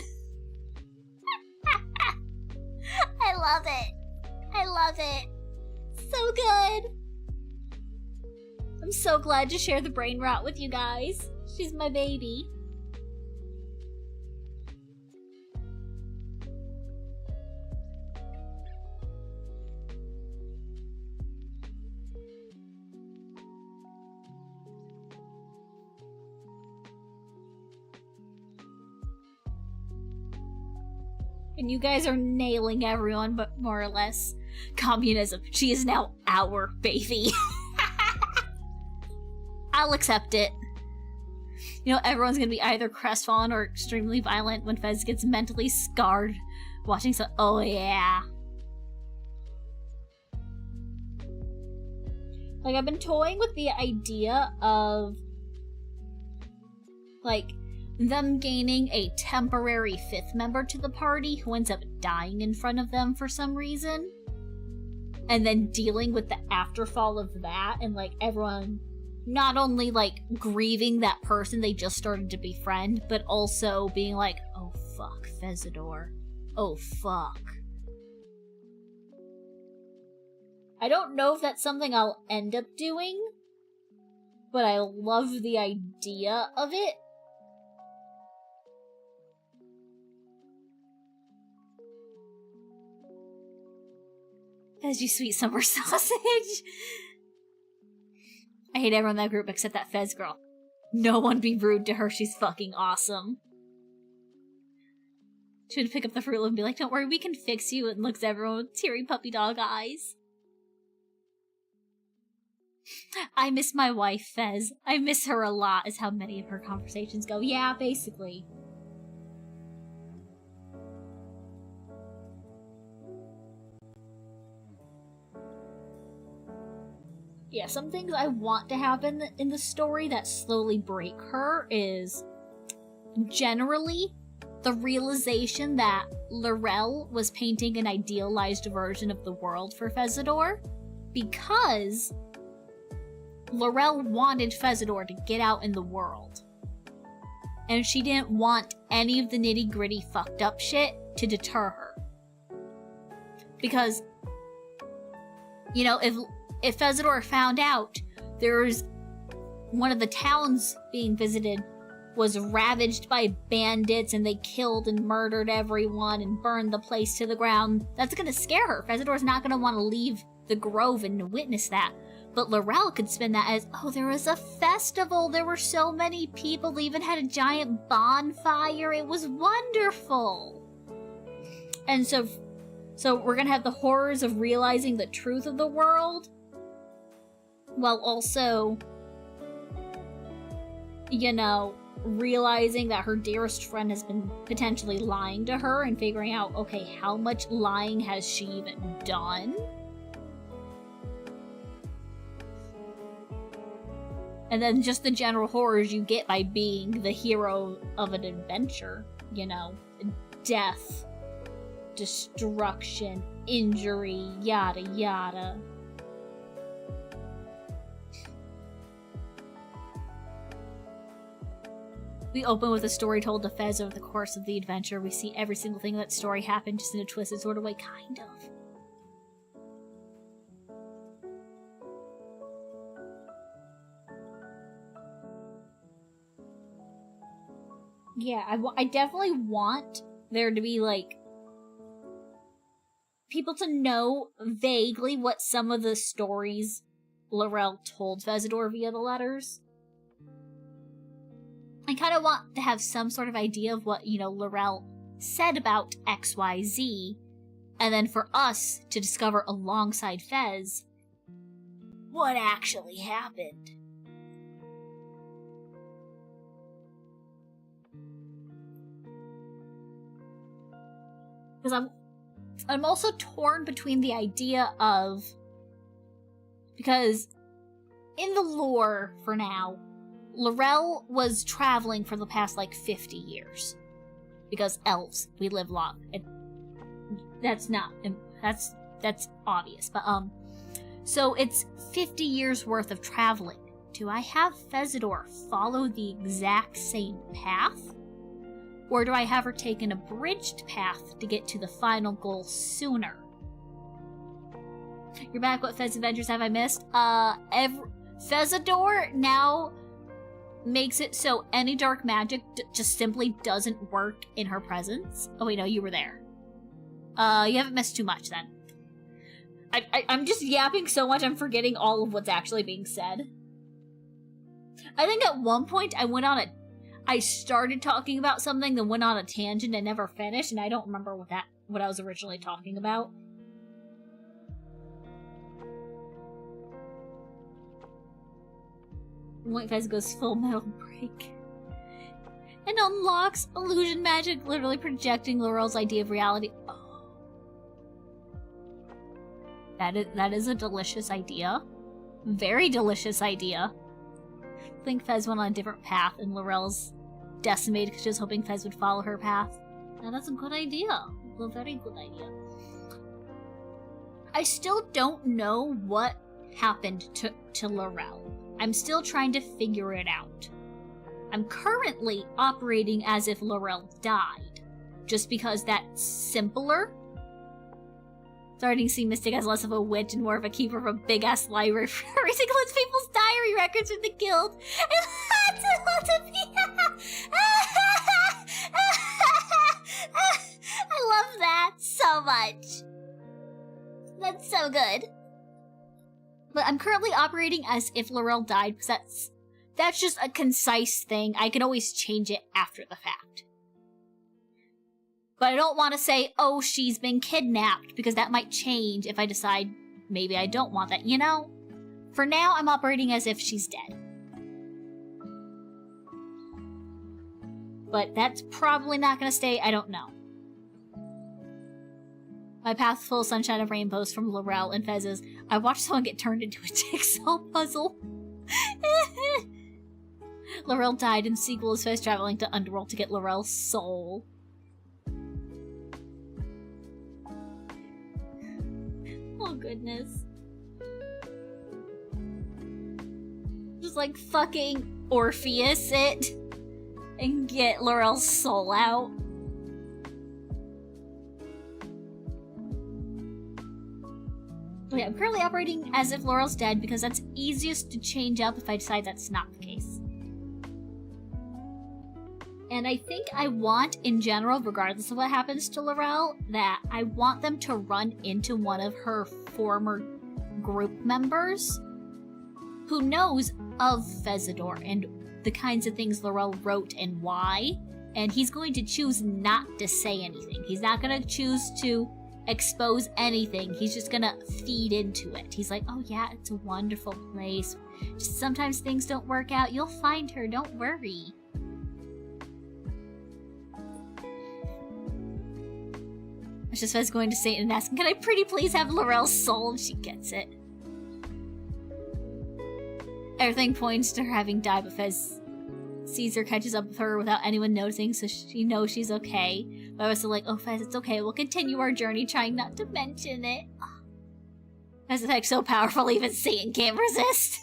I love it. I love it. So good. I'm so glad to share the brain rot with you guys. She's my baby. and you guys are nailing everyone, but more or less. Communism. She is now our baby. I'll accept it. You know, everyone's gonna be either crestfallen or extremely violent when Fez gets mentally scarred watching some. Oh, yeah. Like, I've been toying with the idea of, like, them gaining a temporary fifth member to the party who ends up dying in front of them for some reason. And then dealing with the afterfall of that and, like, everyone not only, like, grieving that person they just started to befriend, but also being like, oh fuck, Fezador. Oh fuck. I don't know if that's something I'll end up doing, but I love the idea of it. Fez, you sweet summer sausage. I hate everyone in that group except that Fez girl. No one be rude to her, she's fucking awesome. She would pick up the Fruit Loop and be like, don't worry, we can fix you, and looks at everyone with teary puppy dog eyes. I miss my wife, Fez. I miss her a lot, is how many of her conversations go. Yeah, basically. Yeah, some things I want to happen in the story that slowly break her is generally the realization that Laurel was painting an idealized version of the world for Fezador because Laurel wanted Fezador to get out in the world. And she didn't want any of the nitty-gritty fucked up shit to deter her. Because, you know, if Fezador found out there's one of the towns being visited was ravaged by bandits and they killed and murdered everyone and burned the place to the ground, that's gonna scare her. Fezador's not gonna want to leave the Grove and witness that. But Laurel could spin that as, oh, there was a festival, there were so many people, they even had a giant bonfire, it was wonderful. And so we're gonna have the horrors of realizing the truth of the world, while also, you know, realizing that her dearest friend has been potentially lying to her and figuring out, okay, how much lying has she even done? And then just the general horrors you get by being the hero of an adventure, you know, death, destruction, injury, yada yada. We open with a story told to Fez over the course of the adventure. We see every single thing in that story happen just in a twisted sort of way, kind of. Yeah, I definitely want there to be, like, people to know vaguely what some of the stories Laurel told Fezador via the letters. I kind of want to have some sort of idea of what, you know, Laurel said about XYZ, and then for us to discover alongside Fez what actually happened. Because I'm also torn between the idea of, because in the lore for now, Laurel was traveling for the past, like, 50 years. Because elves, we live long. That's obvious. But, so it's 50 years worth of traveling. Do I have Fezador follow the exact same path? Or do I have her take an abridged path to get to the final goal sooner? You're back. What Fez adventures have I missed? Fezador now makes it so any dark magic just simply doesn't work in her presence. Oh wait, no, you were there. You haven't missed too much then. I'm just yapping so much I'm forgetting all of what's actually being said. I think at one point I started talking about something, then went on a tangent and never finished, and I don't remember what that what I was originally talking about. White Fez goes full metal break. And unlocks illusion magic, literally projecting Laurel's idea of reality. Oh. That is a delicious idea. Very delicious idea. I think Fez went on a different path, and Laurel's decimated because she was hoping Fez would follow her path. Now that's a good idea. A very good idea. I still don't know what happened to Laurel. I'm still trying to figure it out. I'm currently operating as if Laurel died, just because that's simpler. Starting to see Mystic as less of a witch and more of a keeper of a big-ass library for everything includes people's diary records from the guild. And lots of I love that so much. That's so good. But I'm currently operating as if Laurel died, because that's just a concise thing. I can always change it after the fact. But I don't want to say, oh, she's been kidnapped, because that might change if I decide maybe I don't want that, you know? For now, I'm operating as if she's dead. But that's probably not going to stay, I don't know. My path full of sunshine of rainbows from Laurel and Fez's. I watched someone get turned into a jigsaw puzzle. Laurel died, and the sequel is Fez traveling to Underworld to get Laurel's soul. Oh goodness. Just like fucking Orpheus it and get Laurel's soul out. Yeah, I'm currently operating as if Laurel's dead because that's easiest to change up if I decide that's not the case. And I think I want, in general, regardless of what happens to Laurel, that I want them to run into one of her former group members who knows of Fezador and the kinds of things Laurel wrote and why, and he's going to choose not to say anything. He's not going to choose to expose anything. He's just going to feed into it. He's like, oh yeah, it's a wonderful place. Just sometimes things don't work out. You'll find her, don't worry. It's just Fez going to Satan and asking, can I pretty please have Laurel's soul? And she gets it. Everything points to her having died, but Fez sees her, catches up with her without anyone noticing, so she knows she's okay. But I was still like, oh Fez, it's okay, we'll continue our journey, trying not to mention it. Fez is like so powerful, even Satan can't resist.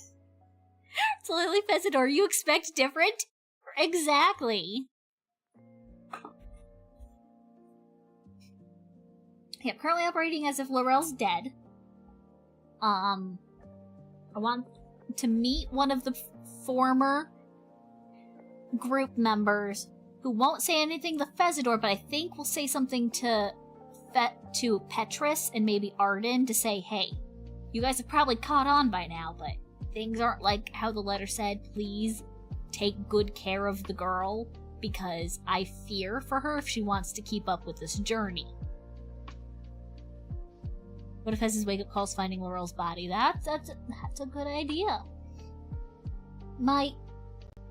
So Lily Fezador, you expect different? Exactly. Yeah, I'm currently operating as if Laurel's dead. I want to meet one of the former group members who won't say anything to Fezador, but I think will say something to Petrus and maybe Arden to say, hey, you guys have probably caught on by now, but things aren't like how the letter said. Please take good care of the girl, because I fear for her if she wants to keep up with this journey. What if Fez's wake-up call's finding Laurel's body? That's a good idea.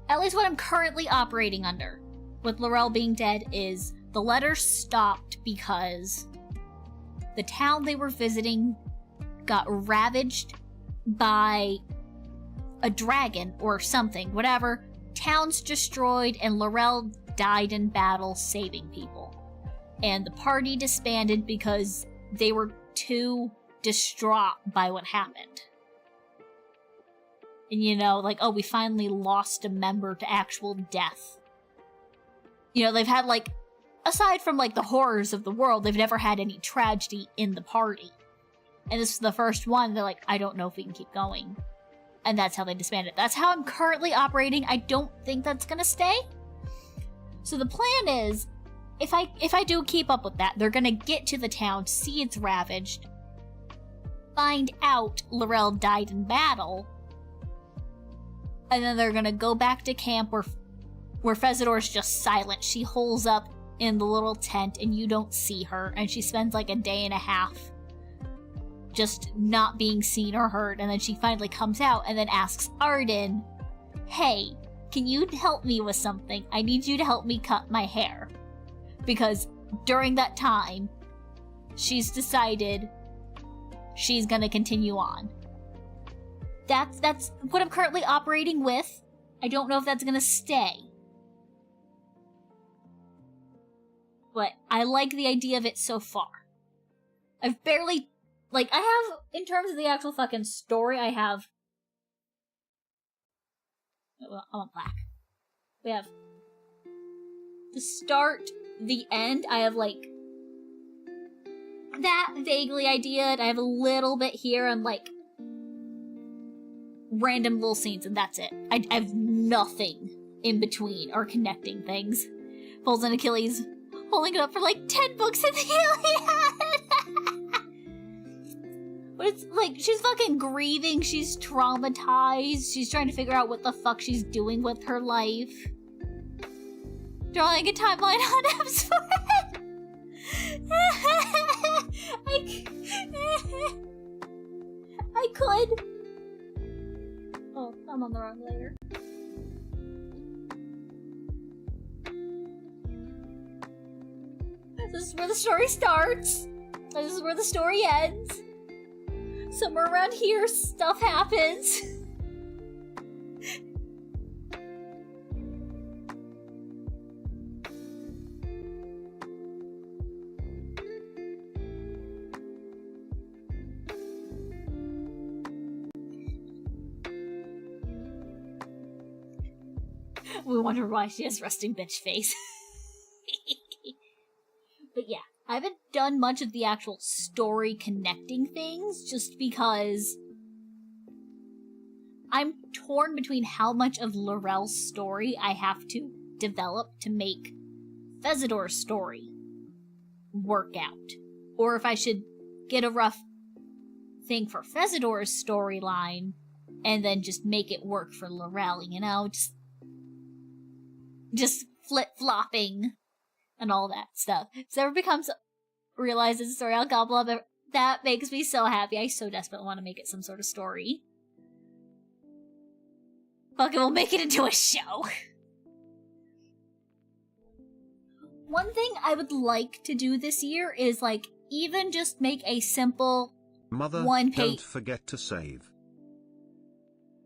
At least what I'm currently operating under, with Laurel being dead, is the letter stopped because the town they were visiting got ravaged by a dragon or something, whatever. Town's destroyed and Laurel died in battle saving people. And the party disbanded because they were too distraught by what happened. And you know, like, oh, we finally lost a member to actual death. You know, they've had, like, aside from, like, the horrors of the world, they've never had any tragedy in the party. And this is the first one, they're like, I don't know if we can keep going. And that's how they disbanded. That's how I'm currently operating. I don't think that's gonna stay. So the plan is, if I do keep up with that, they're gonna get to the town, see it's ravaged, find out Laurel died in battle, and then they're gonna go back to camp where Fezador's just silent. She holes up in the little tent and you don't see her, and she spends like a day and a half just not being seen or heard, and then she finally comes out and then asks Arden, hey, can you help me with something? I need you to help me cut my hair. Because during that time, she's decided she's gonna continue on. That's what I'm currently operating with. I don't know if that's gonna stay. But I like the idea of it so far. I've barely... Like, I have, in terms of the actual fucking story, I have... Well, I want black. We have the start, the end. I have, like, that vaguely idea, and I have a little bit here and, like, random little scenes, and that's it. I have nothing in between or connecting things. Pulls an Achilles, holding it up for like 10 books in the Iliad. But it's like, she's fucking grieving, she's traumatized, she's trying to figure out what the fuck she's doing with her life. Drawing a timeline on apps for it. I could. Oh, I'm on the wrong layer. This is where the story starts. This is where the story ends. Somewhere around here, stuff happens. We wonder why she has resting bitch face. But yeah, I haven't done much of the actual story connecting things, just because I'm torn between how much of Laurel's story I have to develop to make Fezidor's story work out. Or if I should get a rough thing for Fezidor's storyline, and then just make it work for Laurel, you know? Just flip-flopping and all that stuff. So it becomes realizes the story, I'll gobble up. That makes me so happy. I so desperately want to make it some sort of story. Fuck it, we'll make it into a show. One thing I would like to do this year is, like, even just make a simple Mother, one-page... don't forget to save.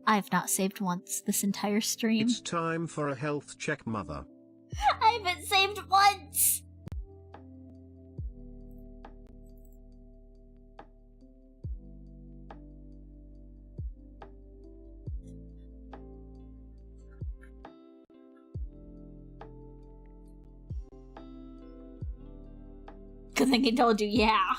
I've not saved once this entire stream. It's time for a health check, Mother. I haven't saved once! Cause I think I told you, yeah.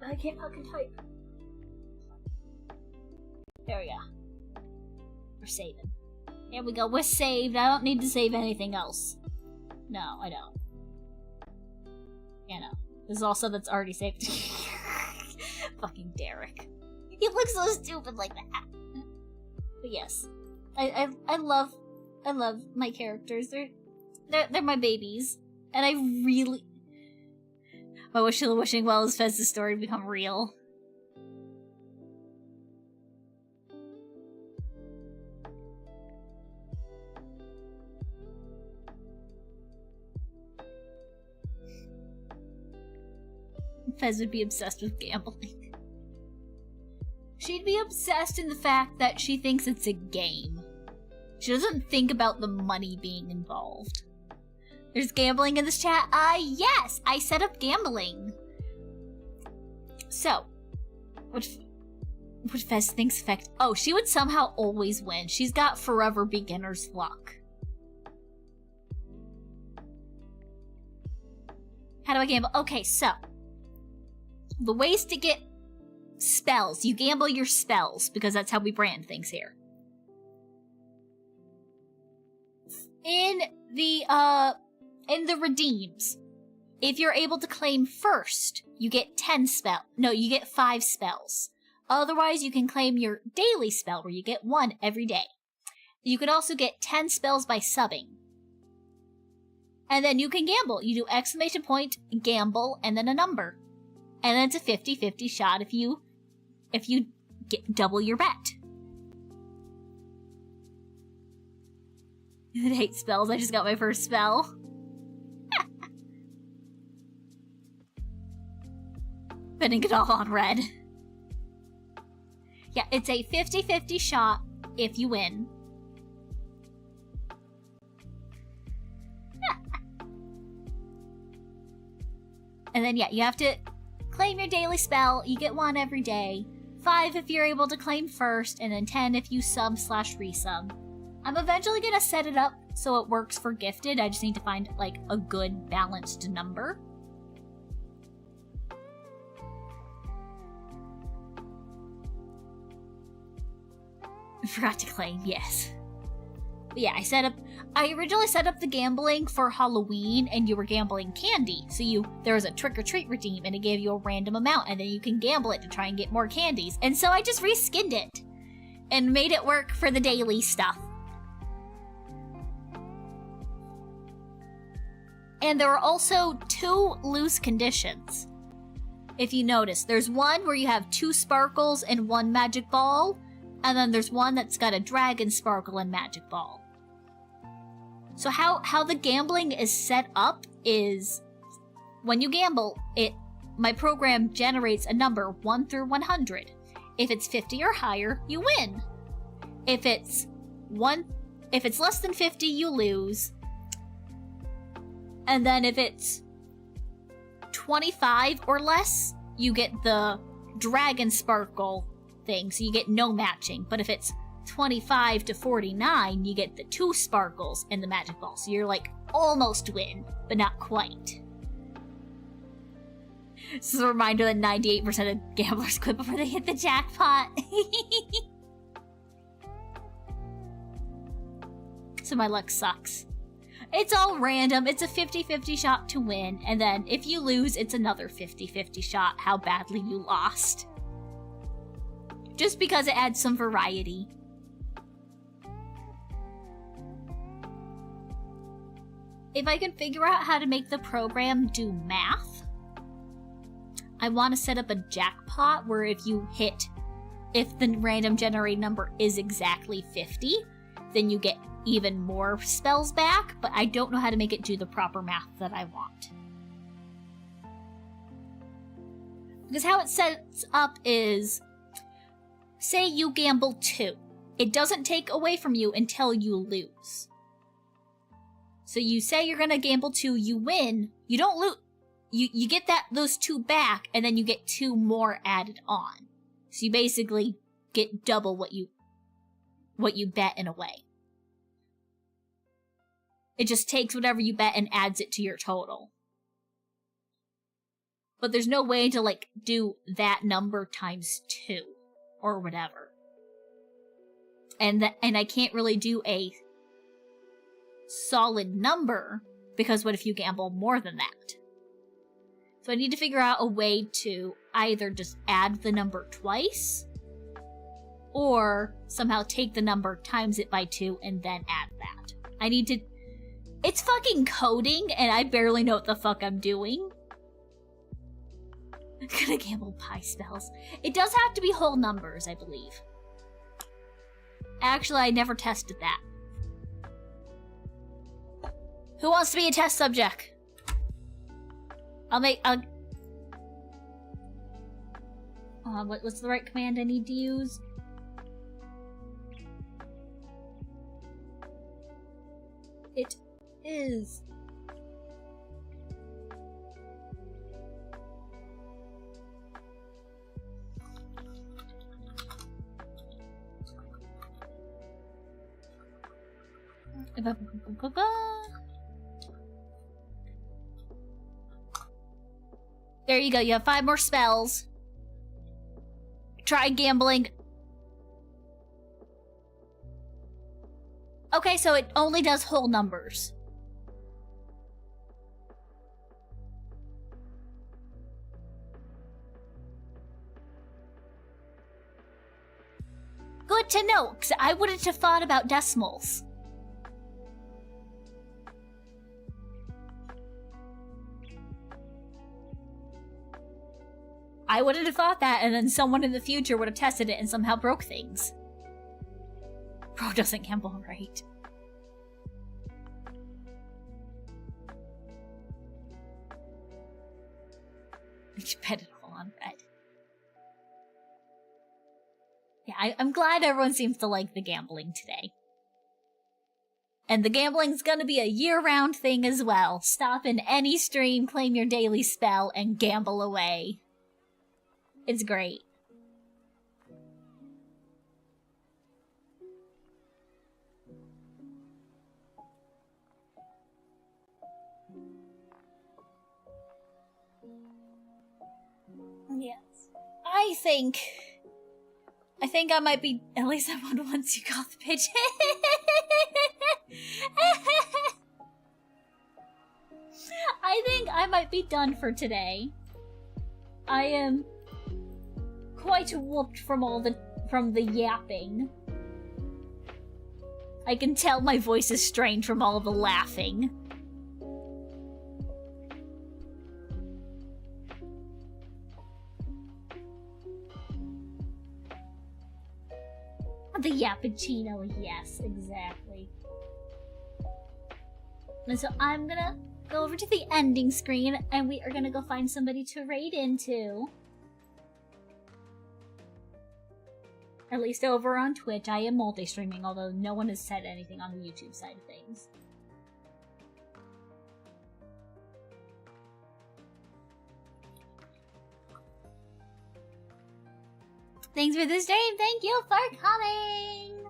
I can't fucking type. There we go. We're saving. There we go, we're saved. I don't need to save anything else. No, I don't. Yeah, no. This is all stuff that's already saved. Fucking Derek. He looks so stupid like that. But yes. I love my characters. They're my babies. And I really... My wishing well is Fez's story become real. Fez would be obsessed with gambling. She'd be obsessed in the fact that she thinks it's a game. She doesn't think about the money being involved. There's gambling in this chat? Yes! I set up gambling. So, what Fez thinks affect... Oh, she would somehow always win. She's got forever beginner's luck. How do I gamble? Okay, so... The ways to get spells. You gamble your spells, because that's how we brand things here. In the redeems, If you're able to claim first, you get 5 spells. Otherwise, you can claim your daily spell, where you get 1 every day. You can also get 10 spells by subbing. And then you can gamble. You do exclamation point, gamble, and then a number. And then it's a 50-50 shot if you double your bet. 8 spells, I just got my first spell. Betting it all on red. Yeah, it's a 50-50 shot if you win. And then, yeah, you have to claim your daily spell. You get 1 every day. 5 if you're able to claim first, and then 10 if you sub/resub. I'm eventually gonna set it up so it works for gifted. I just need to find, like, a good balanced number. Forgot to claim, yes. But yeah, I originally set up the gambling for Halloween, and you were gambling candy. So there was a trick-or-treat redeem, and it gave you a random amount, and then you can gamble it to try and get more candies. And so I just reskinned it, and made it work for the daily stuff. And there are also 2 loose conditions. If you notice, there's one where you have 2 sparkles and 1 magic ball, and then there's one that's got a dragon sparkle and magic ball. So how the gambling is set up is, when you gamble, my program generates a number 1 through 100. If it's 50 or higher, you win. If it's less than 50, you lose. And then if it's 25 or less, you get the dragon sparkle thing, so you get no matching. But if it's 25 to 49, you get the 2 sparkles and the magic ball. So you're like almost win, but not quite. This is a reminder that 98% of gamblers quit before they hit the jackpot. So my luck sucks. It's all random. It's a 50-50 shot to win, and then if you lose, it's another 50-50 shot how badly you lost. Just because it adds some variety. If I can figure out how to make the program do math, I want to set up a jackpot where if the random generated number is exactly 50, then you get even more spells back, but I don't know how to make it do the proper math that I want. Because how it sets up is, say you gamble 2. It doesn't take away from you until you lose. So you say you're gonna gamble 2, you win, you don't lose. You get those 2 back, and then you get 2 more added on. So you basically get double what you bet in a way. It just takes whatever you bet and adds it to your total. But there's no way to, like, do that number times 2 or whatever. And I can't really do a solid number, because what if you gamble more than that? So I need to figure out a way to either just add the number twice, or somehow take the number, times it by 2, and then add that. It's fucking coding, and I barely know what the fuck I'm doing. I'm gonna gamble pie spells. It does have to be whole numbers, I believe. Actually, I never tested that. Who wants to be a test subject? What's the right command I need to use? It is... There you go, you have 5 more spells. Try gambling. Okay, so it only does whole numbers. good to know, because I wouldn't have thought about decimals. I wouldn't have thought that, and then someone in the future would have tested it and somehow broke things. Bro doesn't gamble right. You bet it all on red. Yeah, I'm glad everyone seems to like the gambling today. And the gambling's gonna be a year-round thing as well. Stop in any stream, claim your daily spell, and gamble away. It's great. Yes. I think I might be, at least I won once you got the pigeon. I think I might be done for today. I am quite whooped from the yapping. I can tell my voice is strained from all the laughing. The yappuccino, yes, exactly. And so I'm gonna go over to the ending screen, and we are gonna go find somebody to raid into. At least over on Twitch. I am multi-streaming, although no one has said anything on the YouTube side of things. Thanks for the stream. Thank you for coming.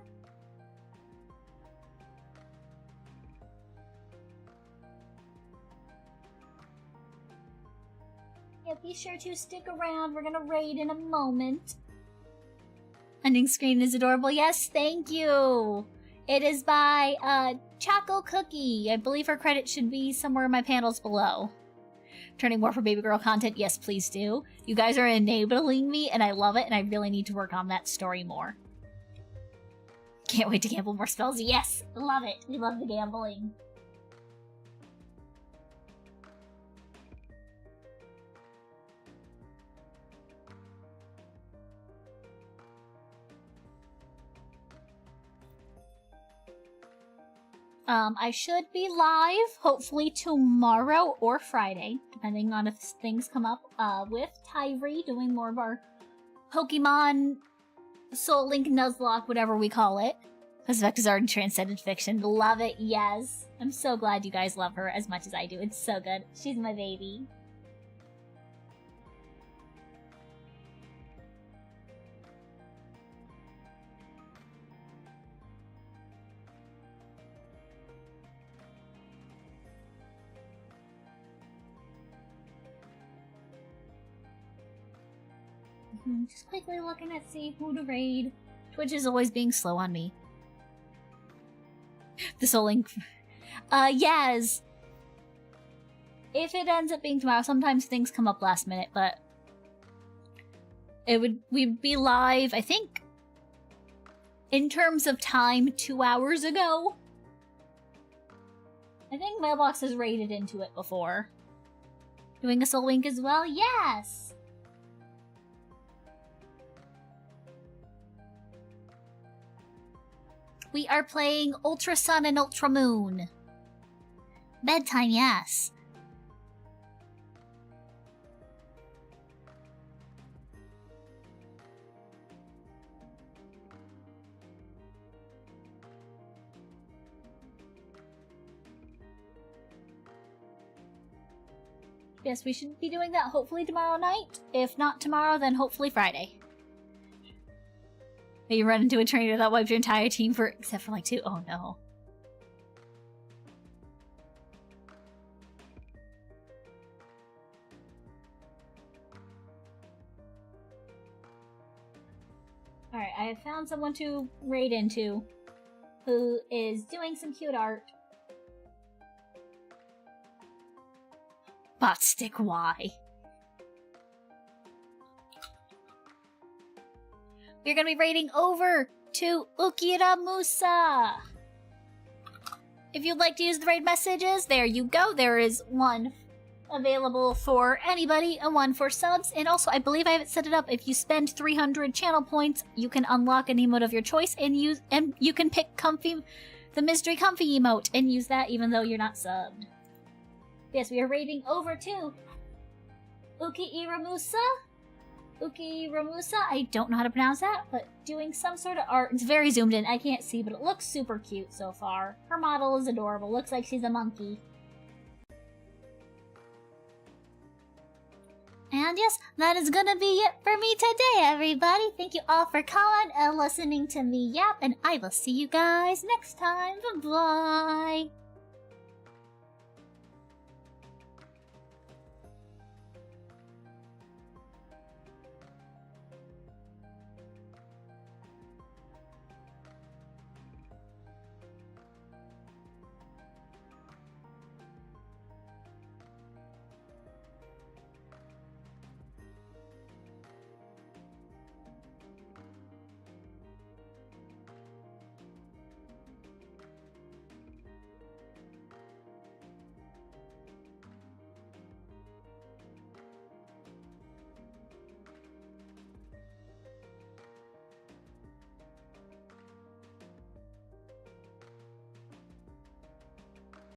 Yeah, be sure to stick around. We're gonna raid in a moment. Ending screen is adorable. Yes, thank you. It is by Choco Cookie. I believe her credit should be somewhere in my panels below. Turning more for baby girl content? Yes, please do. You guys are enabling me, and I love it, and I really need to work on that story more. Can't wait to gamble more spells. Yes, love it. We love the gambling. I should be live, hopefully tomorrow or Friday, depending on if things come up, with Tyree, doing more of our Pokemon Soul Link Nuzlocke, whatever we call it. Because Vector's already transcended fiction. Love it, yes. I'm so glad you guys love her as much as I do. It's so good. She's my baby. Just quickly looking at see who to raid. Twitch is always being slow on me. The Soul Link. Yes. If it ends up being tomorrow, sometimes things come up last minute, but we'd be live, I think, in terms of time, 2 hours ago. I think Mailbox has raided into it before. Doing a Soul Link as well? Yes! We are playing Ultra Sun and Ultra Moon. Bedtime, yes. Yes, we should be doing that hopefully tomorrow night. If not tomorrow, then hopefully Friday. Maybe you run into a trainer that wiped your entire team except for like 2. Oh no. Alright, I have found someone to raid into who is doing some cute art. Botstick, why? We're gonna be raiding over to Ukira Musa. If you'd like to use the raid messages, there you go. There is one available for anybody and one for subs. And also, I believe I have it set it up. If you spend 300 channel points, you can unlock an emote of your choice and you can pick the mystery comfy emote and use that even though you're not subbed. Yes, we are raiding over to Ukiramusa. I don't know how to pronounce that, but doing some sort of art. It's very zoomed in, I can't see, but it looks super cute so far. Her model is adorable, looks like she's a monkey. And yes, that is gonna be it for me today, everybody. Thank you all for calling and listening to me yap, and I will see you guys next time. Bye-bye.